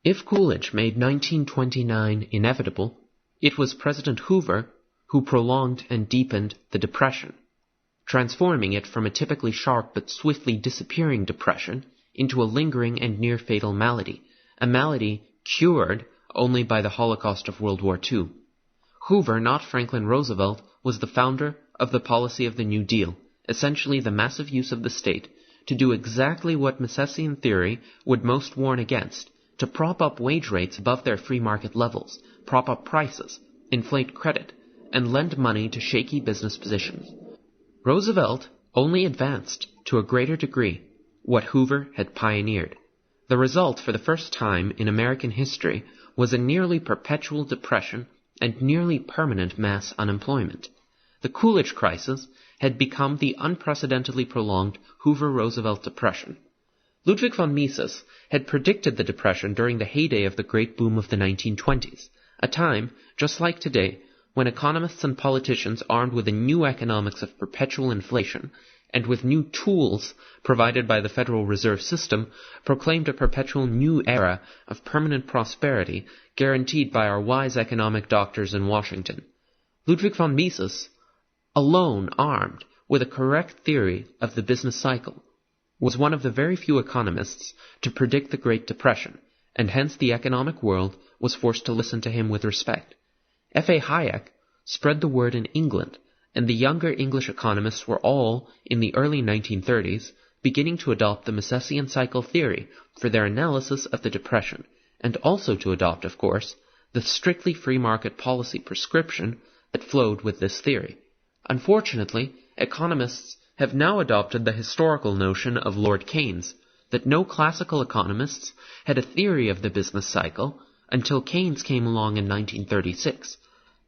[SPEAKER 2] If Coolidge made 1929 inevitable, it was President Hoover who prolonged and deepened the Depression, transforming it from a typically sharp but swiftly disappearing depression into a lingering and near-fatal malady, a malady cured only by the Holocaust of World War II. Hoover, not Franklin Roosevelt, was the founder of the policy of the New Deal, essentially the massive use of the state to do exactly what Misesian theory would most warn against, to prop up wage rates above their free market levels, prop up prices, inflate credit, and lend money to shaky business positions. Roosevelt only advanced, to a greater degree, what Hoover had pioneered. The result, for the first time in American history, was a nearly perpetual depression and nearly permanent mass unemployment. The Coolidge crisis had become the unprecedentedly prolonged Hoover-Roosevelt depression. Ludwig von Mises had predicted the depression during the heyday of the great boom of the 1920s, a time, just like today, when economists and politicians armed with a new economics of perpetual inflation and with new tools provided by the Federal Reserve System proclaimed a perpetual new era of permanent prosperity guaranteed by our wise economic doctors in Washington. Ludwig von Mises, alone armed with a correct theory of the business cycle, was one of the very few economists to predict the Great Depression, and hence the economic world was forced to listen to him with respect. F.A. Hayek spread the word in England, and the younger English economists were all, in the early 1930s, beginning to adopt the Misesian cycle theory for their analysis of the Depression, and also to adopt, of course, the strictly free market policy prescription that flowed with this theory. Unfortunately, economists have now adopted the historical notion of Lord Keynes, that no classical economists had a theory of the business cycle until Keynes came along in 1936.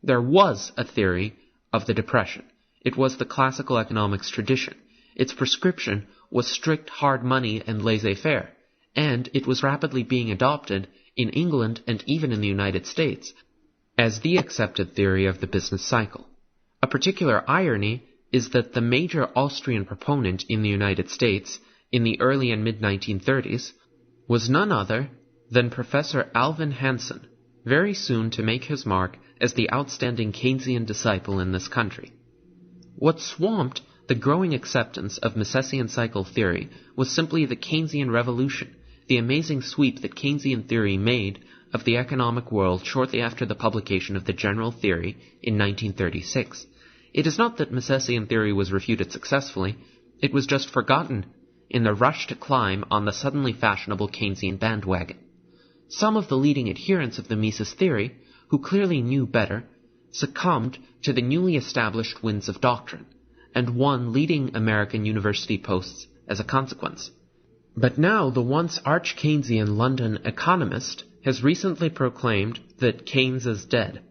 [SPEAKER 2] There was a theory of the Depression. It was the classical economics tradition. Its prescription was strict hard money and laissez-faire, and it was rapidly being adopted in England and even in the United States as the accepted theory of the business cycle. A particular irony is that the major Austrian proponent in the United States in the early and mid-1930s was none other than Professor Alvin Hansen, very soon to make his mark as the outstanding Keynesian disciple in this country. What swamped the growing acceptance of Misesian cycle theory was simply the Keynesian revolution, the amazing sweep that Keynesian theory made of the economic world shortly after the publication of the general theory in 1936. It is not that Misesian theory was refuted successfully, it was just forgotten in the rush to climb on the suddenly fashionable Keynesian bandwagon. Some of the leading adherents of the Mises theory, who clearly knew better, succumbed to the newly established winds of doctrine, and won leading American university posts as a consequence. But now the once arch-Keynesian London economist has recently proclaimed that Keynes is dead.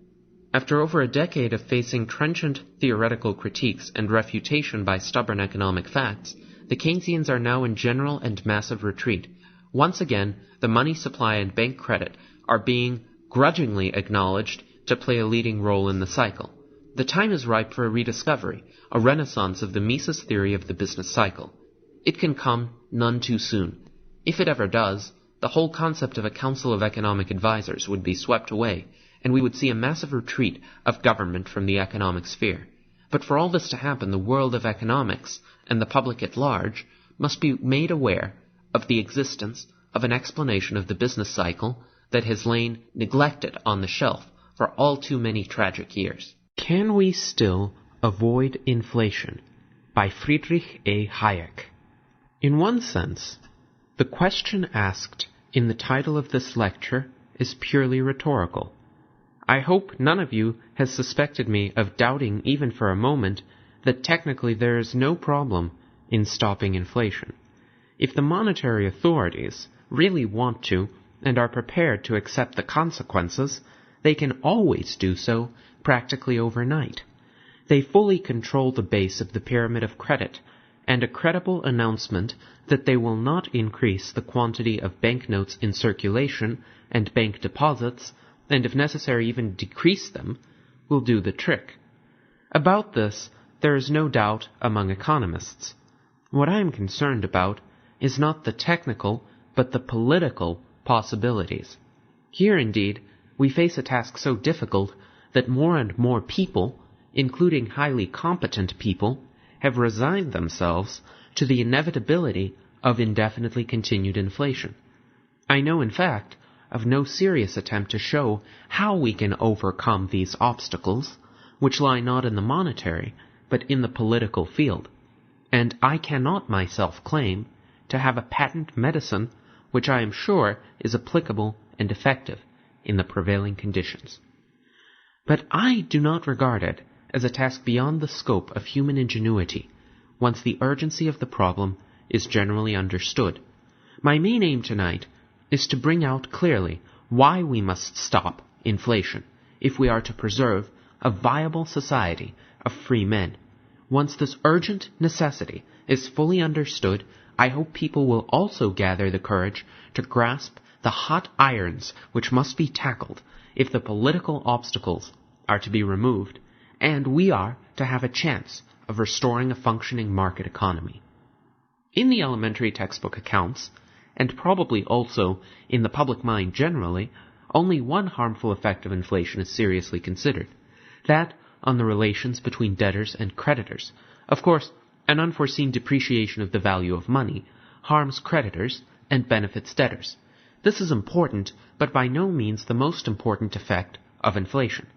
[SPEAKER 2] After over a decade of facing trenchant theoretical critiques and refutation by stubborn economic facts, the Keynesians are now in general and massive retreat. Once again, the money supply and bank credit are being grudgingly acknowledged to play a leading role in the cycle. The time is ripe for a rediscovery, a renaissance of the Mises theory of the business cycle. It can come none too soon. If it ever does, the whole concept of a Council of Economic Advisers would be swept away, and we would see a massive retreat of government from the economic sphere. But for all this to happen, the world of economics, and the public at large, must be made aware of the existence of an explanation of the business cycle that has lain neglected on the shelf for all too many tragic years. Can we still avoid inflation? By Friedrich A. Hayek. In one sense, the question asked in the title of this lecture is purely rhetorical. I hope none of you has suspected me of doubting even for a moment that technically there is no problem in stopping inflation. If the monetary authorities really want to and are prepared to accept the consequences, they can always do so practically overnight. They fully control the base of the pyramid of credit, and a credible announcement that they will not increase the quantity of banknotes in circulation and bank deposits, and if necessary even decrease them, will do the trick. About this, there is no doubt among economists. What I am concerned about is not the technical, but the political possibilities. Here, indeed, we face a task so difficult that more and more people, including highly competent people, have resigned themselves to the inevitability of indefinitely continued inflation. I know, in fact, of no serious attempt to show how we can overcome these obstacles, which lie not in the monetary, but in the political field, and I cannot myself claim to have a patent medicine which I am sure is applicable and effective in the prevailing conditions. But I do not regard it as a task beyond the scope of human ingenuity, once the urgency of the problem is generally understood. My main aim tonight is to bring out clearly why we must stop inflation if we are to preserve a viable society of free men. Once this urgent necessity is fully understood, I hope people will also gather the courage to grasp the hot irons which must be tackled if the political obstacles are to be removed, and we are to have a chance of restoring a functioning market economy. In the elementary textbook accounts, and probably also in the public mind generally, only one harmful effect of inflation is seriously considered, that on the relations between debtors and creditors. Of course, an unforeseen depreciation of the value of money harms creditors and benefits debtors. This is important, but by no means the most important effect of inflation.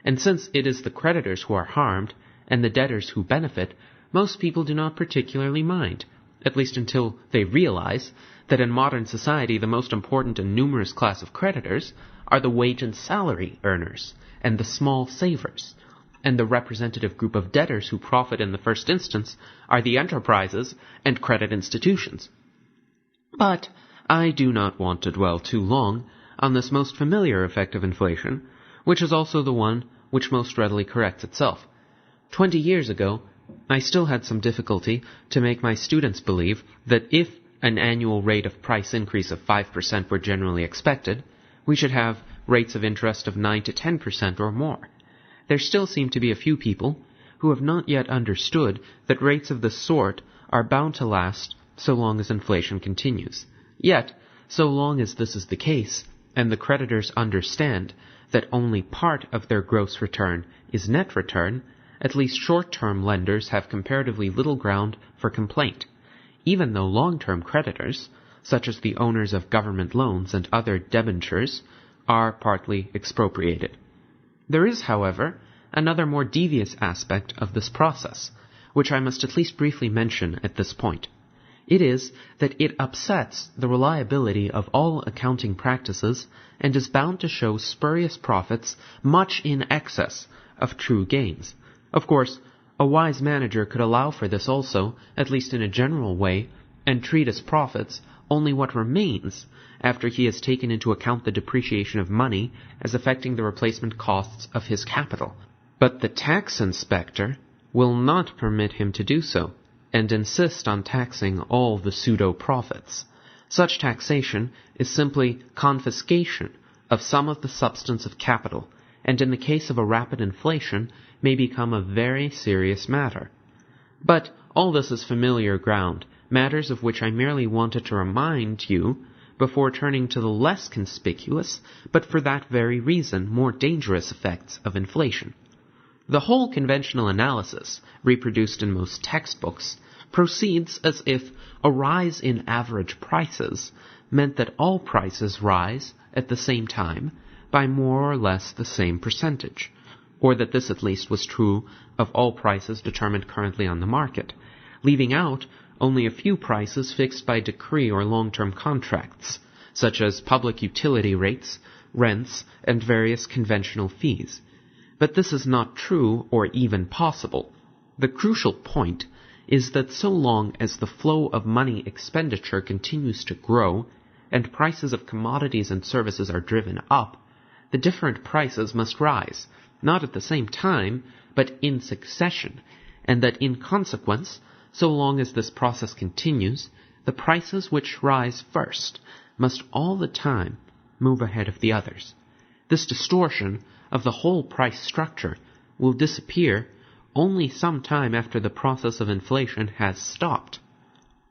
[SPEAKER 2] And since it is the creditors who are harmed and the debtors who benefit, most people do not particularly mind, at least until they realize that in modern society the most important and numerous class of creditors are the wage and salary earners and the small savers, and the representative group of debtors who profit in the first instance are the enterprises and credit institutions. But I do not want to dwell too long on this most familiar effect of inflation, which is also the one which most readily corrects itself. 20 years ago, I still had some difficulty to make my students believe that if an annual rate of price increase of 5% were generally expected, we should have rates of interest of 9 to 10% or more. There still seem to be a few people who have not yet understood that rates of this sort are bound to last so long as inflation continues. Yet, so long as this is the case, and the creditors understand that only part of their gross return is net return, at least short-term lenders have comparatively little ground for complaint, even though long-term creditors, such as the owners of government loans and other debentures, are partly expropriated. There is, however, another more devious aspect of this process, which I must at least briefly mention at this point. It is that it upsets the reliability of all accounting practices and is bound to show spurious profits much in excess of true gains. Of course, a wise manager could allow for this also, at least in a general way, and treat as profits only what remains after he has taken into account the depreciation of money as affecting the replacement costs of his capital. But the tax inspector will not permit him to do so, and insist on taxing all the pseudo-profits. Such taxation is simply confiscation of some of the substance of capital, and in the case of a rapid inflation may become a very serious matter. But all this is familiar ground, matters of which I merely wanted to remind you before turning to the less conspicuous, but for that very reason more dangerous effects of inflation. The whole conventional analysis, reproduced in most textbooks, proceeds as if a rise in average prices meant that all prices rise at the same time by more or less the same percentage, or that this at least was true of all prices determined currently on the market, leaving out only a few prices fixed by decree or long-term contracts, such as public utility rates, rents, and various conventional fees. But this is not true or even possible. The crucial point is that so long as the flow of money expenditure continues to grow, and prices of commodities and services are driven up, the different prices must rise, not at the same time, but in succession, and that in consequence, so long as this process continues, the prices which rise first must all the time move ahead of the others. This distortion of the whole price structure will disappear only some time after the process of inflation has stopped.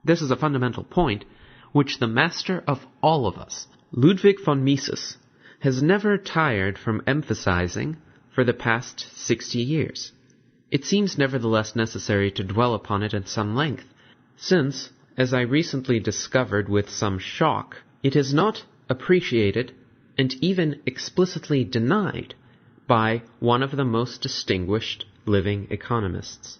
[SPEAKER 2] This is a fundamental point which the master of all of us, Ludwig von Mises, has never tired from emphasizing for the past 60 years. It seems nevertheless necessary to dwell upon it at some length, since, as I recently discovered with some shock, it is not appreciated and even explicitly denied by one of the most distinguished living economists.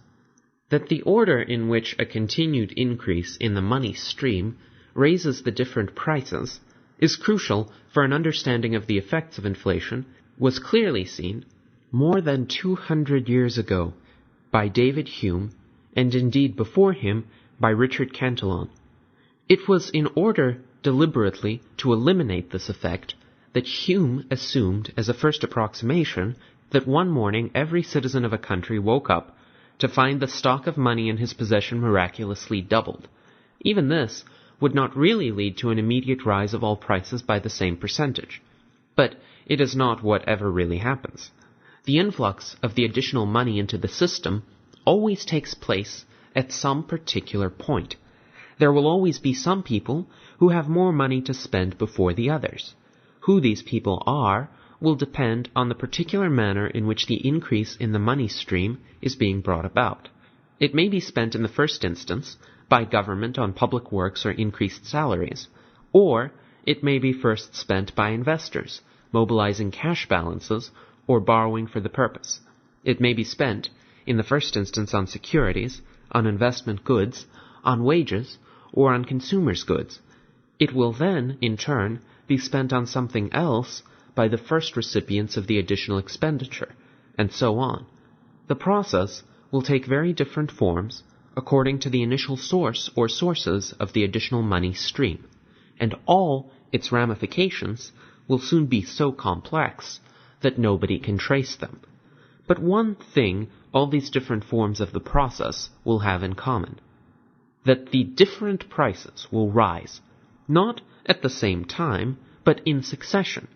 [SPEAKER 2] That the order in which a continued increase in the money stream raises the different prices is crucial for an understanding of the effects of inflation was clearly seen more than 200 years ago by David Hume, and indeed before him by Richard Cantillon. It was in order deliberately to eliminate this effect that Hume assumed as a first approximation that one morning every citizen of a country woke up to find the stock of money in his possession miraculously doubled. Even this would not really lead to an immediate rise of all prices by the same percentage. But it is not what ever really happens. The influx of the additional money into the system always takes place at some particular point. There will always be some people who have more money to spend before the others. Who these people are will depend on the particular manner in which the increase in the money stream is being brought about. It may be spent in the first instance by government on public works or increased salaries, or it may be first spent by investors, mobilizing cash balances or borrowing for the purpose. It may be spent, in the first instance, on securities, on investment goods, on wages, or on consumers' goods. It will then, in turn, be spent on something else by the first recipients of the additional expenditure, and so on. The process will take very different forms according to the initial source or sources of the additional money stream, and all its ramifications will soon be so complex that nobody can trace them. But one thing all these different forms of the process will have in common: that the different prices will rise, not at the same time, but in succession,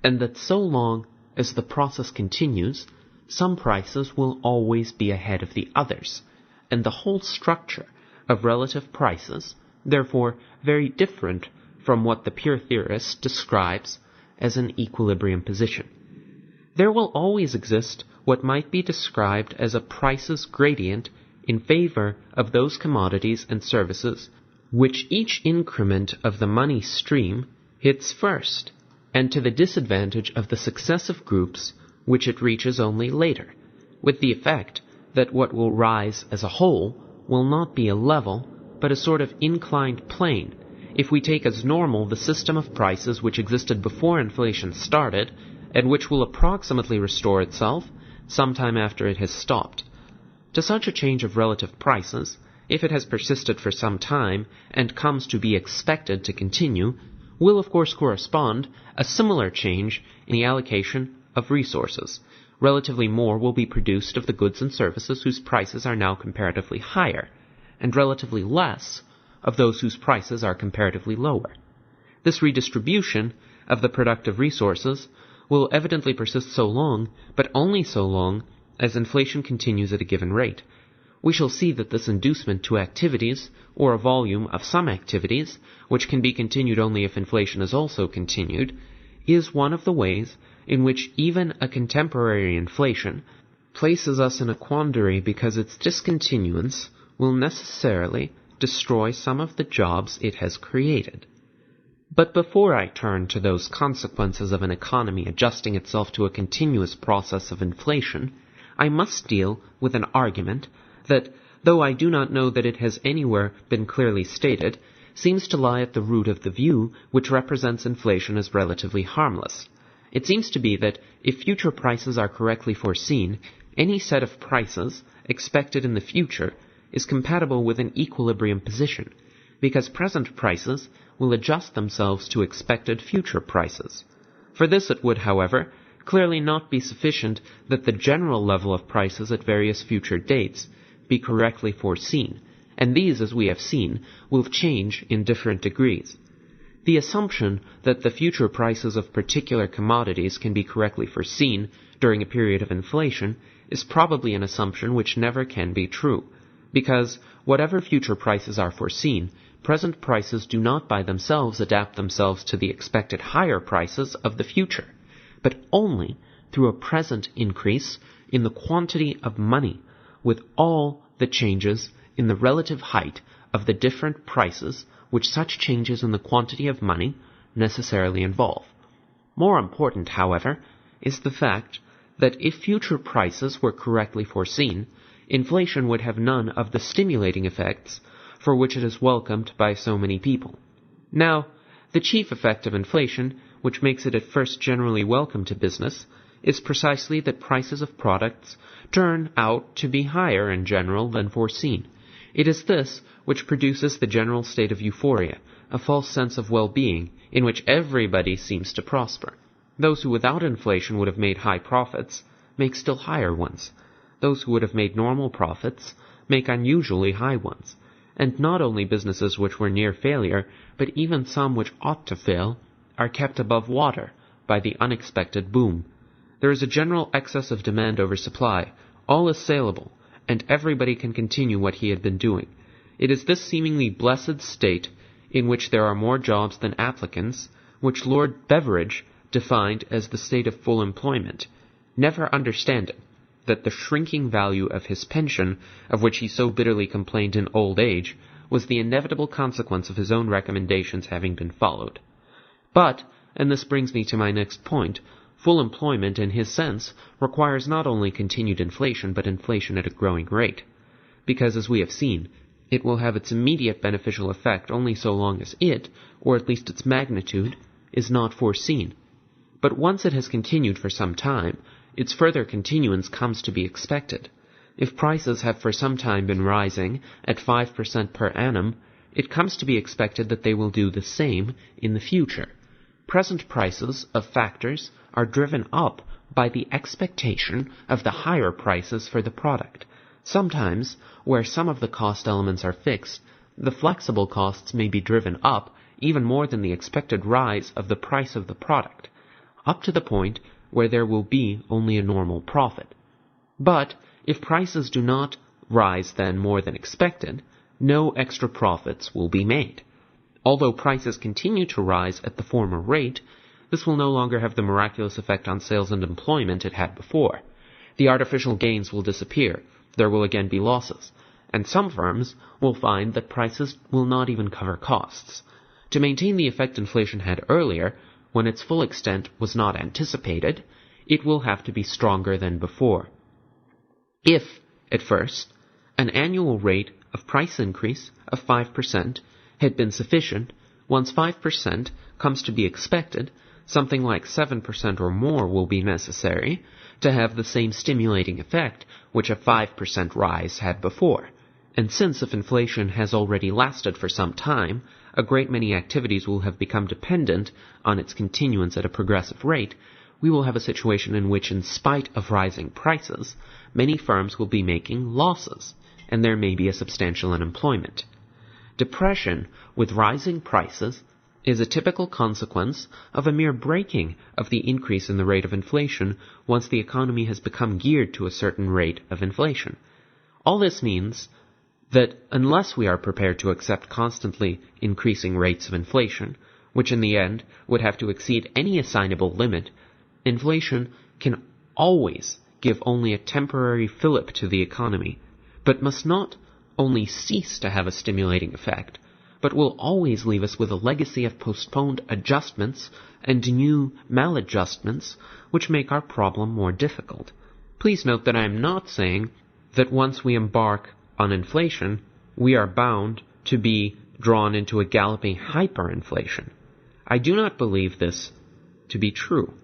[SPEAKER 2] and that so long as the process continues, some prices will always be ahead of the others, and the whole structure of relative prices, therefore very different from what the pure theorist describes as an equilibrium position. There will always exist what might be described as a prices gradient in favor of those commodities and services which each increment of the money stream hits first, and to the disadvantage of the successive groups which it reaches only later, with the effect that what will rise as a whole will not be a level, but a sort of inclined plane, if we take as normal the system of prices which existed before inflation started, and which will approximately restore itself sometime after it has stopped. To such a change of relative prices, if it has persisted for some time and comes to be expected to continue, will of course correspond a similar change in the allocation of resources. Relatively more will be produced of the goods and services whose prices are now comparatively higher, and relatively less of those whose prices are comparatively lower. This redistribution of the productive resources will evidently persist so long, but only so long, as inflation continues at a given rate. We shall see that this inducement to activities, or a volume of some activities, which can be continued only if inflation is also continued, is one of the ways in which even a contemporary inflation places us in a quandary, because its discontinuance will necessarily destroy some of the jobs it has created. But before I turn to those consequences of an economy adjusting itself to a continuous process of inflation, I must deal with an argument that, though I do not know that it has anywhere been clearly stated, seems to lie at the root of the view which represents inflation as relatively harmless. It seems to be that if future prices are correctly foreseen, any set of prices expected in the future is compatible with an equilibrium position, because present prices will adjust themselves to expected future prices. For this it would, however, clearly not be sufficient that the general level of prices at various future dates be correctly foreseen, and these, as we have seen, will change in different degrees. The assumption that the future prices of particular commodities can be correctly foreseen during a period of inflation is probably an assumption which never can be true, because whatever future prices are foreseen, present prices do not by themselves adapt themselves to the expected higher prices of the future, but only through a present increase in the quantity of money, with all the changes in the relative height of the different prices which such changes in the quantity of money necessarily involve. More important, however, is the fact that if future prices were correctly foreseen, inflation would have none of the stimulating effects for which it is welcomed by so many people. Now, the chief effect of inflation, which makes it at first generally welcome to business, is precisely that prices of products turn out to be higher in general than foreseen. It is this which produces the general state of euphoria, a false sense of well-being, in which everybody seems to prosper. Those who without inflation would have made high profits make still higher ones. Those who would have made normal profits make unusually high ones. And not only businesses which were near failure, but even some which ought to fail, are kept above water by the unexpected boom. There is a general excess of demand over supply. All is saleable, and everybody can continue what he had been doing. It is this seemingly blessed state, in which there are more jobs than applicants, which Lord Beveridge defined as the state of full employment, never understanding that the shrinking value of his pension, of which he so bitterly complained in old age, was the inevitable consequence of his own recommendations having been followed. But, and this brings me to my next point, full employment in his sense requires not only continued inflation, but inflation at a growing rate, because, as we have seen, It will have its immediate beneficial effect only so long as it, or at least its magnitude, is not foreseen. But once it has continued for some time, its further continuance comes to be expected. If prices have for some time been rising at 5% per annum, it comes to be expected that they will do the same in the future. Present prices of factors are driven up by the expectation of the higher prices for the product. Sometimes, where some of the cost elements are fixed, the flexible costs may be driven up even more than the expected rise of the price of the product, up to the point where there will be only a normal profit. But if prices do not rise then more than expected, no extra profits will be made. Although prices continue to rise at the former rate, this will no longer have the miraculous effect on sales and employment it had before. The artificial gains will disappear, there will again be losses, and some firms will find that prices will not even cover costs. To maintain the effect inflation had earlier, when its full extent was not anticipated, it will have to be stronger than before. If, at first, an annual rate of price increase of 5% had been sufficient, once 5% comes to be expected, something like 7% or more will be necessary to have the same stimulating effect which a 5% rise had before. And since if inflation has already lasted for some time, a great many activities will have become dependent on its continuance at a progressive rate, we will have a situation in which, in spite of rising prices, many firms will be making losses, and there may be a substantial unemployment. Depression with rising prices is a typical consequence of a mere breaking of the increase in the rate of inflation once the economy has become geared to a certain rate of inflation. All this means that unless we are prepared to accept constantly increasing rates of inflation, which in the end would have to exceed any assignable limit, inflation can always give only a temporary fillip to the economy, but must not only cease to have a stimulating effect, but will always leave us with a legacy of postponed adjustments and new maladjustments which make our problem more difficult. Please note that I am not saying that once we embark on inflation, we are bound to be drawn into a galloping hyperinflation. I do not believe this to be true.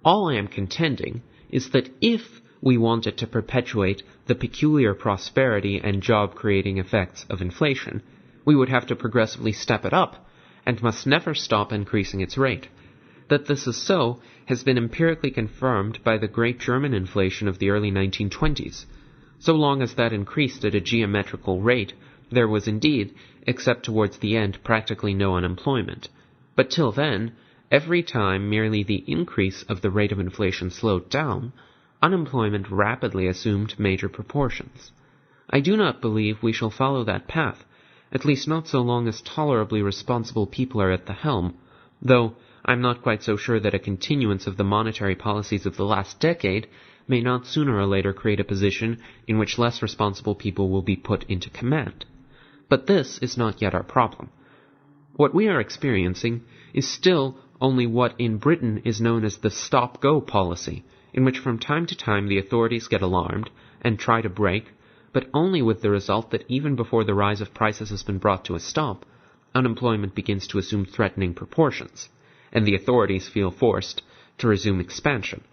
[SPEAKER 2] All I am contending is that if we wanted to perpetuate the peculiar prosperity and job-creating effects of inflation, we would have to progressively step it up, and must never stop increasing its rate. That this is so has been empirically confirmed by the great German inflation of the early 1920s. So long as that increased at a geometrical rate, there was indeed, except towards the end, practically no unemployment. But till then, every time merely the increase of the rate of inflation slowed down, unemployment rapidly assumed major proportions. I do not believe we shall follow that path, at least not so long as tolerably responsible people are at the helm, though I am not quite so sure that a continuance of the monetary policies of the last decade may not sooner or later create a position in which less responsible people will be put into command. But this is not yet our problem. What we are experiencing is still only what in Britain is known as the stop-go policy, in which from time to time the authorities get alarmed and try to break, but only with the result that even before the rise of prices has been brought to a stop, unemployment begins to assume threatening proportions, and the authorities feel forced to resume expansion.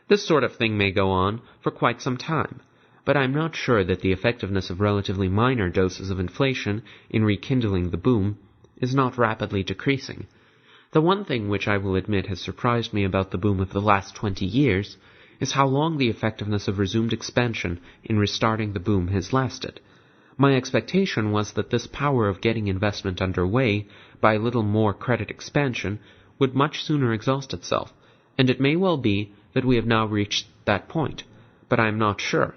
[SPEAKER 2] This sort of thing may go on for quite some time, but I am not sure that the effectiveness of relatively minor doses of inflation in rekindling the boom is not rapidly decreasing. The one thing which I will admit has surprised me about the boom of the last 20 years is how long the effectiveness of resumed expansion in restarting the boom has lasted. My expectation was that this power of getting investment underway by a little more credit expansion would much sooner exhaust itself, and it may well be that we have now reached that point, but I am not sure.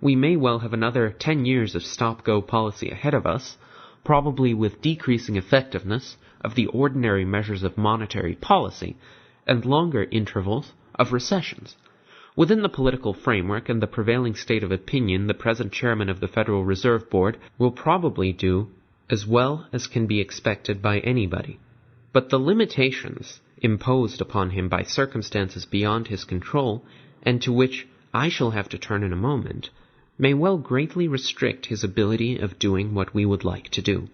[SPEAKER 2] We may well have another 10 years of stop-go policy ahead of us, probably with decreasing effectiveness of the ordinary measures of monetary policy, and longer intervals of recessions. Within the political framework and the prevailing state of opinion, the present chairman of the Federal Reserve Board will probably do as well as can be expected by anybody. But the limitations imposed upon him by circumstances beyond his control, and to which I shall have to turn in a moment, may well greatly restrict his ability of doing what we would like to do.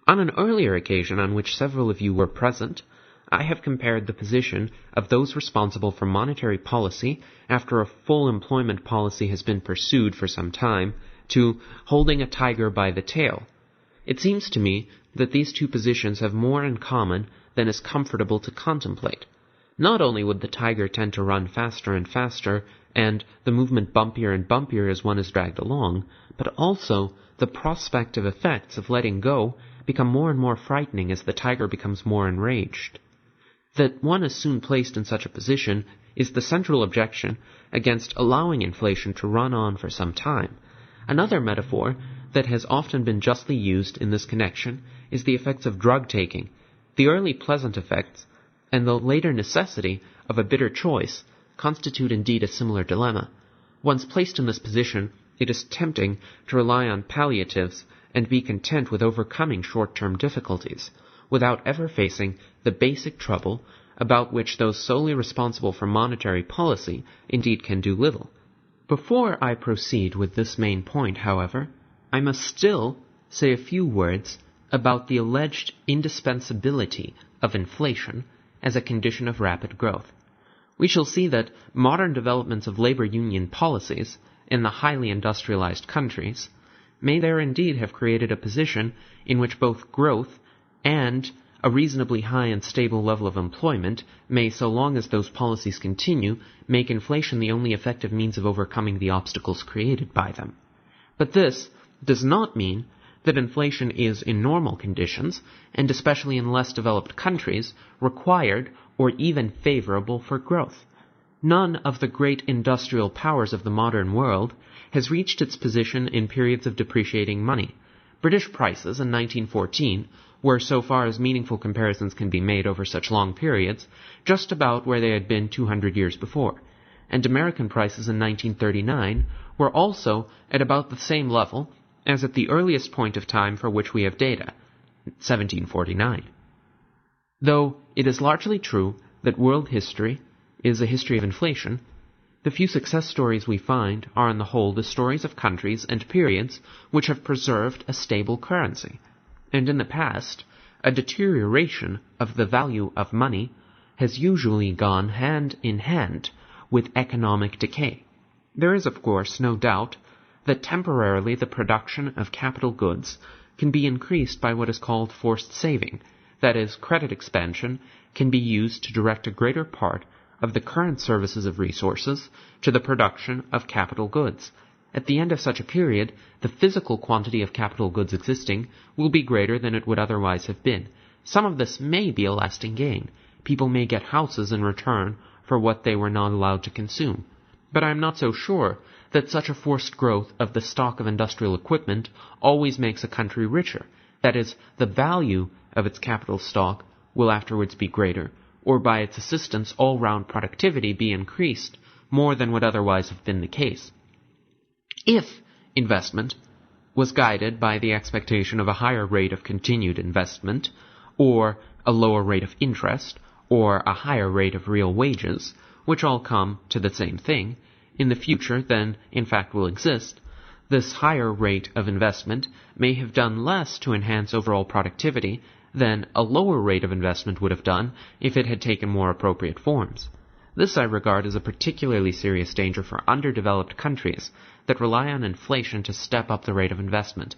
[SPEAKER 2] On an earlier occasion on which several of you were present, I have compared the position of those responsible for monetary policy after a full employment policy has been pursued for some time to holding a tiger by the tail. It seems to me that these two positions have more in common than is comfortable to contemplate. Not only would the tiger tend to run faster and faster, and the movement bumpier and bumpier as one is dragged along, but also the prospective effects of letting go become more and more frightening as the tiger becomes more enraged. That one is soon placed in such a position is the central objection against allowing inflation to run on for some time. Another metaphor that has often been justly used in this connection is the effects of drug taking. The early pleasant effects and the later necessity of a bitter choice constitute indeed a similar dilemma. Once placed in this position, it is tempting to rely on palliatives and be content with overcoming short-term difficulties, without ever facing the basic trouble about which those solely responsible for monetary policy indeed can do little. Before I proceed with this main point, however, I must still say a few words about the alleged indispensability of inflation as a condition of rapid growth. We shall see that modern developments of labor union policies in the highly industrialized countries may there indeed have created a position in which both growth and a reasonably high and stable level of employment may, so long as those policies continue, make inflation the only effective means of overcoming the obstacles created by them. But this does not mean that inflation is, in normal conditions, and especially in less developed countries, required or even favorable for growth. None of the great industrial powers of the modern world has reached its position in periods of depreciating money. British prices in 1914 were, so far as meaningful comparisons can be made over such long periods, just about where they had been 200 years before, and American prices in 1939 were also at about the same level as at the earliest point of time for which we have data, 1749. Though it is largely true that world history is a history of inflation, the few success stories we find are on the whole the stories of countries and periods which have preserved a stable currency, and in the past, a deterioration of the value of money has usually gone hand in hand with economic decay. There is, of course, no doubt that temporarily the production of capital goods can be increased by what is called forced saving, that is, credit expansion can be used to direct a greater part of the current services of resources to the production of capital goods. At the end of such a period, the physical quantity of capital goods existing will be greater than it would otherwise have been. Some of this may be a lasting gain. People may get houses in return for what they were not allowed to consume. But I am not so sure that such a forced growth of the stock of industrial equipment always makes a country richer. That is, the value of its capital stock will afterwards be greater, or by its assistance all-round productivity be increased more than would otherwise have been the case. If investment was guided by the expectation of a higher rate of continued investment, or a lower rate of interest, or a higher rate of real wages, which all come to the same thing, in the future than in fact will exist, this higher rate of investment may have done less to enhance overall productivity than a lower rate of investment would have done if it had taken more appropriate forms. This I regard as a particularly serious danger for underdeveloped countries that rely on inflation to step up the rate of investment.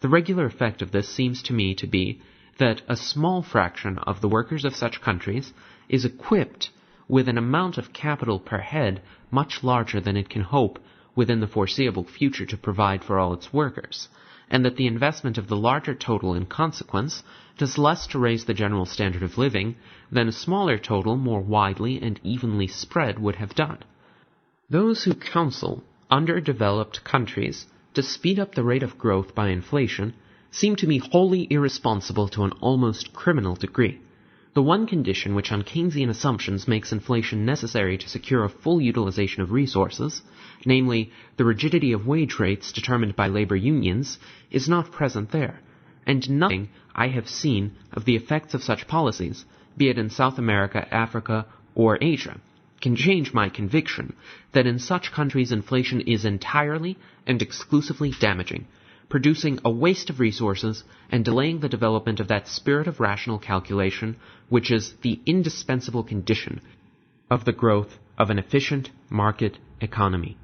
[SPEAKER 2] The regular effect of this seems to me to be that a small fraction of the workers of such countries is equipped with an amount of capital per head much larger than it can hope within the foreseeable future to provide for all its workers, and that the investment of the larger total in consequence does less to raise the general standard of living than a smaller total more widely and evenly spread would have done. Those who counsel underdeveloped countries to speed up the rate of growth by inflation seem to me wholly irresponsible to an almost criminal degree. The one condition which on Keynesian assumptions makes inflation necessary to secure a full utilization of resources, namely the rigidity of wage rates determined by labor unions, is not present there, and nothing I have seen of the effects of such policies, be it in South America, Africa, or Asia, can change my conviction that in such countries inflation is entirely and exclusively damaging, producing a waste of resources and delaying the development of that spirit of rational calculation which is the indispensable condition of the growth of an efficient market economy.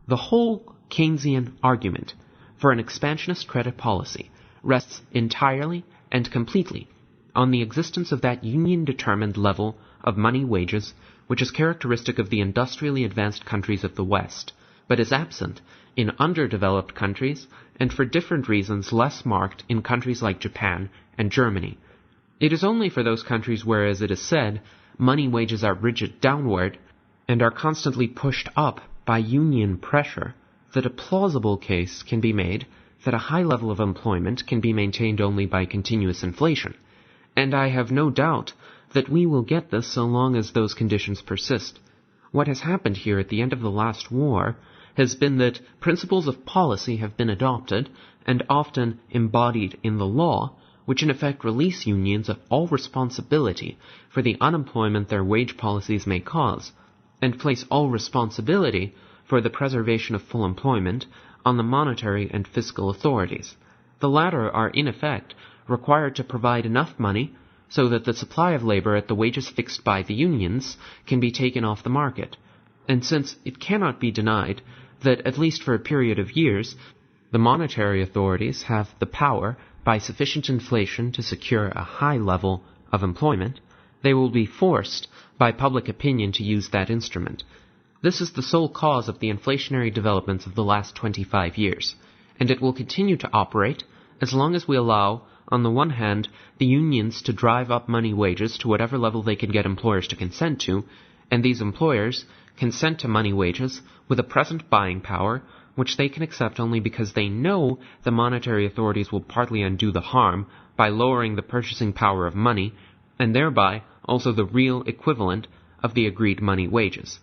[SPEAKER 2] The whole Keynesian argument for an expansionist credit policy rests entirely and completely on the existence of that union-determined level of money wages which is characteristic of the industrially advanced countries of the West, but is absent in underdeveloped countries and for different reasons less marked in countries like Japan and Germany. It is only for those countries where, as it is said, money wages are rigid downward and are constantly pushed up by union pressure that a plausible case can be made that a high level of employment can be maintained only by continuous inflation, and I have no doubt that we will get this so long as those conditions persist. What has happened here at the end of the last war has been that principles of policy have been adopted and often embodied in the law, which in effect release unions of all responsibility for the unemployment their wage policies may cause, and place all responsibility for the preservation of full employment on the monetary and fiscal authorities. The latter are, in effect, required to provide enough money so that the supply of labor at the wages fixed by the unions can be taken off the market. And since it cannot be denied that, at least for a period of years, the monetary authorities have the power, by sufficient inflation, to secure a high level of employment, they will be forced by public opinion to use that instrument. This is the sole cause of the inflationary developments of the last 25 years, and it will continue to operate as long as we allow, on the one hand, the unions to drive up money wages to whatever level they can get employers to consent to, and these employers consent to money wages with a present buying power which they can accept only because they know the monetary authorities will partly undo the harm by lowering the purchasing power of money, and thereby also the real equivalent of the agreed money wages.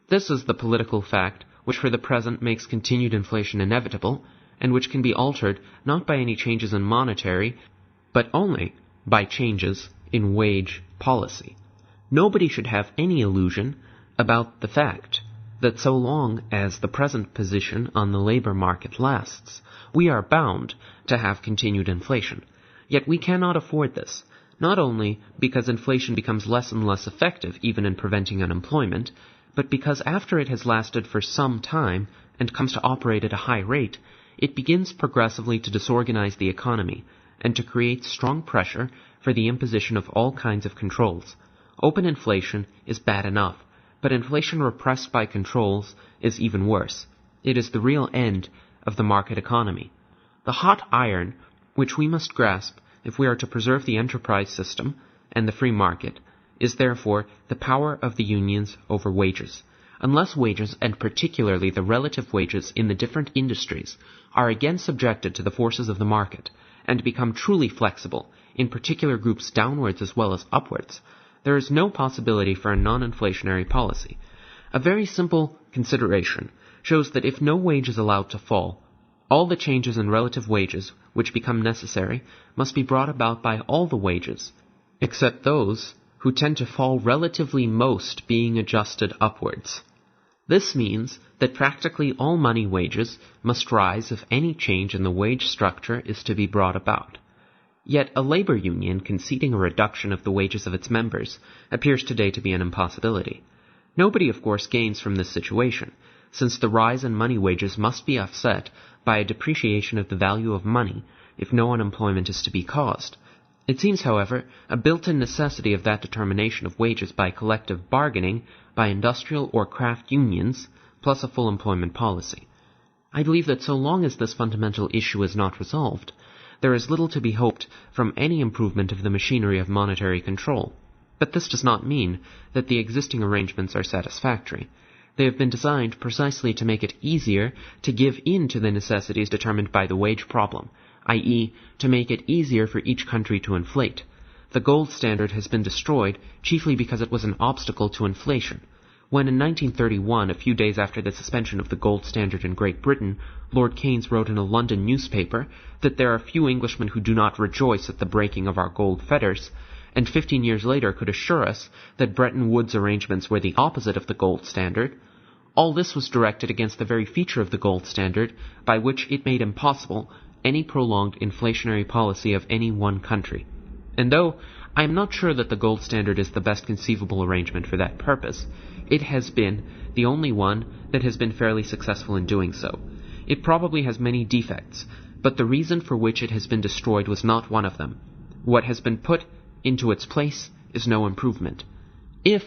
[SPEAKER 2] This is the political fact which for the present makes continued inflation inevitable, and which can be altered not by any changes in monetary, but only by changes in wage policy. Nobody should have any illusion about the fact that so long as the present position on the labor market lasts, we are bound to have continued inflation. Yet we cannot afford this, not only because inflation becomes less and less effective even in preventing unemployment, but because after it has lasted for some time and comes to operate at a high rate, it begins progressively to disorganize the economy and to create strong pressure for the imposition of all kinds of controls. Open inflation is bad enough, but inflation repressed by controls is even worse. It is the real end of the market economy. The hot iron which we must grasp if we are to preserve the enterprise system and the free market is therefore the power of the unions over wages. Unless wages, and particularly the relative wages in the different industries, are again subjected to the forces of the market, and become truly flexible, in particular groups downwards as well as upwards, there is no possibility for a non-inflationary policy. A very simple consideration shows that if no wage is allowed to fall, all the changes in relative wages which become necessary must be brought about by all the wages, except those who tend to fall relatively most being adjusted upwards. This means that practically all money wages must rise if any change in the wage structure is to be brought about. Yet a labor union conceding a reduction of the wages of its members appears today to be an impossibility. Nobody, of course, gains from this situation, since the rise in money wages must be offset by a depreciation of the value of money if no unemployment is to be caused. It seems, however, a built-in necessity of that determination of wages by collective bargaining by industrial or craft unions, plus a full employment policy. I believe that so long as this fundamental issue is not resolved, there is little to be hoped from any improvement of the machinery of monetary control. But this does not mean that the existing arrangements are satisfactory. They have been designed precisely to make it easier to give in to the necessities determined by the wage problem, i.e., to make it easier for each country to inflate. The gold standard has been destroyed chiefly because it was an obstacle to inflation. When in 1931, a few days after the suspension of the gold standard in Great Britain, Lord Keynes wrote in a London newspaper that there are few Englishmen who do not rejoice at the breaking of our gold fetters, and 15 years later could assure us that Bretton Woods arrangements were the opposite of the gold standard, all this was directed against the very feature of the gold standard by which it made impossible any prolonged inflationary policy of any one country. And though I am not sure that the gold standard is the best conceivable arrangement for that purpose, it has been the only one that has been fairly successful in doing so. It probably has many defects, but the reason for which it has been destroyed was not one of them. What has been put into its place is no improvement. If,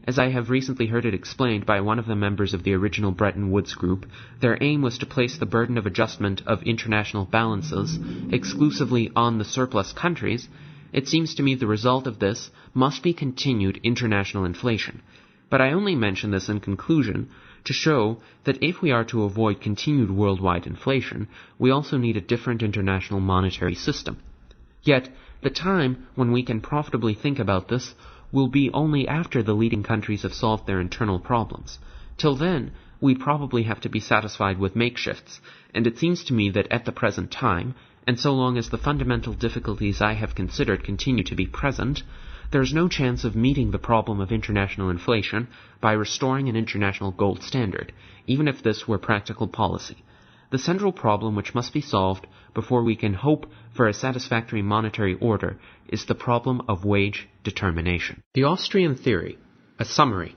[SPEAKER 2] as I have recently heard it explained by one of the members of the original Bretton Woods group, their aim was to place the burden of adjustment of international balances exclusively on the surplus countries, it seems to me the result of this must be continued international inflation. But I only mention this in conclusion to show that if we are to avoid continued worldwide inflation, we also need a different international monetary system. Yet, the time when we can profitably think about this will be only after the leading countries have solved their internal problems. Till then, we probably have to be satisfied with makeshifts, and it seems to me that at the present time, and so long as the fundamental difficulties I have considered continue to be present, there is no chance of meeting the problem of international inflation by restoring an international gold standard, even if this were practical policy. The central problem which must be solved before we can hope for a satisfactory monetary order is the problem of wage determination. The Austrian Theory, a Summary,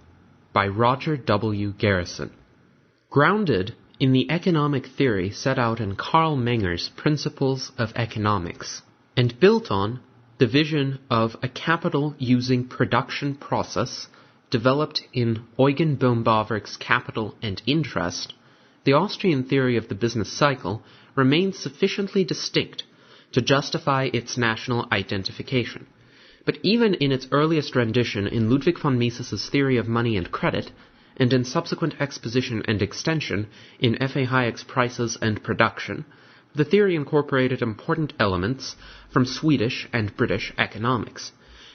[SPEAKER 2] by Roger W. Garrison. Grounded in the economic theory set out in Karl Menger's Principles of Economics, and built on the vision of a capital using production process developed in Eugen Bohm-Bawerk's Capital and Interest, the Austrian theory of the business cycle remains sufficiently distinct to justify its national identification. But even in its earliest rendition in Ludwig von Mises's Theory of Money and Credit, and in subsequent exposition and extension in F. A. Hayek's Prices and Production, the theory incorporated important elements from Swedish and British economics.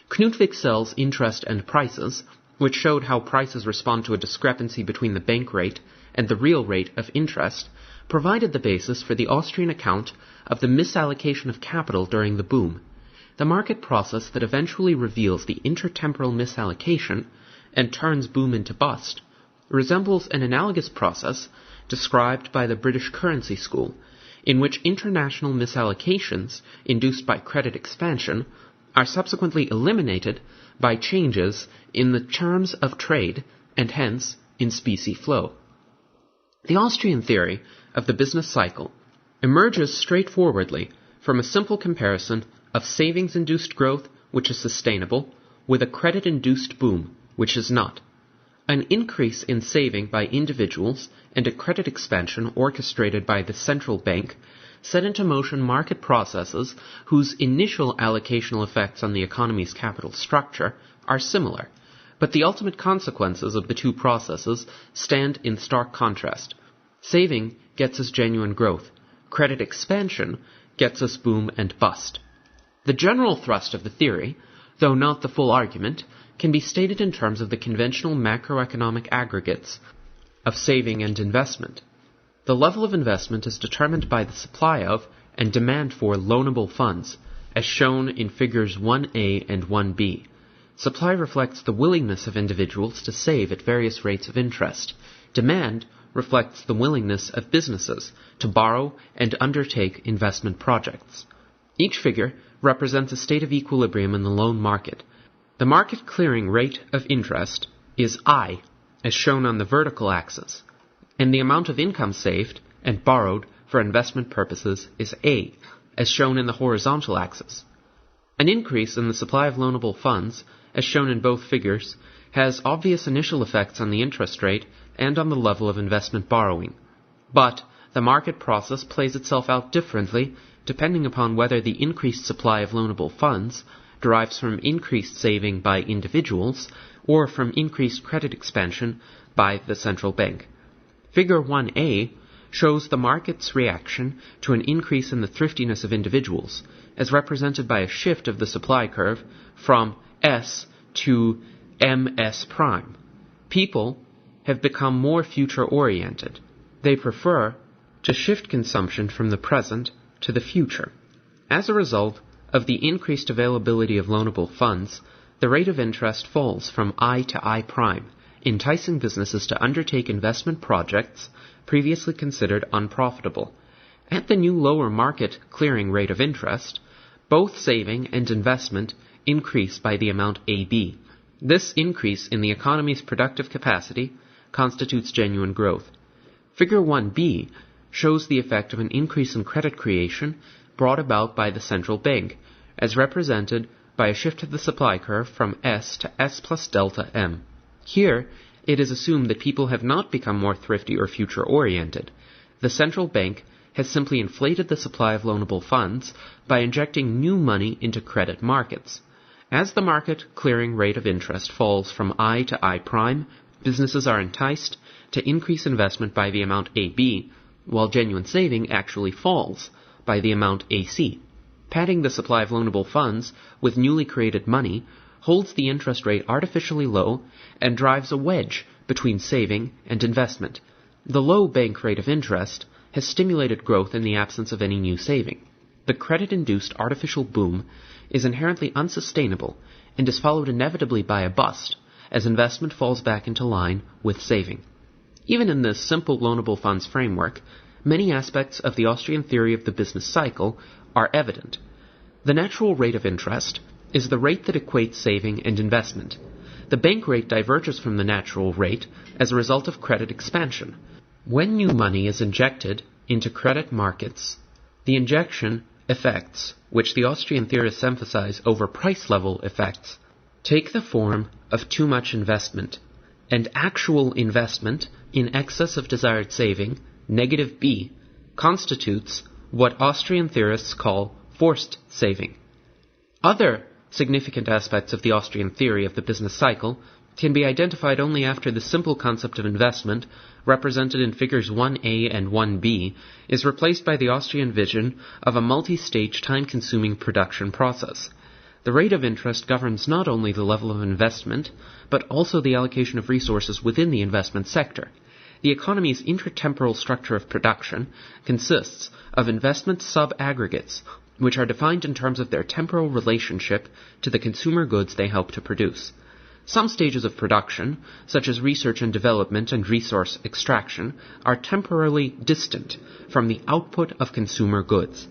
[SPEAKER 2] Knut Wicksel's Interest and Prices, which showed how prices respond to a discrepancy between the bank rate and the real rate of interest, provided the basis for the Austrian account of the misallocation of capital during the boom. The market process that eventually reveals the intertemporal misallocation and turns boom into bust resembles an analogous process described by the British currency school, in which international misallocations induced by credit expansion are subsequently eliminated by changes in the terms of trade and hence in specie flow. The Austrian theory of the business cycle emerges straightforwardly from a simple comparison of savings-induced growth, which is sustainable, with a credit-induced boom, which is not. An increase in saving by individuals and a credit expansion orchestrated by the central bank set into motion market processes whose initial allocational effects on the economy's capital structure are similar, but the ultimate consequences of the two processes stand in stark contrast. Saving gets us genuine growth. Credit expansion gets us boom and bust. The general thrust of the theory, though not the full argument, can be stated in terms of the conventional macroeconomic aggregates of saving and investment. The level of investment is determined by the supply of and demand for loanable funds, as shown in figures 1a and 1b. Supply reflects the willingness of individuals to save at various rates of interest. Demand reflects the willingness of businesses to borrow and undertake investment projects. Each figure represents a state of equilibrium in the loan market. The market clearing rate of interest is I, as shown on the vertical axis, and the amount of income saved and borrowed for investment purposes is A, as shown in the horizontal axis. An increase in the supply of loanable funds, as shown in both figures, has obvious initial effects on the interest rate and on the level of investment borrowing. But the market process plays itself out differently depending upon whether the increased supply of loanable funds derives from increased saving by individuals or from increased credit expansion by the central bank. Figure 1a shows the market's reaction to an increase in the thriftiness of individuals, as represented by a shift of the supply curve from S to MS prime. People have become more future-oriented. They prefer to shift consumption from the present to the future. As a result, of the increased availability of loanable funds, the rate of interest falls from I to I prime, enticing businesses to undertake investment projects previously considered unprofitable. At the new lower market clearing rate of interest, both saving and investment increase by the amount AB. This increase in the economy's productive capacity constitutes genuine growth. Figure 1b shows the effect of an increase in credit creation brought about by the central bank, as represented by a shift of the supply curve from S to S plus delta M. Here, it is assumed that people have not become more thrifty or future-oriented. The central bank has simply inflated the supply of loanable funds by injecting new money into credit markets. As the market clearing rate of interest falls from I to I prime, businesses are enticed to increase investment by the amount AB, while genuine saving actually falls by the amount AC. Padding the supply of loanable funds with newly created money holds the interest rate artificially low and drives a wedge between saving and investment. The low bank rate of interest has stimulated growth in the absence of any new saving. The credit-induced artificial boom is inherently unsustainable and is followed inevitably by a bust as investment falls back into line with saving. Even in this simple loanable funds framework, many aspects of the Austrian theory of the business cycle are evident. The natural rate of interest is the rate that equates saving and investment. The bank rate diverges from the natural rate as a result of credit expansion. When new money is injected into credit markets, the injection effects, which the Austrian theorists emphasize over price-level effects, take the form of too much investment, and actual investment in excess of desired saving, negative B, constitutes what Austrian theorists call forced saving. Other significant aspects of the Austrian theory of the business cycle can be identified only after the simple concept of investment, represented in figures 1a and 1b, is replaced by the Austrian vision of a multi-stage time-consuming production process. The rate of interest governs not only the level of investment, but also the allocation of resources within the investment sector. The economy's intertemporal structure of production consists of investment sub-aggregates, which are defined in terms of their temporal relationship to the consumer goods they help to produce. Some stages of production, such as research and development and resource extraction, are temporally distant from the output of consumer goods.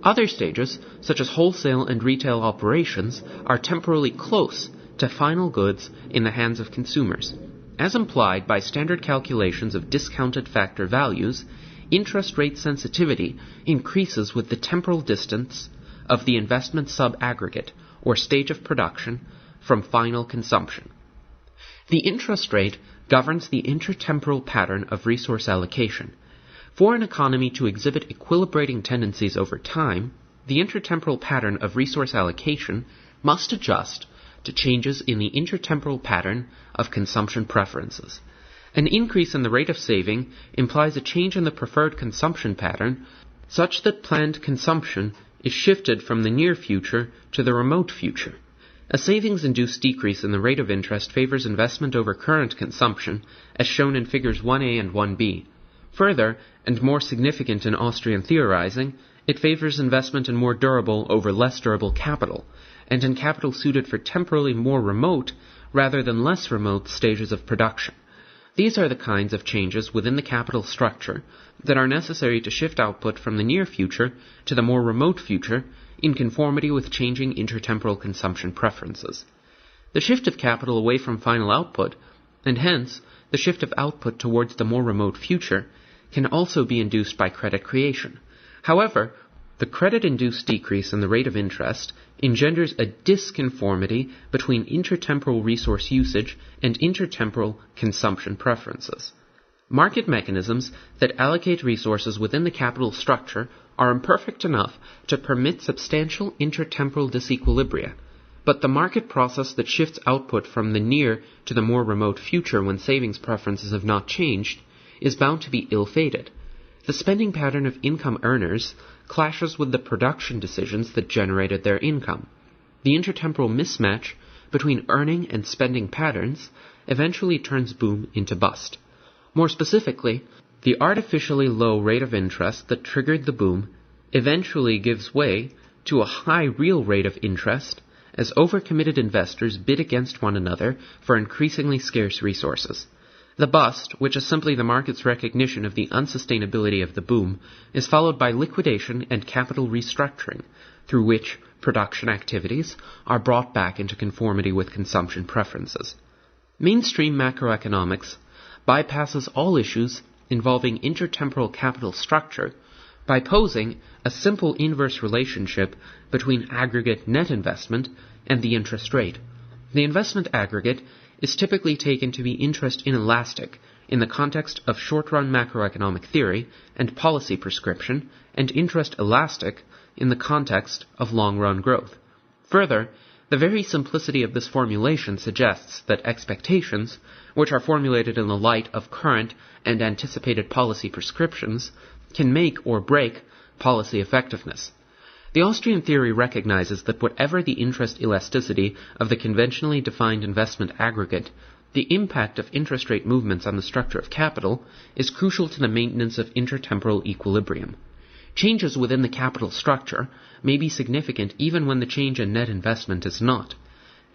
[SPEAKER 2] Other stages, such as wholesale and retail operations, are temporally close to final goods in the hands of consumers. As implied by standard calculations of discounted factor values, interest rate sensitivity increases with the temporal distance of the investment sub-aggregate, or stage of production, from final consumption. The interest rate governs the intertemporal pattern of resource allocation. For an economy to exhibit equilibrating tendencies over time, the intertemporal pattern of resource allocation must adjust to changes in the intertemporal pattern of consumption preferences. An increase in the rate of saving implies a change in the preferred consumption pattern such that planned consumption is shifted from the near future to the remote future. A savings-induced decrease in the rate of interest favors investment over current consumption, as shown in figures 1a and 1b. Further, and more significant in Austrian theorizing, it favors investment in more durable over less durable capital, and in capital suited for temporally more remote rather than less remote stages of production. These are the kinds of changes within the capital structure that are necessary to shift output from the near future to the more remote future in conformity with changing intertemporal consumption preferences. The shift of capital away from final output, and hence the shift of output towards the more remote future, can also be induced by credit creation. However, the credit-induced decrease in the rate of interest engenders a disconformity between intertemporal resource usage and intertemporal consumption preferences. Market mechanisms that allocate resources within the capital structure are imperfect enough to permit substantial intertemporal disequilibria, but the market process that shifts output from the near to the more remote future when savings preferences have not changed is bound to be ill-fated. The spending pattern of income earners clashes with the production decisions that generated their income. The intertemporal mismatch between earning and spending patterns eventually turns boom into bust. More specifically, the artificially low rate of interest that triggered the boom eventually gives way to a high real rate of interest as overcommitted investors bid against one another for increasingly scarce resources. The bust, which is simply the market's recognition of the unsustainability of the boom, is followed by liquidation and capital restructuring, through which production activities are brought back into conformity with consumption preferences. Mainstream macroeconomics bypasses all issues involving intertemporal capital structure by posing a simple inverse relationship between aggregate net investment and the interest rate. The investment aggregate is typically taken to be interest inelastic in the context of short-run macroeconomic theory and policy prescription, and interest elastic in the context of long-run growth. Further, the very simplicity of this formulation suggests that expectations, which are formulated in the light of current and anticipated policy prescriptions, can make or break policy effectiveness. The Austrian theory recognizes that whatever the interest elasticity of the conventionally defined investment aggregate, the impact of interest rate movements on the structure of capital is crucial to the maintenance of intertemporal equilibrium. Changes within the capital structure may be significant even when the change in net investment is not,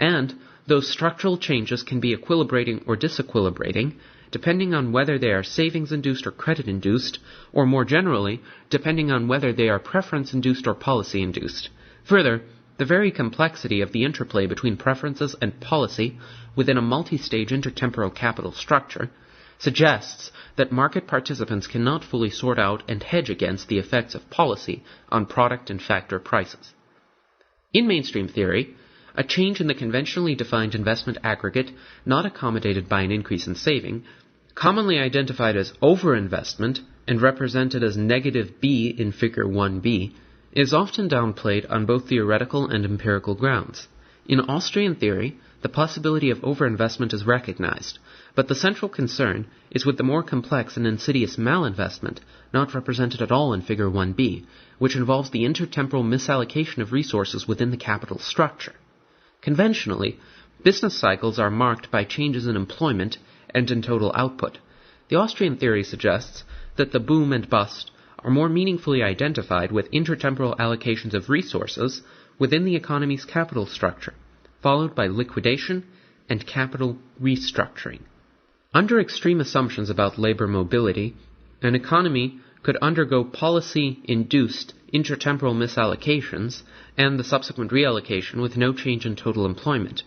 [SPEAKER 2] and those structural changes can be equilibrating or disequilibrating, depending on whether they are savings-induced or credit-induced, or more generally, depending on whether they are preference-induced or policy-induced. Further, the very complexity of the interplay between preferences and policy within a multi-stage intertemporal capital structure suggests that market participants cannot fully sort out and hedge against the effects of policy on product and factor prices. In mainstream theory, a change in the conventionally defined investment aggregate not accommodated by an increase in saving, commonly identified as overinvestment and represented as negative B in Figure 1b, is often downplayed on both theoretical and empirical grounds. In Austrian theory, the possibility of overinvestment is recognized, but the central concern is with the more complex and insidious malinvestment, not represented at all in Figure 1b, which involves the intertemporal misallocation of resources within the capital structure. Conventionally, business cycles are marked by changes in employment and in total output. The Austrian theory suggests that the boom and bust are more meaningfully identified with intertemporal allocations of resources within the economy's capital structure, followed by liquidation and capital restructuring. Under extreme assumptions about labor mobility, an economy could undergo policy-induced intertemporal misallocations and the subsequent reallocation with no change in total employment.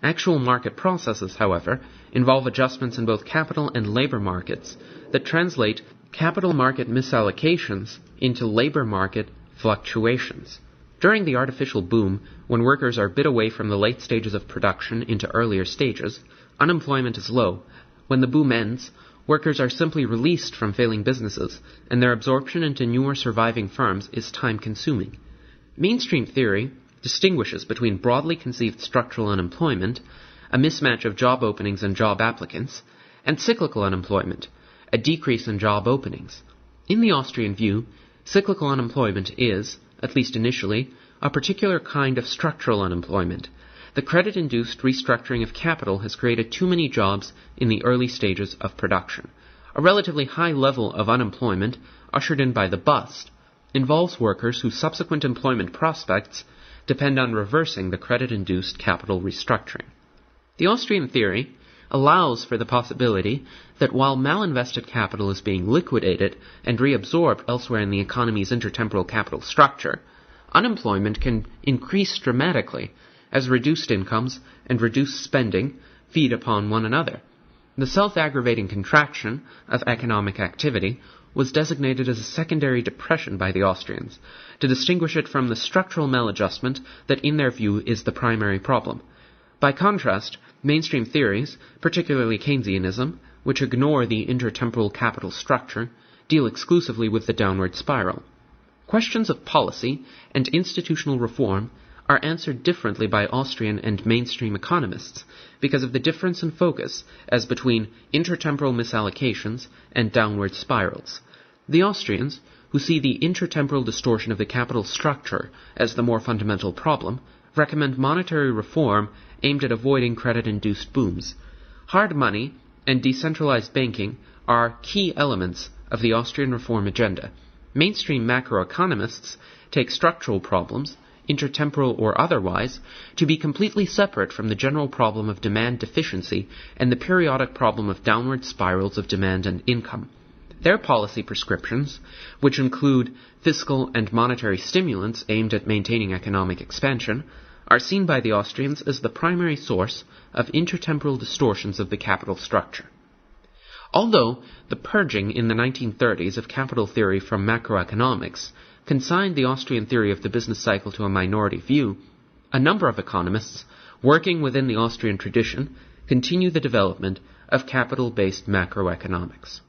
[SPEAKER 2] Actual market processes, however, involve adjustments in both capital and labor markets that translate capital market misallocations into labor market fluctuations. During the artificial boom, when workers are bid away from the late stages of production into earlier stages, unemployment is low. When the boom ends, workers are simply released from failing businesses, and their absorption into newer surviving firms is time-consuming. Mainstream theory distinguishes between broadly conceived structural unemployment, a mismatch of job openings and job applicants, and cyclical unemployment, a decrease in job openings. In the Austrian view, cyclical unemployment is, at least initially, a particular kind of structural unemployment. The credit-induced restructuring of capital has created too many jobs in the early stages of production. A relatively high level of unemployment, ushered in by the bust, involves workers whose subsequent employment prospects depend on reversing the credit-induced capital restructuring. The Austrian theory allows for the possibility that while malinvested capital is being liquidated and reabsorbed elsewhere in the economy's intertemporal capital structure, unemployment can increase dramatically as reduced incomes and reduced spending feed upon one another. The self-aggravating contraction of economic activity was designated as a secondary depression by the Austrians, to distinguish it from the structural maladjustment that in their view is the primary problem. By contrast, mainstream theories, particularly Keynesianism, which ignore the intertemporal capital structure, deal exclusively with the downward spiral. Questions of policy and institutional reform are answered differently by Austrian and mainstream economists because of the difference in focus as between intertemporal misallocations and downward spirals. The Austrians, who see the intertemporal distortion of the capital structure as the more fundamental problem, recommend monetary reform aimed at avoiding credit-induced booms. Hard money and decentralized banking are key elements of the Austrian reform agenda. Mainstream macroeconomists take structural problems, intertemporal or otherwise, to be completely separate from the general problem of demand deficiency and the periodic problem of downward spirals of demand and income. Their policy prescriptions, which include fiscal and monetary stimulants aimed at maintaining economic expansion, are seen by the Austrians as the primary source of intertemporal distortions of the capital structure. Although the purging in the 1930s of capital theory from macroeconomics consigned the Austrian theory of the business cycle to a minority view, a number of economists, working within the Austrian tradition, continue the development of capital-based macroeconomics.